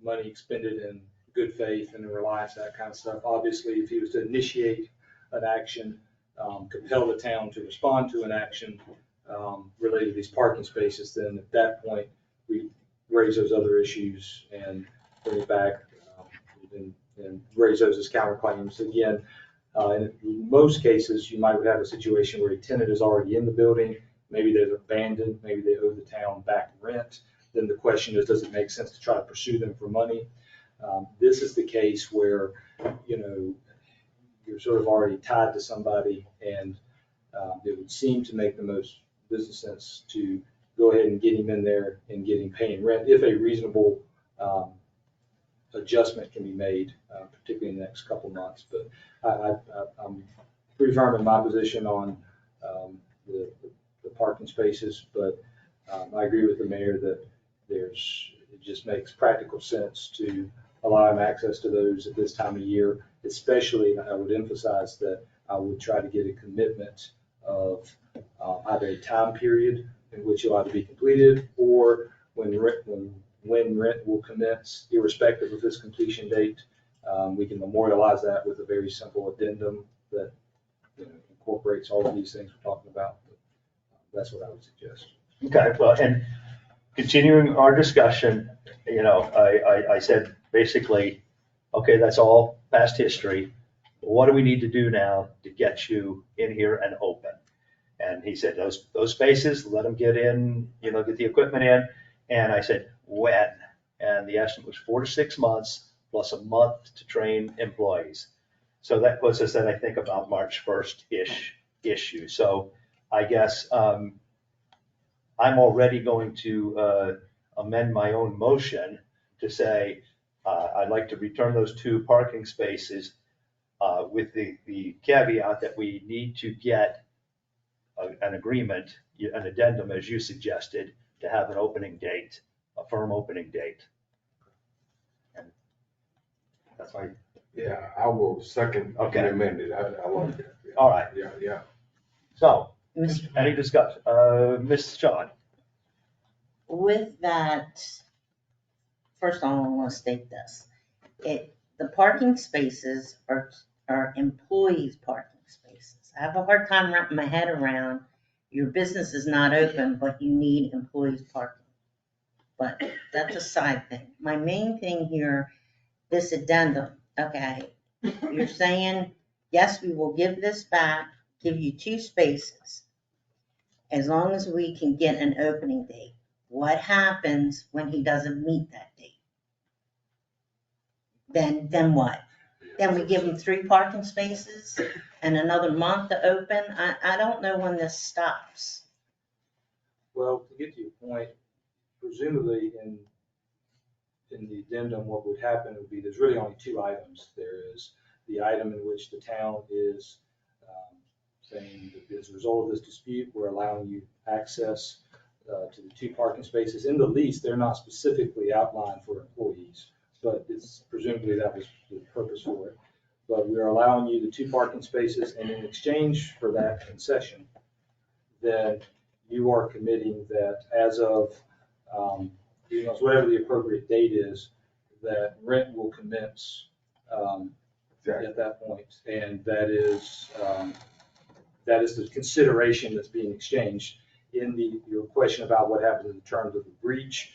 money expended in good faith and in reliance, that kind of stuff. Obviously, if he was to initiate an action, compel the town to respond to an action related to these parking spaces, then at that point, we raise those other issues and bring it back and raise those as counterclaims. Again, in most cases, you might have a situation where a tenant is already in the building, maybe they're abandoned, maybe they owe the town back rent. Then the question is, does it make sense to try to pursue them for money? This is the case where, you're sort of already tied to somebody, and it would seem to make the most business sense to go ahead and get him in there and get him paying rent if a reasonable adjustment can be made, particularly in the next couple of months. But I'm pretty firm in my position on the parking spaces, but I agree with the mayor that it just makes practical sense to allow him access to those at this time of year, especially, and I would emphasize that I would try to get a commitment of either a time period in which it'll either be completed or when rent will commence, irrespective of this completion date. We can memorialize that with a very simple addendum that incorporates all of these things we're talking about. That's what I would suggest. Okay, well, and continuing our discussion, I said basically, okay, that's all past history. What do we need to do now to get you in here and open? And he said, those spaces, let them get in, get the equipment in. And I said, when? And the estimate was 4 to 6 months plus a month to train employees. So that puts us at, I think, about March 1st-ish issue. So I guess I'm already going to amend my own motion to say I'd like to return those 2 parking spaces with the caveat that we need to get an agreement, an addendum, as you suggested, to have an opening date, a firm opening date. And that's my. Yeah, I will second the amended. I like that. Yeah. All right. Yeah. So, any discussion? Ms. Shaw. With that, first of all, I want to state this. The parking spaces are employees' parking spaces. I have a hard time wrapping my head around your business is not open, but you need employees parking. But that's a side thing. My main thing here, this addendum, okay, you're saying, yes, we will give this back, give you 2 spaces, as long as we can get an opening date. What happens when he doesn't meet that date? Then what? Then we give him 3 parking spaces and another month to open? I don't know when this stops. Well, to get to your point, presumably in the addendum, what would happen would be there's really only 2 items. There is the item in which the town is saying that as a result of this dispute, we're allowing you access to the 2 parking spaces. In the lease, they're not specifically outlined for employees, but it's presumably that was the purpose for it. But we're allowing you the 2 parking spaces, and in exchange for that concession, then you are committing that as of whatever the appropriate date is, that rent will commence at that point, and that is the consideration that's being exchanged. In your question about what happens in terms of the breach,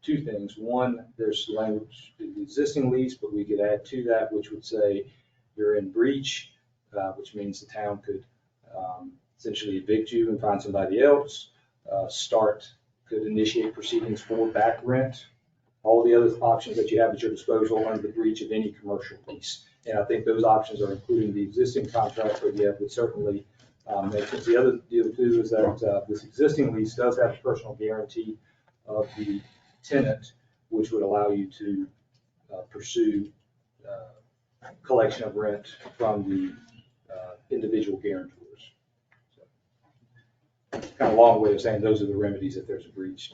2 things. One, there's language in the existing lease, but we could add to that, which would say you're in breach, which means the town could essentially evict you and find somebody else, could initiate proceedings for back rent, all the other options that you have at your disposal under the breach of any commercial lease. And I think those options are including the existing contract, but yeah, would certainly make sense. The other deal too is that this existing lease does have a personal guarantee of the tenant, which would allow you to pursue collection of rent from the individual guarantors. kind of long way of saying those are the remedies if there's a breach.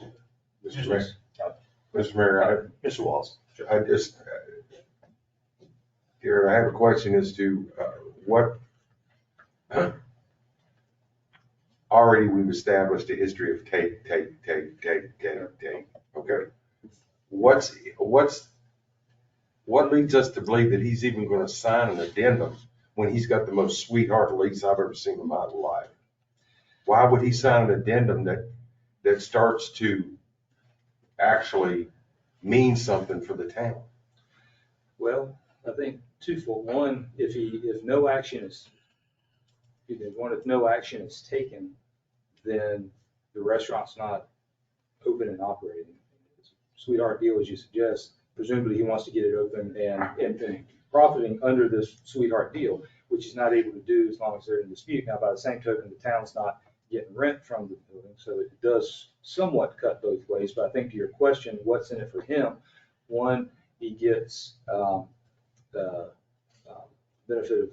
Mr. Mayor, Mr. Walls. I just, here, I have a question as to what, already we've established a history of take. Okay. What leads us to believe that he's even going to sign an addendum when he's got the most sweetheart lease I've ever seen in my life? Why would he sign an addendum that starts to actually mean something for the town? Well, I think twofold. One, if no action is taken, then the restaurant's not open and operating. Sweetheart deal, as you suggest, presumably he wants to get it open and profiting under this sweetheart deal, which he's not able to do as long as they're in dispute. Now, by the same token, the town's not getting rent from the building, so it does somewhat cut both ways. But I think to your question, what's in it for him? One, he gets the benefit of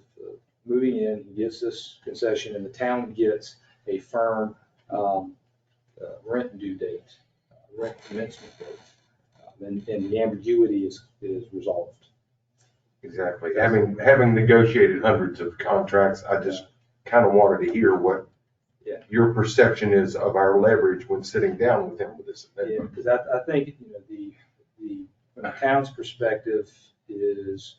moving in, he gets this concession, and the town gets a firm rent due date, rent commencement date, and the ambiguity is resolved. Exactly. Having negotiated hundreds of contracts, I just kind of wanted to hear what your perception is of our leverage when sitting down with him with this. Yeah, because I think, from the town's perspective is,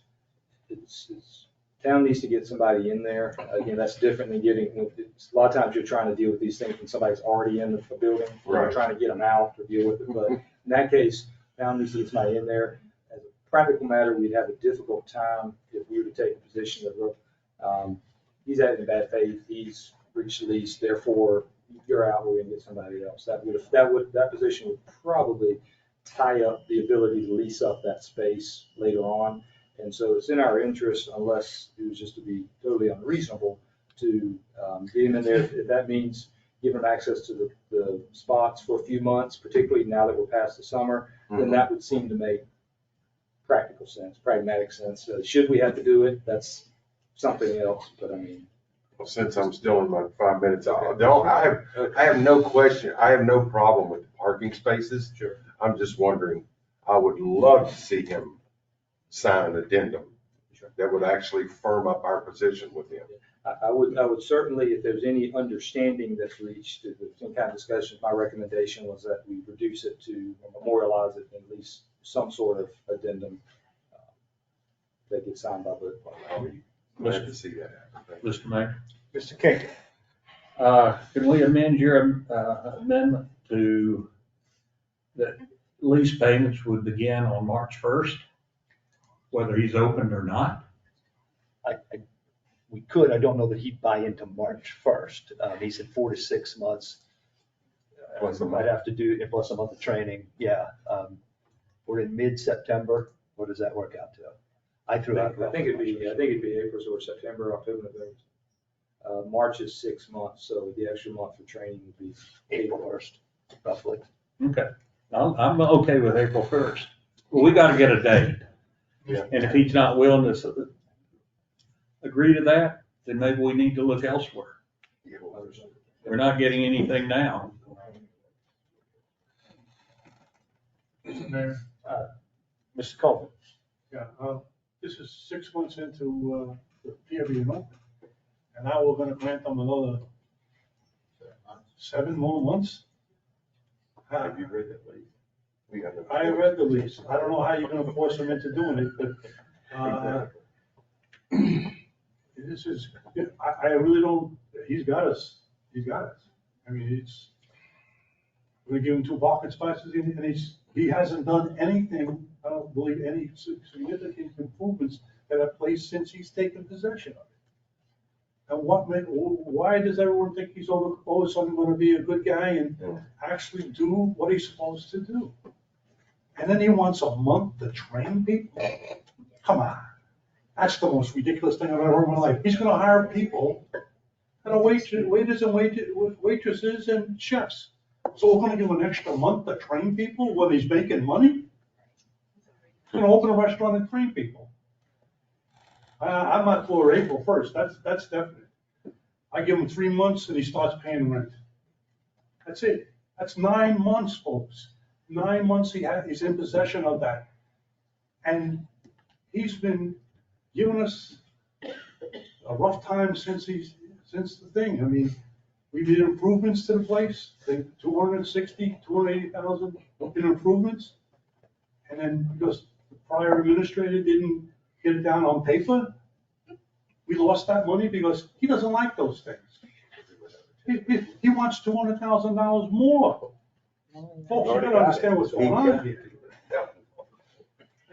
town needs to get somebody in there. Again, that's different than a lot of times you're trying to deal with these things when somebody's already in the building. You're Right. trying to get them out to deal with it. But in that case, town needs to get somebody in there. As a practical matter, we'd have a difficult time if we were to take a position that, look, he's acting in bad faith, he's breached the lease, therefore you're out, we're gonna get somebody else. That position would probably tie up the ability to lease up that space later on. And so it's in our interest, unless it was just to be totally unreasonable, to get him in there. If that means giving him access to the spots for a few months, particularly now that we're past the summer, then that would seem to make practical sense, pragmatic sense. Should we have to do it? That's something else, but I mean. Well, since I'm still in my 5 minutes, I have no question. I have no problem with the parking spaces. Sure. I'm just wondering, I would love to see him sign an addendum that would actually firm up our position with him. I would certainly, if there's any understanding that's reached, if there's some kind of discussion, my recommendation was that we reduce it to memorialize it, at least some sort of addendum that gets signed by both parties. Glad to see that happen. Mr. Mayor? Mr. King. Can we amend your amendment to that lease payments would begin on March 1st, whether he's opened or not? We could, I don't know that he'd buy into March 1st. He said 4 to 6 months. Might have to do, plus a month of training, yeah. We're in mid-September, what does that work out to? I threw out. I think it'd be April or September, October, November. March is 6 months, so the extra month for training would be April 1st, roughly. Okay. I'm okay with April 1st. Well, we got to get a date. Yeah. And if he's not willing to agree to that, then maybe we need to look elsewhere. We're not getting anything now. Mr. Mayor? Mr. Coleman. Yeah, this is 6 months into the pier being open. And now we're gonna grant them another 7 more months? Have you read that lease? I read the lease. I don't know how you're gonna force them into doing it, but, this is, I really don't, he's got us. I mean, we're gonna give him 2 parking spots and he hasn't done anything, I don't believe any significant improvements that have placed since he's taken possession of it. And why does everyone think he's all of a sudden gonna be a good guy and actually do what he's supposed to do? And then he wants a month to train people? Come on. That's the most ridiculous thing I've ever heard in my life. He's gonna hire people and waiters and waitresses and chefs. So we're gonna give him an extra month to train people when he's making money? He's gonna open a restaurant and train people. I'm not for April 1st, that's definite. I give him 3 months and he starts paying rent. That's it. That's 9 months, folks. 9 months he's in possession of that. And he's been giving us a rough time since the thing. I mean, we did improvements to the place, like 260, 280,000 in improvements. And then because the prior administrator didn't get it down on paper, we lost that money because he doesn't like those things. He wants $200,000 more. Folks, you gotta understand what's going on here.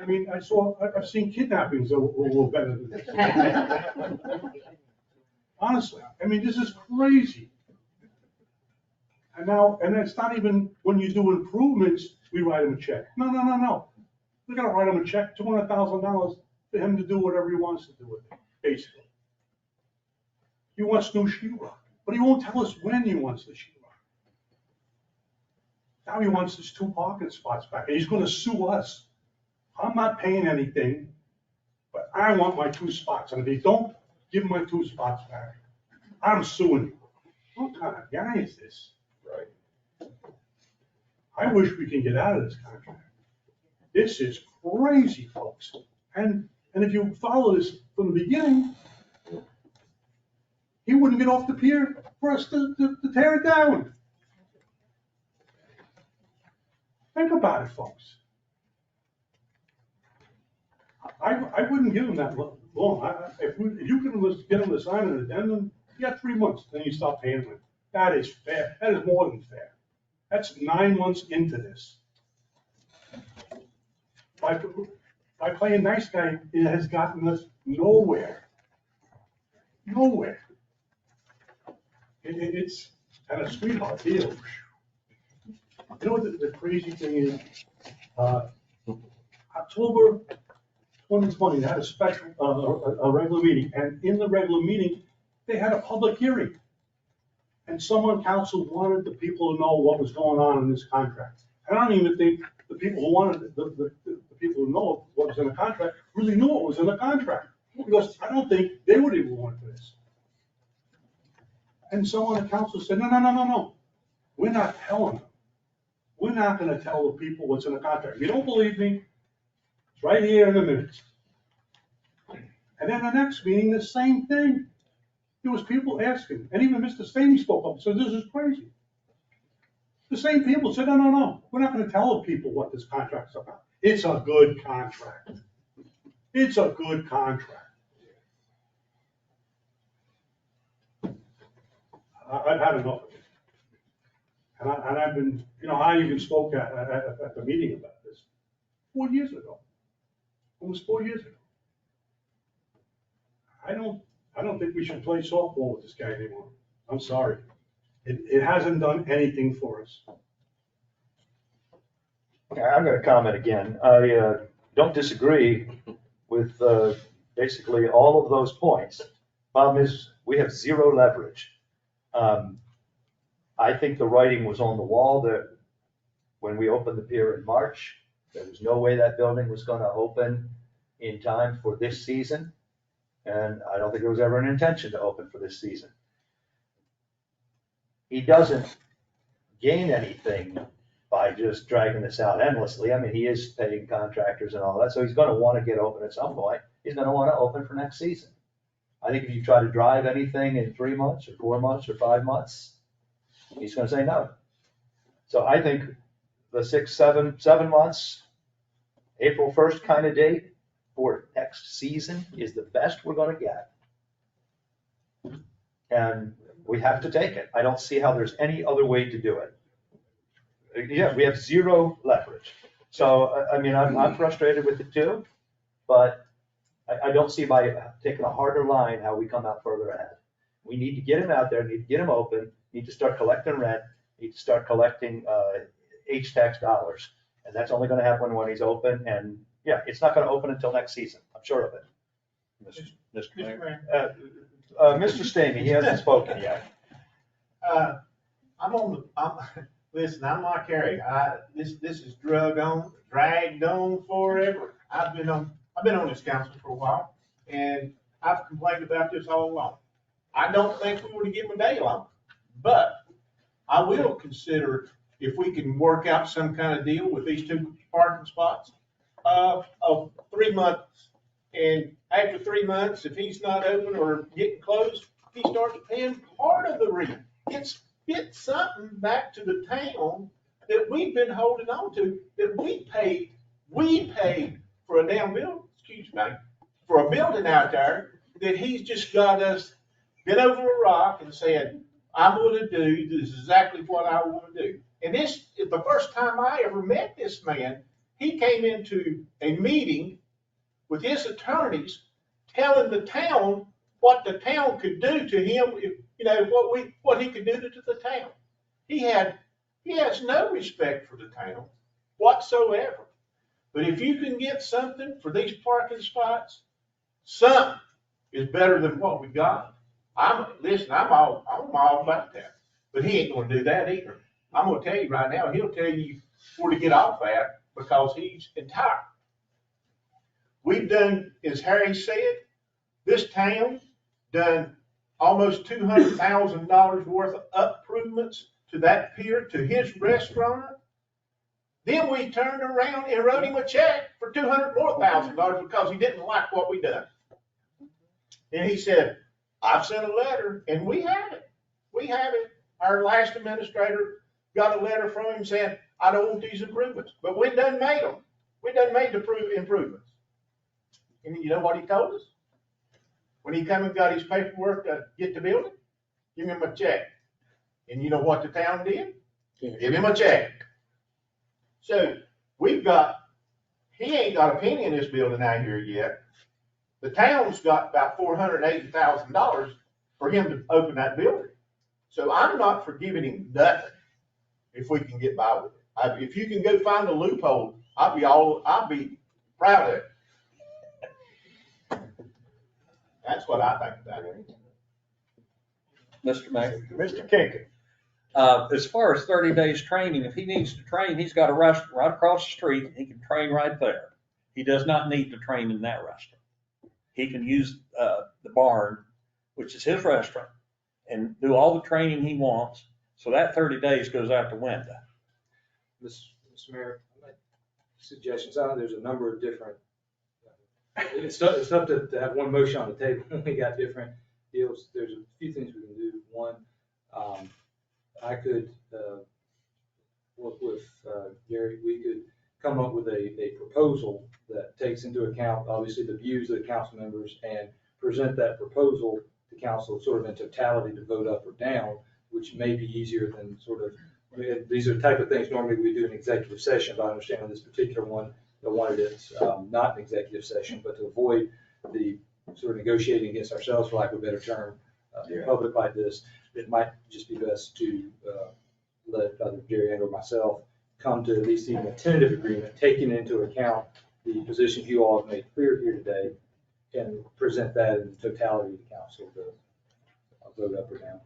I mean, I've seen kidnappings a little better than this. Honestly, I mean, this is crazy. And it's not even when you do improvements, we write him a check. No. We're gonna write him a check, $200,000 for him to do whatever he wants to do with it, basically. He wants new sheetrock, but he won't tell us when he wants the sheetrock. Now he wants his 2 parking spots back, and he's gonna sue us. I'm not paying anything, but I want my 2 spots, and if you don't give my 2 spots back, I'm suing you. What kind of guy is this? Right. I wish we can get out of this contract. This is crazy, folks. And if you follow this from the beginning, he wouldn't get off the pier for us to tear it down. Think about it, folks. I wouldn't give him that long. If you can get him to sign an addendum, you got 3 months, then you stop paying him. That is fair. That is more than fair. That's 9 months into this. By playing nice guy, it has gotten us nowhere. Nowhere. It's and a sweetheart deal. You know what the crazy thing is? October 2020, they had a special, a regular meeting, and in the regular meeting, they had a public hearing. And someone council wanted the people to know what was going on in this contract. And I don't even think the people who wanted, the people who know what was in the contract really knew what was in the contract. Because I don't think they would even want for this. And someone on the council said, no. We're not telling them. We're not gonna tell the people what's in the contract. If you don't believe me, it's right here in the minutes. And then the next meeting, the same thing. There was people asking, and even Mr. Stamey spoke up and said, this is crazy. The same people said, no, we're not gonna tell the people what this contract's about. It's a good contract. It's a good contract. I've had enough of it. And I've been, I even spoke at the meeting about this 4 years ago. Almost 4 years ago. I don't think we should play softball with this guy anymore. I'm sorry. It hasn't done anything for us. Okay, I'm going to comment again. I don't disagree with basically all of those points. Problem is, we have zero leverage. I think the writing was on the wall that when we opened the pier in March, there was no way that building was going to open in time for this season. And I don't think there was ever an intention to open for this season. He doesn't gain anything by just dragging this out endlessly. I mean, he is paying contractors and all that, so he's going to want to get open at some point. He's going to want to open for next season. I think if you try to drive anything in 3 months or 4 months or 5 months, he's going to say no. So I think the 7 months, April 1st kind of date for next season is the best we're going to get. And we have to take it. I don't see how there's any other way to do it. Yeah, we have zero leverage. So, I mean, I'm frustrated with it too, but I don't see by taking a harder line how we come out further ahead. We need to get him out there, need to get him open, need to start collecting rent, need to start collecting H-tax dollars. And that's only going to happen when he's open. And yeah, it's not going to open until next season. I'm sure of it. Mr. Mayor. Mr. Stamey, he hasn't spoken yet. Listen, I'm like Harry. This is dragged on forever. I've been on this council for a while, and I've complained about this all along. I don't think we would have given a day long, but I will consider if we can work out some kind of deal with these 2 parking spots, of 3 months. And after 3 months, if he's not open or getting closed, he starts paying part of the rent. It's something back to the town that we've been holding on to, that we paid for a damn building, for a building out there, that he's just got us bent over a rock and said, I'm gonna do this is exactly what I want to do. And this is the first time I ever met this man. He came into a meeting with his attorneys telling the town what the town could do to him, if, what he could do to the town. He has no respect for the town whatsoever. But if you can get something for these parking spots, something is better than what we got. I'm all about that. But he ain't gonna do that either. I'm gonna tell you right now, he'll tell you where to get off at because he's entitled. We've done, as Harry said, this town done almost $200,000 worth of improvements to that pier, to his restaurant. Then we turned around and wrote him a check for $200,000 more because he didn't like what we done. And he said, I've sent a letter, and we have it. We have it. Our last administrator got a letter from him saying, I don't want these improvements. But we done made them. We done made the improvements. And you know what he told us? When he come and got his paperwork to get the building, give him a check. And you know what the town did? Give him a check. So he ain't got a penny in this building out here yet. The town's got about $480,000 for him to open that building. So I'm not forgiving him nothing if we can get by with it. If you can go find a loophole, I'll be proud of it. That's what I think about it. Mr. Mayor. Mr. Kinkin. As far as 30 days training, if he needs to train, he's got a restaurant right across the street. He can train right there. He does not need to train in that restaurant. He can use the barn, which is his restaurant, and do all the training he wants. So that 30 days goes out the window. Mr. Mayor, suggestions. There's a number of different, it's tough to have one motion on the table when we got different deals. There's a few things we can do. One, I could work with Gary. We could come up with a proposal that takes into account, obviously, the views of the council members and present that proposal to council sort of in totality to vote up or down, which may be easier than these are the type of things normally we do in executive session, but I understand on this particular one, I wanted it not an executive session, but to avoid the sort of negotiating against ourselves, for lack of a better term, in public like this, it might just be best to let either Jerry and or myself come to at least even a tentative agreement, taking into account the positions you all have made clear here today, and present that in totality to council to vote up or down.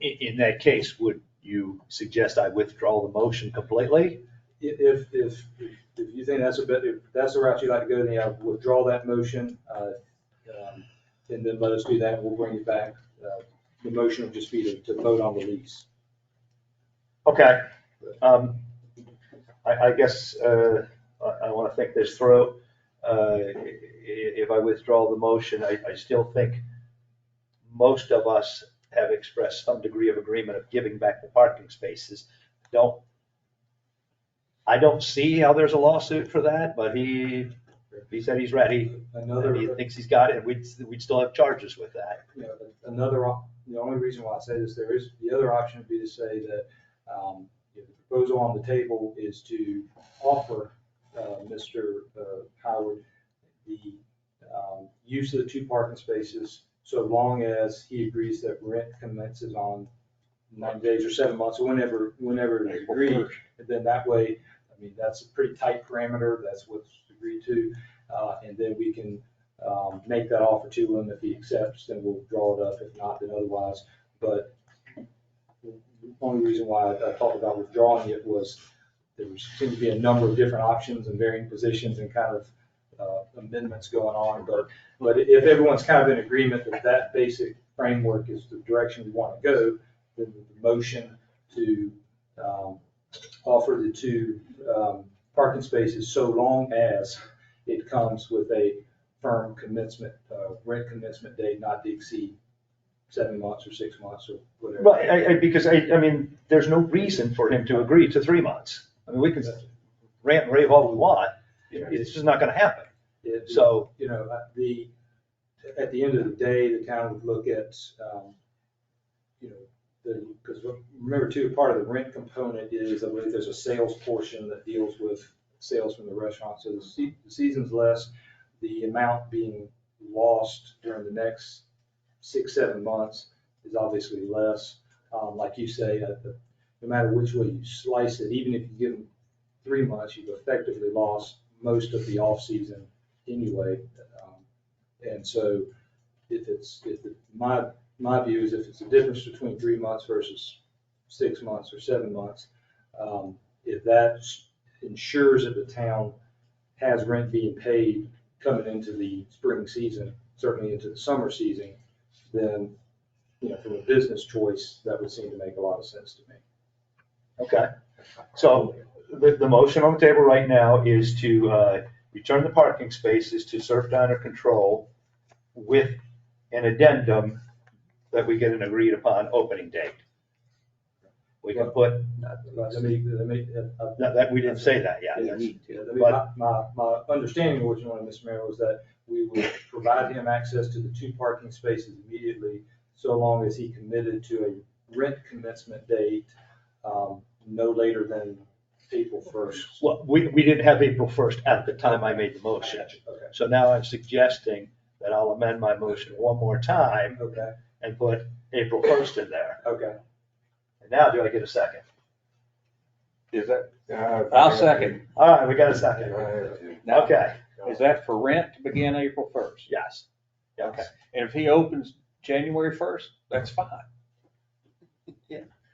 In that case, would you suggest I withdraw the motion completely? If you think that's if that's the route you'd like to go, then yeah, withdraw that motion, and then let us do that, and we'll bring it back. The motion will just be to vote on the lease. Okay. I guess I want to think this through. If I withdraw the motion, I still think most of us have expressed some degree of agreement of giving back the parking spaces. I don't see how there's a lawsuit for that, but he said he's ready. He thinks he's got it, and we'd still have charges with that. The only reason why I say this, the other option would be to say that the proposal on the table is to offer Mr. Howard the use of the 2 parking spaces so long as he agrees that rent commences on 90 days or 7 months, or whenever it's agreed. And then that way, I mean, that's a pretty tight parameter. That's what's agreed to. And then we can make that offer to him. If he accepts, then we'll draw it up. If not, then otherwise. But the only reason why I talked about withdrawing it was there seemed to be a number of different options and varying positions and kind of amendments going on. But if everyone's kind of in agreement that that basic framework is the direction we want to go, then the motion to offer the two parking spaces so long as it comes with a firm commencement, rent commencement date not to exceed 7 months or 6 months or whatever. Right, because I mean, there's no reason for him to agree to 3 months. I mean, we can rant and rave all we want, it's just not gonna happen. So, You know, at the end of the day, the town would look at, you know, because remember too, part of the rent component is, I believe there's a sales portion that deals with sales from the restaurant. So the season's less, the amount being lost during the next 6-7 months is obviously less. Like you say, no matter which way you slice it, even if you give them 3 months, you've effectively lost most of the off-season anyway. And so my view is if it's a difference between 3 months versus 6 months or 7 months, if that ensures that the town has rent being paid coming into the spring season, certainly into the summer season, then, you know, from a business choice, that would seem to make a lot of sense to me. okay. So the motion on the table right now is to return the parking spaces to Surf Diner Control with an addendum that we get an agreed upon opening date. We can put, that we didn't say that yet. My understanding originally, Mr. Mayor, was that we would provide him access to the 2 parking spaces immediately, so long as he committed to a rent commencement date no later than April 1st. Well, we didn't have April 1st at the time I made the motion. Okay. So now I'm suggesting that I'll amend my motion one more time. Okay. And put April 1st in there. Okay. And now do I get a second? Is that? I'll second. All right, we got a second. Now, Okay, is that for rent to begin April 1st? yes. Okay. And if he opens January 1st, that's fine.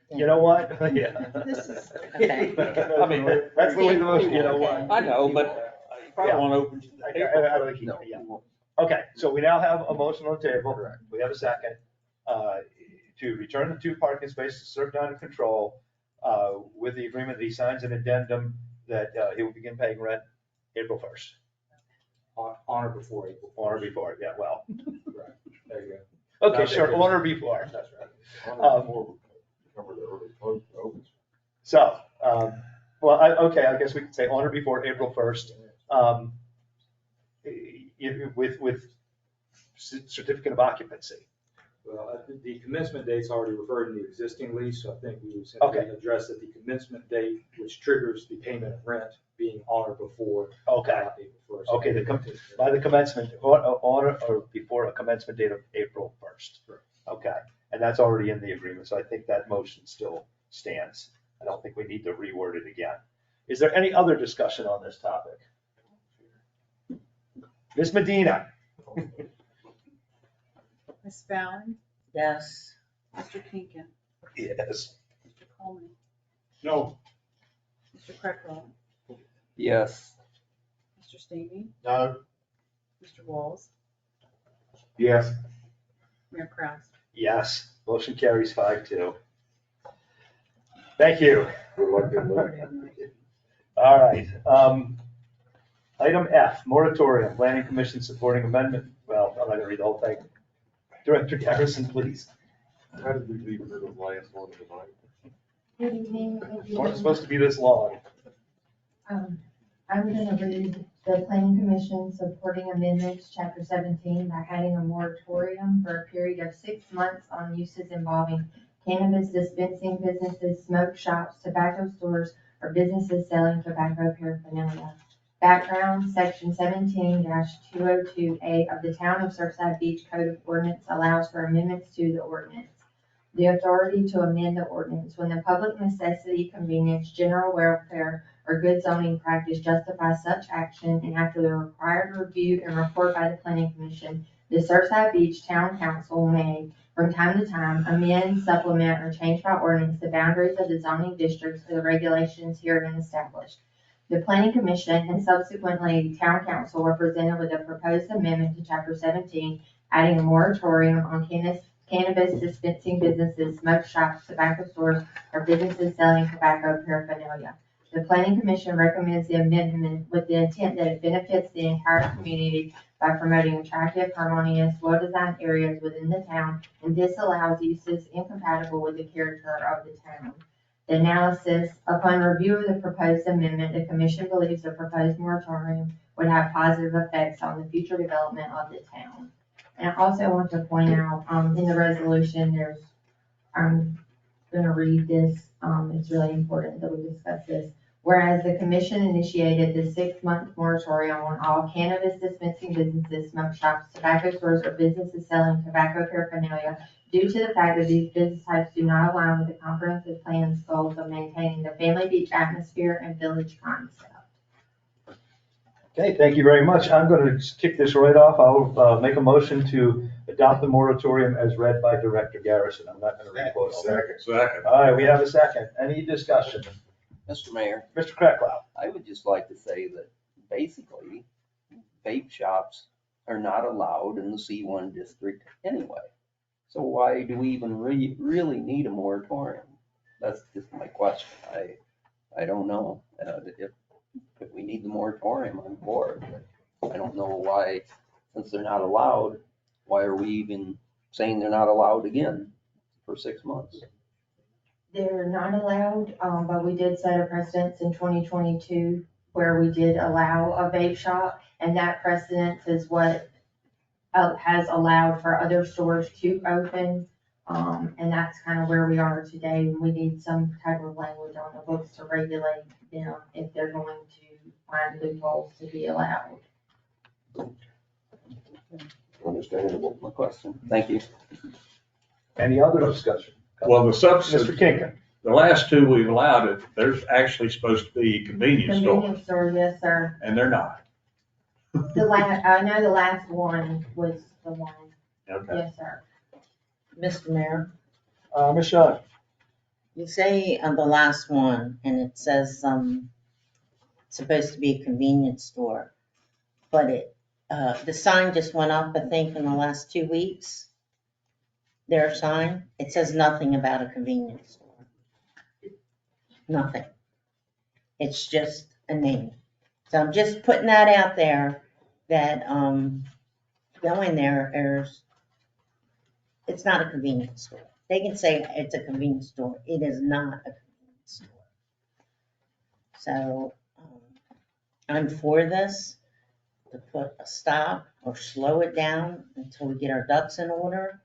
You know what? Yeah. Okay. I mean, That's the way the motion, you know what? I know, but you probably Yeah. want to open I April don't think he- yeah. Okay, so we now have a motion on the table. We have a second to return the 2 parking spaces to Surf Diner Control with the agreement that he signs an addendum that he will begin paying rent April 1st. On or before April. On or before, yeah, well. Right. There you go. Okay, sure, on or before. That's right. So, well, okay, I guess we could say on or before April 1st. With certificate of occupancy. Well, the commencement date's already referred in the existing lease, so I think we would simply Okay. address that the commencement date, which triggers the payment of rent, being on or before. Okay. April 1st. Okay, by the commencement, on or before a commencement date of April 1st. Okay, and that's already in the agreement, so I think that motion still stands. I don't think we need to reword it again. Is there any other discussion on this topic? Ms. Medina? Ms. Fallon, Yes. Mr. Kinkin, Yes. Mr. Coleman, No. Mr. Kreckler, Yes. Mr. Stamey, No, Mr. Walls, Yes. Mayor Kraus. Yes, motion carries 5-2. Thank you. All right. Item F, moratorium, planning commission supporting amendment. Well, I'm not gonna read the whole thing. Director Garrison, please. How did we leave for the last one tonight? Good evening. It's supposed to be this long. I'm gonna read the planning commission supporting amendments, chapter 17, by adding a moratorium for a period of 6 months on uses involving cannabis dispensing businesses, smoke shops, tobacco stores, or businesses selling tobacco paraphernalia. Background, section 17-202A of the Town of Surfside Beach Code of Ordinance allows for amendments to the ordinance. The authority to amend the ordinance when the public necessity, convenience, general welfare, or good zoning practice justifies such action, and after the required review and report by the planning commission, the Surfside Beach Town Council may, from time to time, amend, supplement, or change by ordinance the boundaries of the zoning districts or the regulations herein established. The planning commission and subsequently town council were presented with a proposed amendment to chapter 17, adding a moratorium on cannabis dispensing businesses, smoke shops, tobacco stores, or businesses selling tobacco paraphernalia. The planning commission recommends the amendment with the intent that it benefits the entire community by promoting attractive, harmonious, well-designed areas within the town and disallows uses incompatible with the character of the town. The analysis, upon review of the proposed amendment, the commission believes the proposed moratorium would have positive effects on the future development of the town. And I also want to point out, in the resolution, I'm gonna read this, it's really important that we discuss this. Whereas the commission initiated the 6-month moratorium on all cannabis dispensing businesses, smoke shops, tobacco stores, or businesses selling tobacco paraphernalia due to the fact that these business types do not align with the comprehensive plan's goals of maintaining the family beach atmosphere and village concept. Okay, thank you very much. I'm going to kick this right off. I'll make a motion to adopt the moratorium as read by Director Garrison. I'm not going to read quote. Second. All right, we have a second. Any discussion? Mr. Mayor, Mr. Krakow. I would just like to say that basically vape shops are not allowed in the C1 district anyway. So why do we even really need a moratorium? That's just my question. I don't know. If we need the moratorium, I'm for it. But I don't know why, since they're not allowed, why are we even saying they're not allowed again for 6 months? They're not allowed, but we did set a precedence in 2022 where we did allow a vape shop, and that precedence is what has allowed for other stores to open. And that's kind of where we are today. We need some type of language on the books to regulate them if they're going to find loopholes to be allowed. Understandable, my question. Thank you. Any other discussion? Well, the substance, Mr. Kinkin. the last two we've allowed it, there's actually supposed to be convenience stores, Convenience store, yes, sir. and they're not. I know the last one was the one. Okay. Yes, sir. Mr. Mayor, Ms. Shaw. you say on the last one, and it says, it's supposed to be a convenience store, but the sign just went up, I think, in the last 2 weeks. Their sign, it says nothing about a convenience store. Nothing. It's just a name. So I'm just putting that out there that, going there, it's not a convenience store. They can say it's a convenience store. It is not a convenience store. So, I'm for this, to put a stop or slow it down until we get our ducks in order.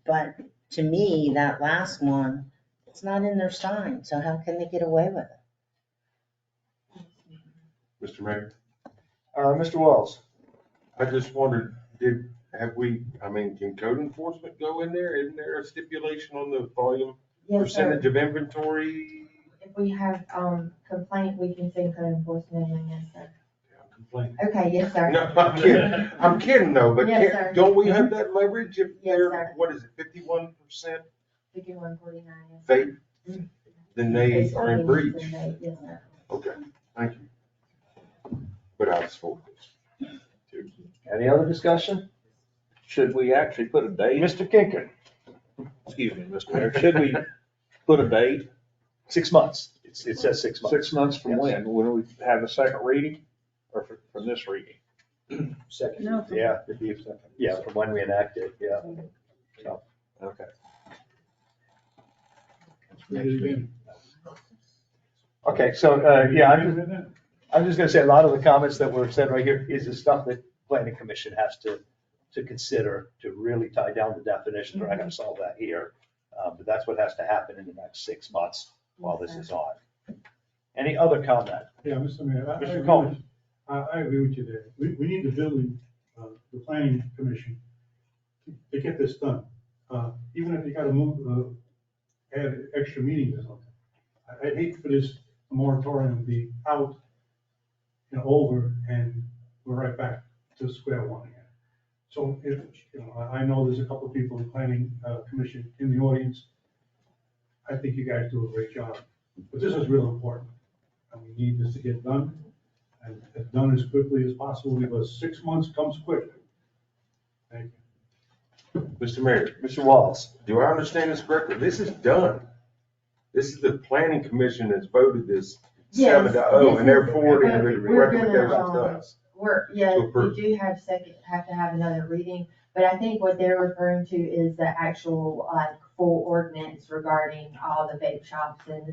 But to me, that last one, it's not in their sign, so how can they get away with it? Mr. Mayor, Mr. Walls. I just wondered, can code enforcement go in there? Isn't there a stipulation on the volume Yes, sir. percentage of inventory? If we have, complaint, we can send code enforcement in, yes, sir. Complaint. Okay, yes, sir. No, I'm kidding. I'm kidding though, but Yes, sir. don't we have that leverage if Yes, they're, sir. what is it, 51% 5149, yes. vape? Then they It's are in only breach. vape, yes, sir. Okay, thank you. But I was for this. Any other discussion? Should we actually put a date? Mr. Kinkin. Excuse me, Mr. Mayor, should we put a date? 6 months. It says 6 months. 6 months from Yes. when we have a second reading, or from this reading? Second. No. Yeah, it'd be a second. Yeah, from when we enacted it, yeah. So, Okay. okay, so, yeah, I'm just gonna say, a lot of the comments that were said right here is the stuff that planning commission has to consider to really tie down the definition. We're not gonna solve that here. But that's what has to happen in the next 6 months while this is on. Any other comment? Yeah, Mr. Mayor. Mr. Cohen. I agree with you there. We need the building, the planning commission to get this done. Even if you gotta move, add extra meetings or something. I'd hate for this moratorium to be out, over, and we're right back to square one again. So if, I know there's a couple of people in the planning commission in the audience. I think you guys do a great job, but this is real important. And we need this to get done, and as done as quickly as possible, because 6 months comes quick. Thank Mr. Mayor, Mr. Wallace. do I understand this correctly? This is done. This is the planning commission has voted this Yes, 7-0, and they're this is- forwarding the we're gonna, recommendations to us. Yeah, to we approve. do have to have another reading, but I think what they're referring to is the actual, like, full ordinance regarding all the vape shops and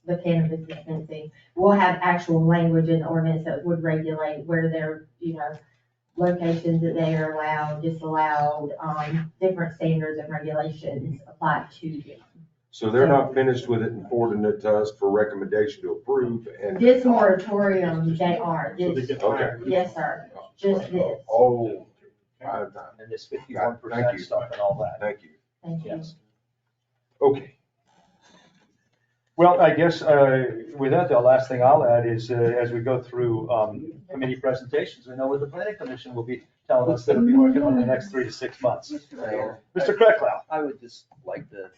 the cannabis dispensing. We'll have actual language in the ordinance that would regulate where they're, locations that they are allowed, disallowed, different standards and regulations apply to them. So they're not finished with it and forwarding it to us for recommendation to approve and. This moratorium, they are, So they this, get time. yes, sir, just this. Oh. And this 51% stuff and all that. Thank you. Thank you. Okay. Well, I guess with that, the last thing I'll add is as we go through committee presentations, we know what the planning commission will be telling us they'll be working on in the next 3 to 6 months. Mr. Krecklau. I would just like to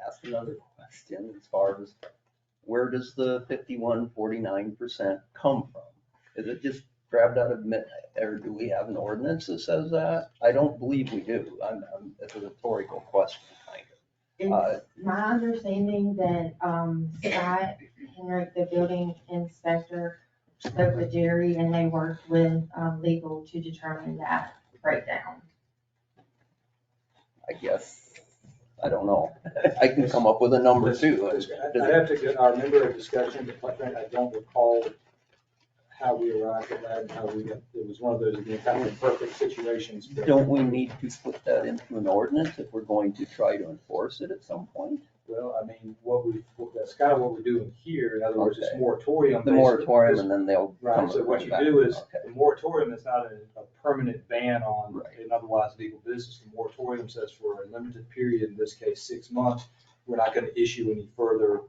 ask another question as far as where does the 51-49% come from? Is it just grabbed out of, or do we have an ordinance that says that? I don't believe we do. It's a rhetorical question, kind of. It's my understanding that, Scott Henrik, the building inspector, spoke with Jerry and they worked with, legal to determine that breakdown. I guess, I don't know. I can come up with a number too. I have to, I remember a discussion, but quite frankly, I don't recall how we arrived at that, and how it was one of those, again, kind of imperfect situations. Don't we need to put that into an ordinance if we're going to try to enforce it at some point? Well, I mean, that's kind of what we're doing here. In other words, it's Okay. moratorium. The moratorium, and then they'll come. Right, so what you back. do is, Okay. the moratorium is not a permanent ban on Right. an otherwise legal business. The moratorium says for a limited period, in this case, 6 months, we're not going to issue any further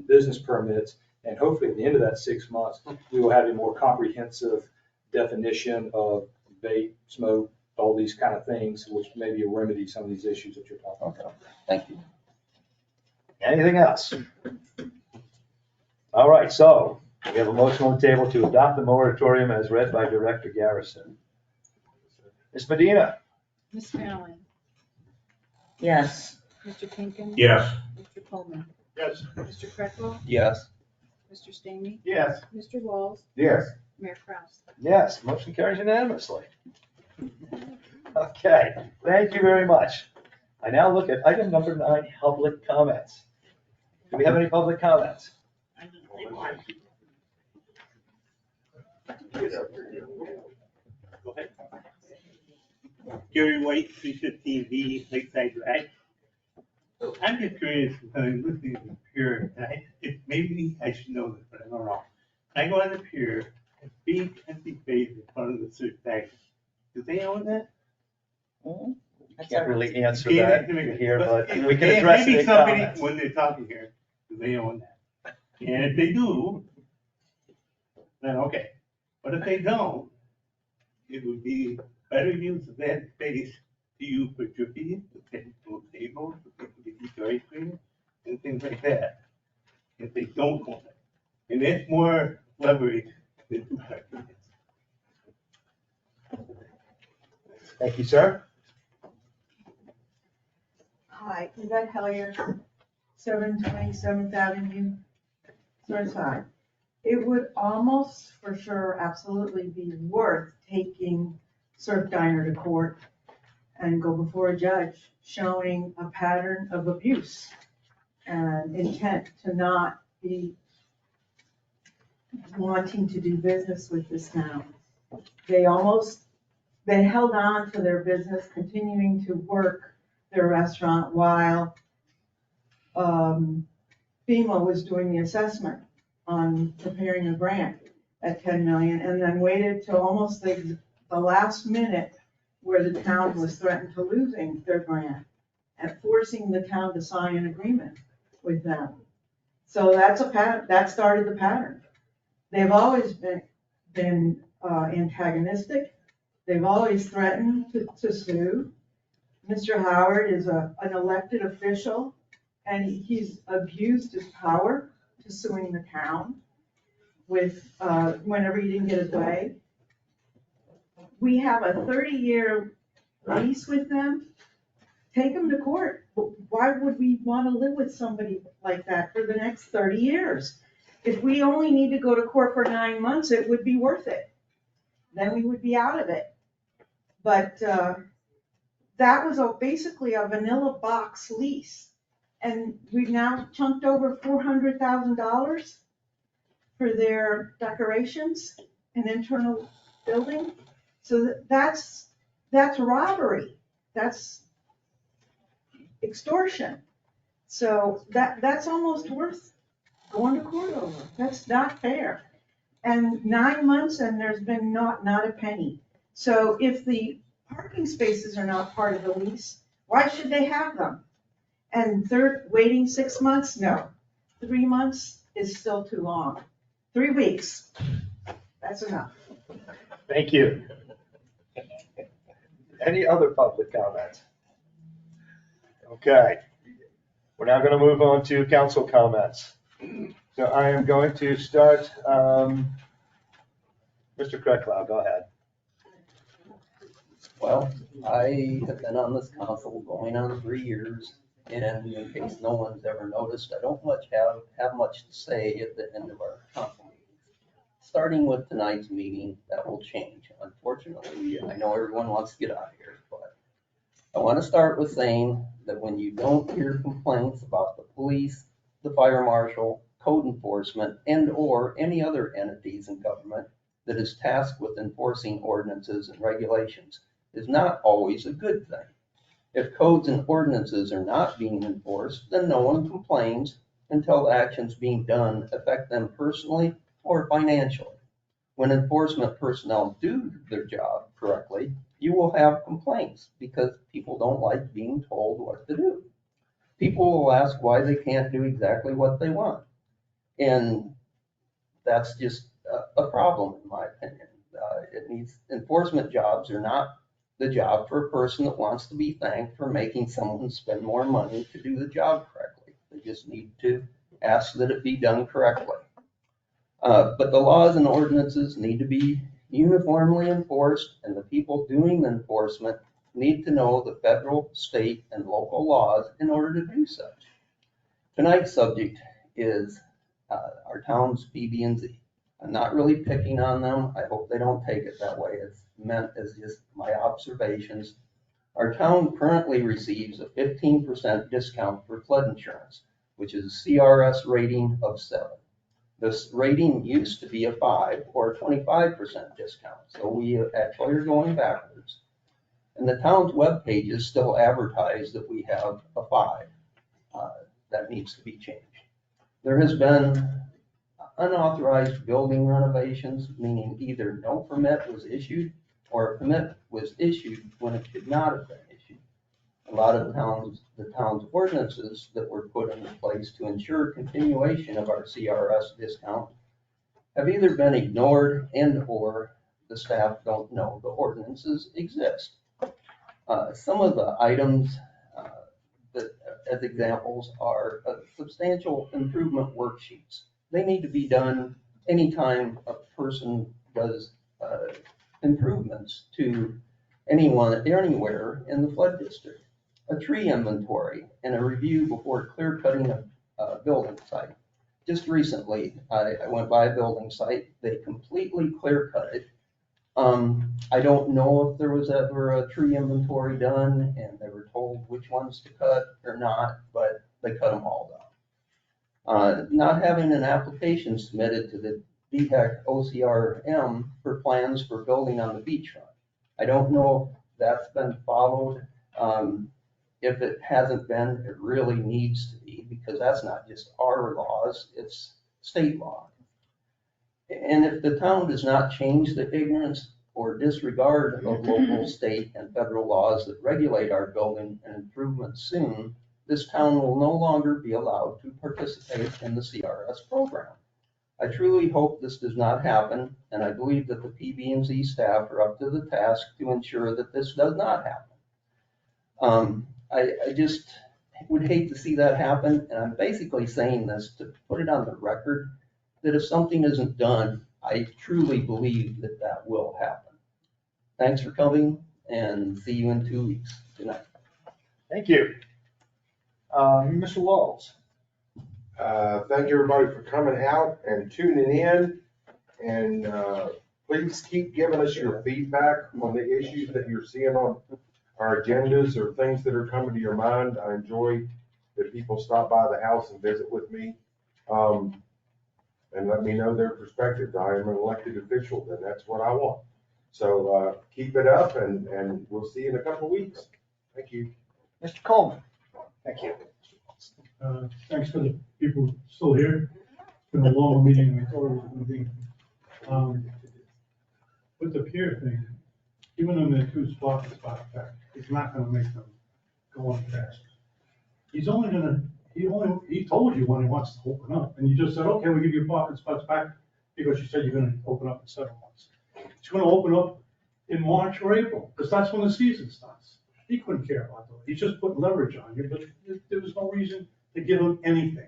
business permits. And hopefully at the end of that 6 months, we will have a more comprehensive definition of vape, smoke, all these kind of things, which maybe will remedy some of these issues that you're talking about. Thank you. Anything else? All right, so we have a motion on the table to adopt the moratorium as read by Director Garrison. Ms. Medina? Ms. Fallon, Yes. Mr. Pinkham. Yes. Mr. Coleman, Yes. Mr. Kreckler, Yes. Mr. Stamey, Yes. Mr. Walls, Yes. Mayor Kraus. Yes, motion carries unanimously. Okay, thank you very much. I now look at item number 9, public comments. Do we have any public comments? Gary White, 315B, Lakeside Drive. I'm just curious, because I'm listening to the pier, and maybe I should know this, but I don't know. I go on the pier, a big empty space in front of the surf factory. Do they own that? Can't really answer that here, but we can Maybe address it in somebody, comments. when they're talking here, do they own that? And if they do, then okay. But if they don't, it would be better use of that space to use for trapeze, for tables, for people to eat their ice cream, and things like that. If they don't own it. And that's more leverage than two factors. Thank you, sir. Hi, Yvette Hellier, 727th Avenue, Surfside. It would almost for sure absolutely be worth taking Surf Diner to court and go before a judge showing a pattern of abuse and intent to not be wanting to do business with this town. They held on to their business, continuing to work their restaurant while FEMA was doing the assessment on preparing a grant at 10 million, and then waited till almost the last minute where the town was threatened to losing their grant and forcing the town to sign an agreement with them. So that's a pattern, that started the pattern. They've always been antagonistic. They've always threatened to sue. Mr. Howard is an elected official, and he's abused his power to suing the town with whenever he didn't get his way. We have a 30-year lease with them, take them to court. Why would we want to live with somebody like that for the next 30 years? If we only need to go to court for 9 months, it would be worth it. Then we would be out of it. But that was basically a vanilla box lease. And we've now chunked over $400,000 for their decorations and internal building. So that's robbery. That's extortion. So that's almost worth going to court over. That's not fair. And 9 months and there's been not a penny. So if the parking spaces are not part of the lease, why should they have them? And waiting 6 months? No. 3 months is still too long. 3 weeks, that's enough. Thank you. Any other public comments? Okay. We're now going to move on to council comments. So I am going to start, Mr. Krecklau, go ahead. Well, I have been on this council going on 3 years, and in case no one's ever noticed, I don't have much to say at the end of our council meetings. Starting with tonight's meeting, that will change. Unfortunately, I know everyone wants to get out of here, but I want to start with saying that when you don't hear complaints about the police, the fire marshal, code enforcement, and/or any other entities in government that is tasked with enforcing ordinances and regulations, is not always a good thing. If codes and ordinances are not being enforced, then no one complains until the actions being done affect them personally or financially. When enforcement personnel do their job correctly, you will have complaints because people don't like being told what to do. People will ask why they can't do exactly what they want. And that's just a problem, in my opinion. Enforcement jobs are not the job for a person that wants to be thanked for making someone spend more money to do the job correctly. They just need to ask that it be done correctly. But the laws and ordinances need to be uniformly enforced, and the people doing the enforcement need to know the federal, state, and local laws in order to do such. Tonight's subject is our town's PB&Z. I'm not really picking on them. I hope they don't take it that way. It's meant as just my observations. Our town currently receives a 15% discount for flood insurance, which is a CRS rating of 7. This rating used to be a 5 or a 25% discount, so we actually are going backwards. And the town's web pages still advertise that we have a 5. That needs to be changed. There has been unauthorized building renovations, meaning either no permit was issued or a permit was issued when it should not have been issued. A lot of the town's ordinances that were put into place to ensure continuation of our CRS discount have either been ignored and/or the staff don't know the ordinances exist. Some of the items that, as examples, are substantial improvement worksheets. They need to be done anytime a person does improvements to anyone anywhere in the flood district. A tree inventory and a review before clear cutting a building site. Just recently, I went by a building site. They completely clear cut it. I don't know if there was ever a tree inventory done and they were told which ones to cut or not, but they cut them all down. Not having an application submitted to the DHEC OCRM for plans for building on the beachfront. I don't know if that's been followed. If it hasn't been, it really needs to be, because that's not just our laws, it's state law. And if the town does not change the ignorance or disregard of local, state, and federal laws that regulate our building and improvements soon, this town will no longer be allowed to participate in the CRS program. I truly hope this does not happen, and I believe that the PB&Z staff are up to the task to ensure that this does not happen. I just would hate to see that happen, and I'm basically saying this to put it on the record that if something isn't done, I truly believe that that will happen. Thanks for coming, and see you in 2 weeks. Good night. Thank you. Mr. Walls. Thank everybody for coming out and tuning in. And please keep giving us your feedback on the issues that you're seeing on our agendas or things that are coming to your mind. I enjoy that people stop by the house and visit with me. And let me know their perspective. I am an elected official, and that's what I want. So keep it up, and we'll see you in a couple of weeks. Thank you. Mr. Coleman. Thank you. Thanks for the people still here. It's been a long meeting, we thought it was gonna be. With the pier thing, even though they're two spot back, it's not gonna make them go on fast. He's only gonna, he told you when he wants to open up, and you just said, okay, we'll give you parking spots back, because you said you're gonna open up in 7 months. It's gonna open up in March or April, because that's when the season starts. He couldn't care about that. He's just put leverage on you, but there was no reason to give him anything.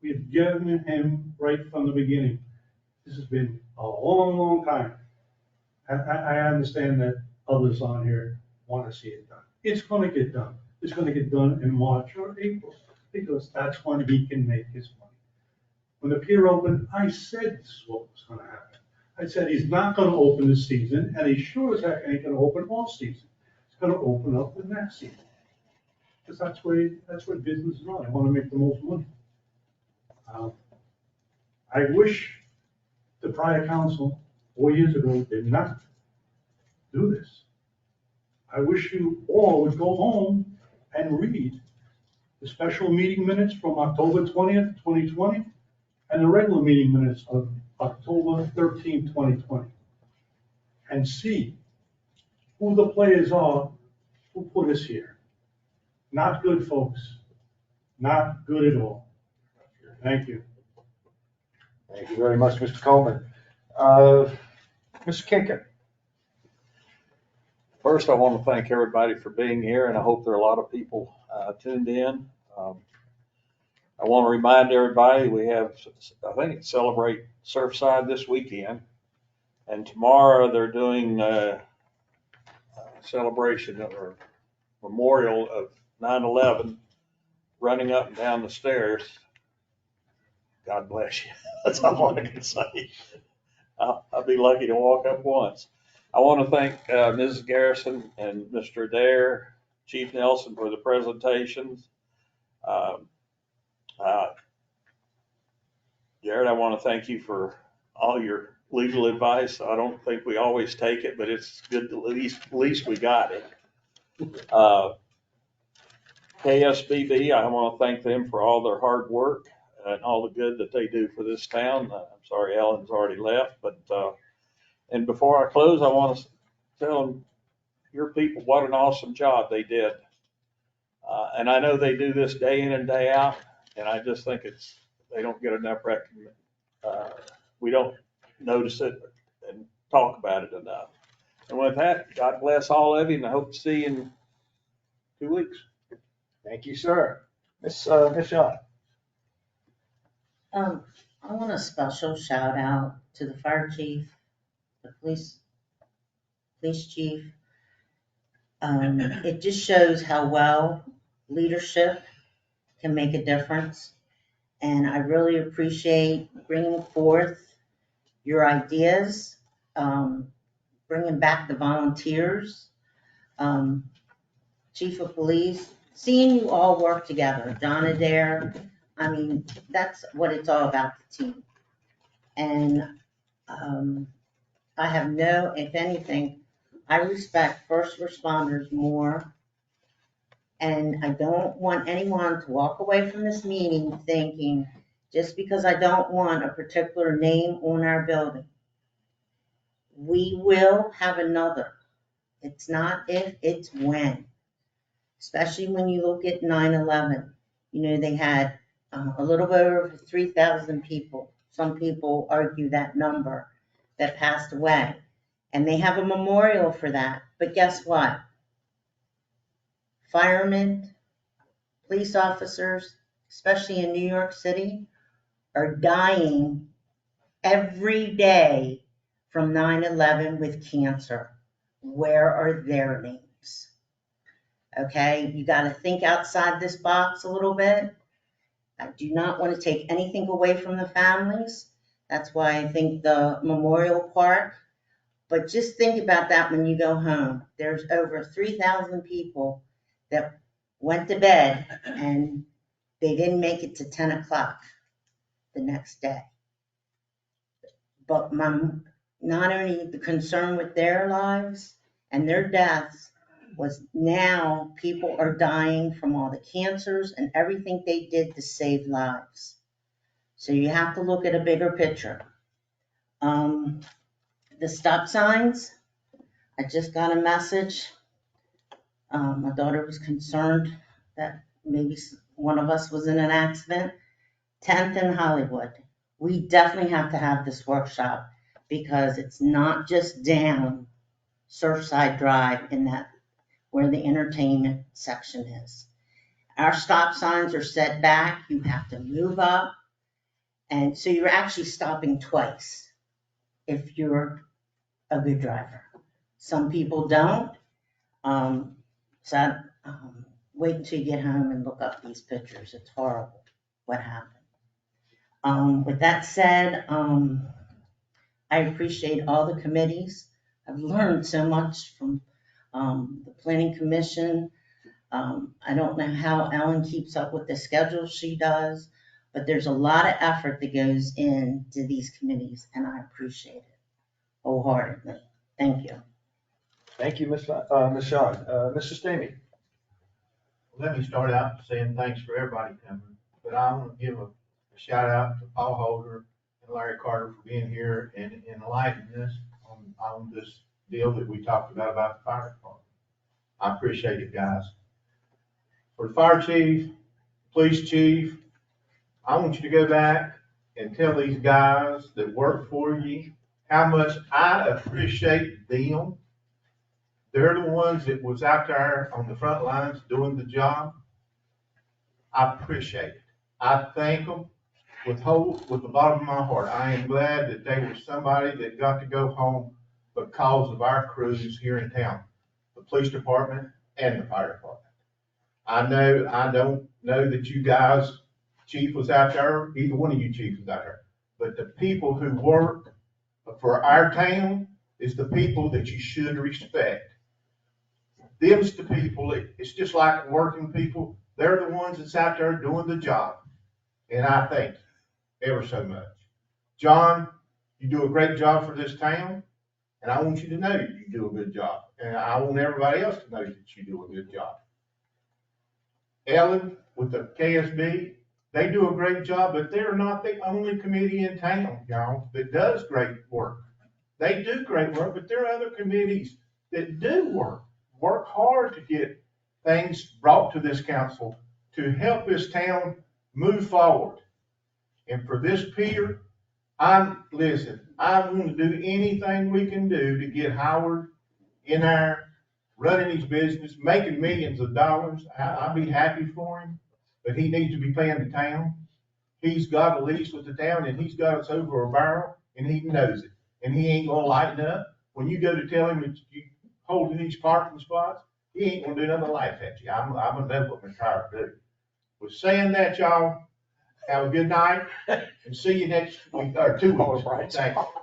We have given him right from the beginning. This has been a long, long time. I understand that others on here want to see it done. It's gonna get done. It's gonna get done in March or April, because that's when he can make his money. When the pier opened, I said this is what was gonna happen. I said he's not gonna open this season, and he sure as heck ain't gonna open all season. He's gonna open up the next season. Because that's what business is on. I wanna make the most money. I wish the prior council 4 years ago did not do this. I wish you all would go home and read the special meeting minutes from October 20th, 2020, and the regular meeting minutes of October 13th, 2020, and see who the players are who put us here. Not good, folks. Not good at all. Thank you. Thank you very much, Mr. Coleman. Mr. Kinkin. First, I want to thank everybody for being here, and I hope there are a lot of people tuned in. I want to remind everybody, we have, I think it's Celebrate Surfside this weekend, and tomorrow they're doing a celebration or memorial of 9/11, running up and down the stairs. God bless you. That's all I can say. I'll be lucky to walk up once. I want to thank Mrs. Garrison and Mr. Adair, Chief Nelson for the presentations. Jared, I want to thank you for all your legal advice. I don't think we always take it, but it's good to at least we got it. KSBB, I want to thank them for all their hard work and all the good that they do for this town. I'm sorry Ellen's already left, but and before I close, I want to tell your people what an awesome job they did. And I know they do this day in and day out, and I just think they don't get enough recognition. We don't notice it and talk about it enough. And with that, God bless all of you, and I hope to see you in 2 weeks. Thank you, sir. Miss Shaw. I want a special shout out to the fire chief, the police chief. It just shows how well leadership can make a difference. And I really appreciate bringing forth your ideas, bringing back the volunteers, chief of police, seeing you all work together, John Adair. I mean, that's what it's all about, the team. And I have if anything, I respect first responders more. And I don't want anyone to walk away from this meeting thinking, just because I don't want a particular name on our building. We will have another. It's not if, it's when. Especially when you look at 9/11. You know, they had a little bit over 3,000 people. Some people argue that number that passed away. And they have a memorial for that. But guess what? Firemen, police officers, especially in New York City, are dying every day from 9/11 with cancer. where are their names? Okay, you gotta think outside this box a little bit. I do not want to take anything away from the families. That's why I think the memorial park, but just think about that when you go home. There's over 3,000 people that went to bed and they didn't make it to 10 o'clock the next day. But not only the concern with their lives and their deaths was now people are dying from all the cancers and everything they did to save lives. So you have to look at a bigger picture. The stop signs, I just got a message. My daughter was concerned that maybe one of us was in an accident. 10th and Hollywood. We definitely have to have this workshop because it's not just down Surfside Drive in that where the entertainment section is. Our stop signs are set back. You have to move up. And so you're actually stopping twice if you're a good driver. Some people don't. Wait until you get home and look up these pictures. It's horrible what happened. With that said, I appreciate all the committees. I've learned so much from the Planning Commission. I don't know how Ellen keeps up with the schedule she does, but there's a lot of effort that goes into these committees, and I appreciate it wholeheartedly. Thank you. Thank you, Ms. Shawn. Mr. Stamey. Let me start out saying thanks for everybody coming, but I want to give a shout out to Paul Holder and Larry Carter for being here and enlightening us on this deal that we talked about the fire department. I appreciate it, guys. For the fire chief, police chief, I want you to go back and tell these guys that work for you how much I appreciate them. They're the ones that was out there on the front lines doing the job. I appreciate it. I thank them with the bottom of my heart. I am glad that they were somebody that got to go home because of our crews here in town, the police department and the fire department. I don't know that you guys, chief was out there, either one of you chiefs was out there, but the people who work for our town is the people that you should respect. Them's the people, it's just like working people. They're the ones that's out there doing the job. And I thank you ever so much. John, you do a great job for this town. And I want you to know you do a good job. And I want everybody else to know that you do a good job. Ellen, with the KSB, they do a great job, but they're not the only committee in town, y'all, that does great work. They do great work, but there are other committees that do work hard to get things brought to this council to help this town move forward. And for this Peter, listen, I want to do anything we can do to get Howard in there, running his business, making millions of dollars. I'd be happy for him, but he needs to be paying the town. He's got a lease with the town and he's got us over a barrel and he knows it. And he ain't gonna lighten up. When you go to tell him that you holding these parking spots, he ain't gonna do nothing but laugh at you. I'm gonna know what I'm trying to do. With saying that, y'all, have a good night and see you next week, or 2 weeks. Thanks. All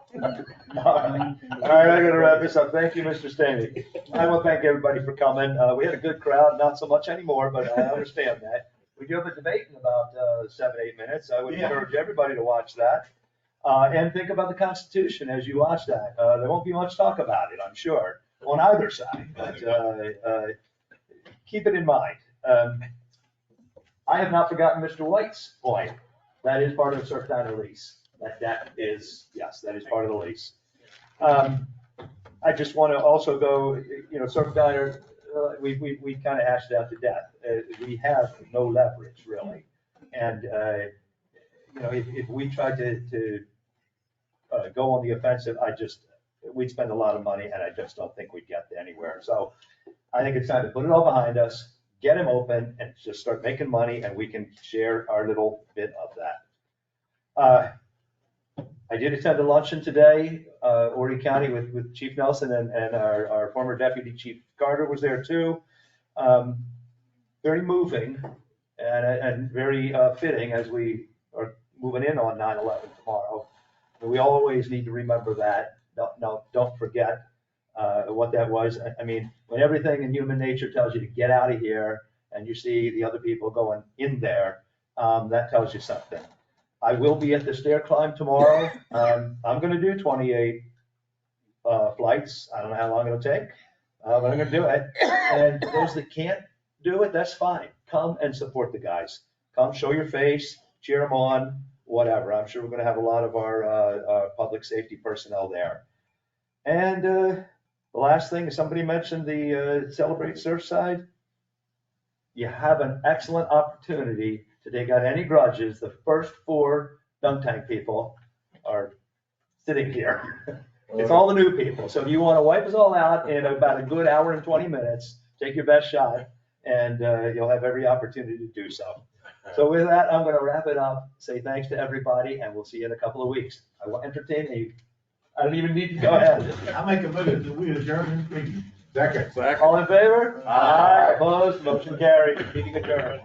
right, I'm gonna wrap this up. Thank you, Mr. Stamey. I want to thank everybody for coming. We had a good crowd, not so much anymore, but I understand that. We do have a debate in about 7-8 minutes. I would encourage everybody to watch that. And think about the Constitution as you watch that. There won't be much talk about it, I'm sure, on either side, but keep it in mind. I have not forgotten Mr. White's point. That is part of the Surfdiner lease. That is, yes, that is part of the lease. I just want to also go, Surfdiner, we kind of hashed it out to death. We have no leverage really. And, if we tried to go on the offensive, we'd spend a lot of money and I just don't think we'd get anywhere. So I think it's time to put it all behind us, get him open and just start making money and we can share our little bit of that. I did attend a luncheon today, Horry County with Chief Nelson and our former Deputy Chief Carter was there too. Very moving and very fitting as we are moving in on 9/11 tomorrow. And we always need to remember that. No, don't forget what that was. I mean, when everything in human nature tells you to get out of here and you see the other people going in there, that tells you something. I will be at the stair climb tomorrow. I'm going to do 28 flights. I don't know how long it'll take, but I'm going to do it. And those that can't do it, that's fine. Come and support the guys. Come, show your face, cheer them on, whatever. I'm sure we're going to have a lot of our public safety personnel there. And the last thing, somebody mentioned the Celebrate Surfside. You have an excellent opportunity to take out any grudges. The first 4 dunk tank people are sitting here. It's all the new people. So if you want to wipe us all out in about a good hour and 20 minutes, take your best shot, and you'll have every opportunity to do so. So with that, I'm going to wrap it up, say thanks to everybody, and we'll see you in a couple of weeks. I will entertain you. I don't even need to go ahead. I make a move that we adjourn this meeting. Second. All in favor? Aye. Opposed? Motion carried. Meeting adjourned.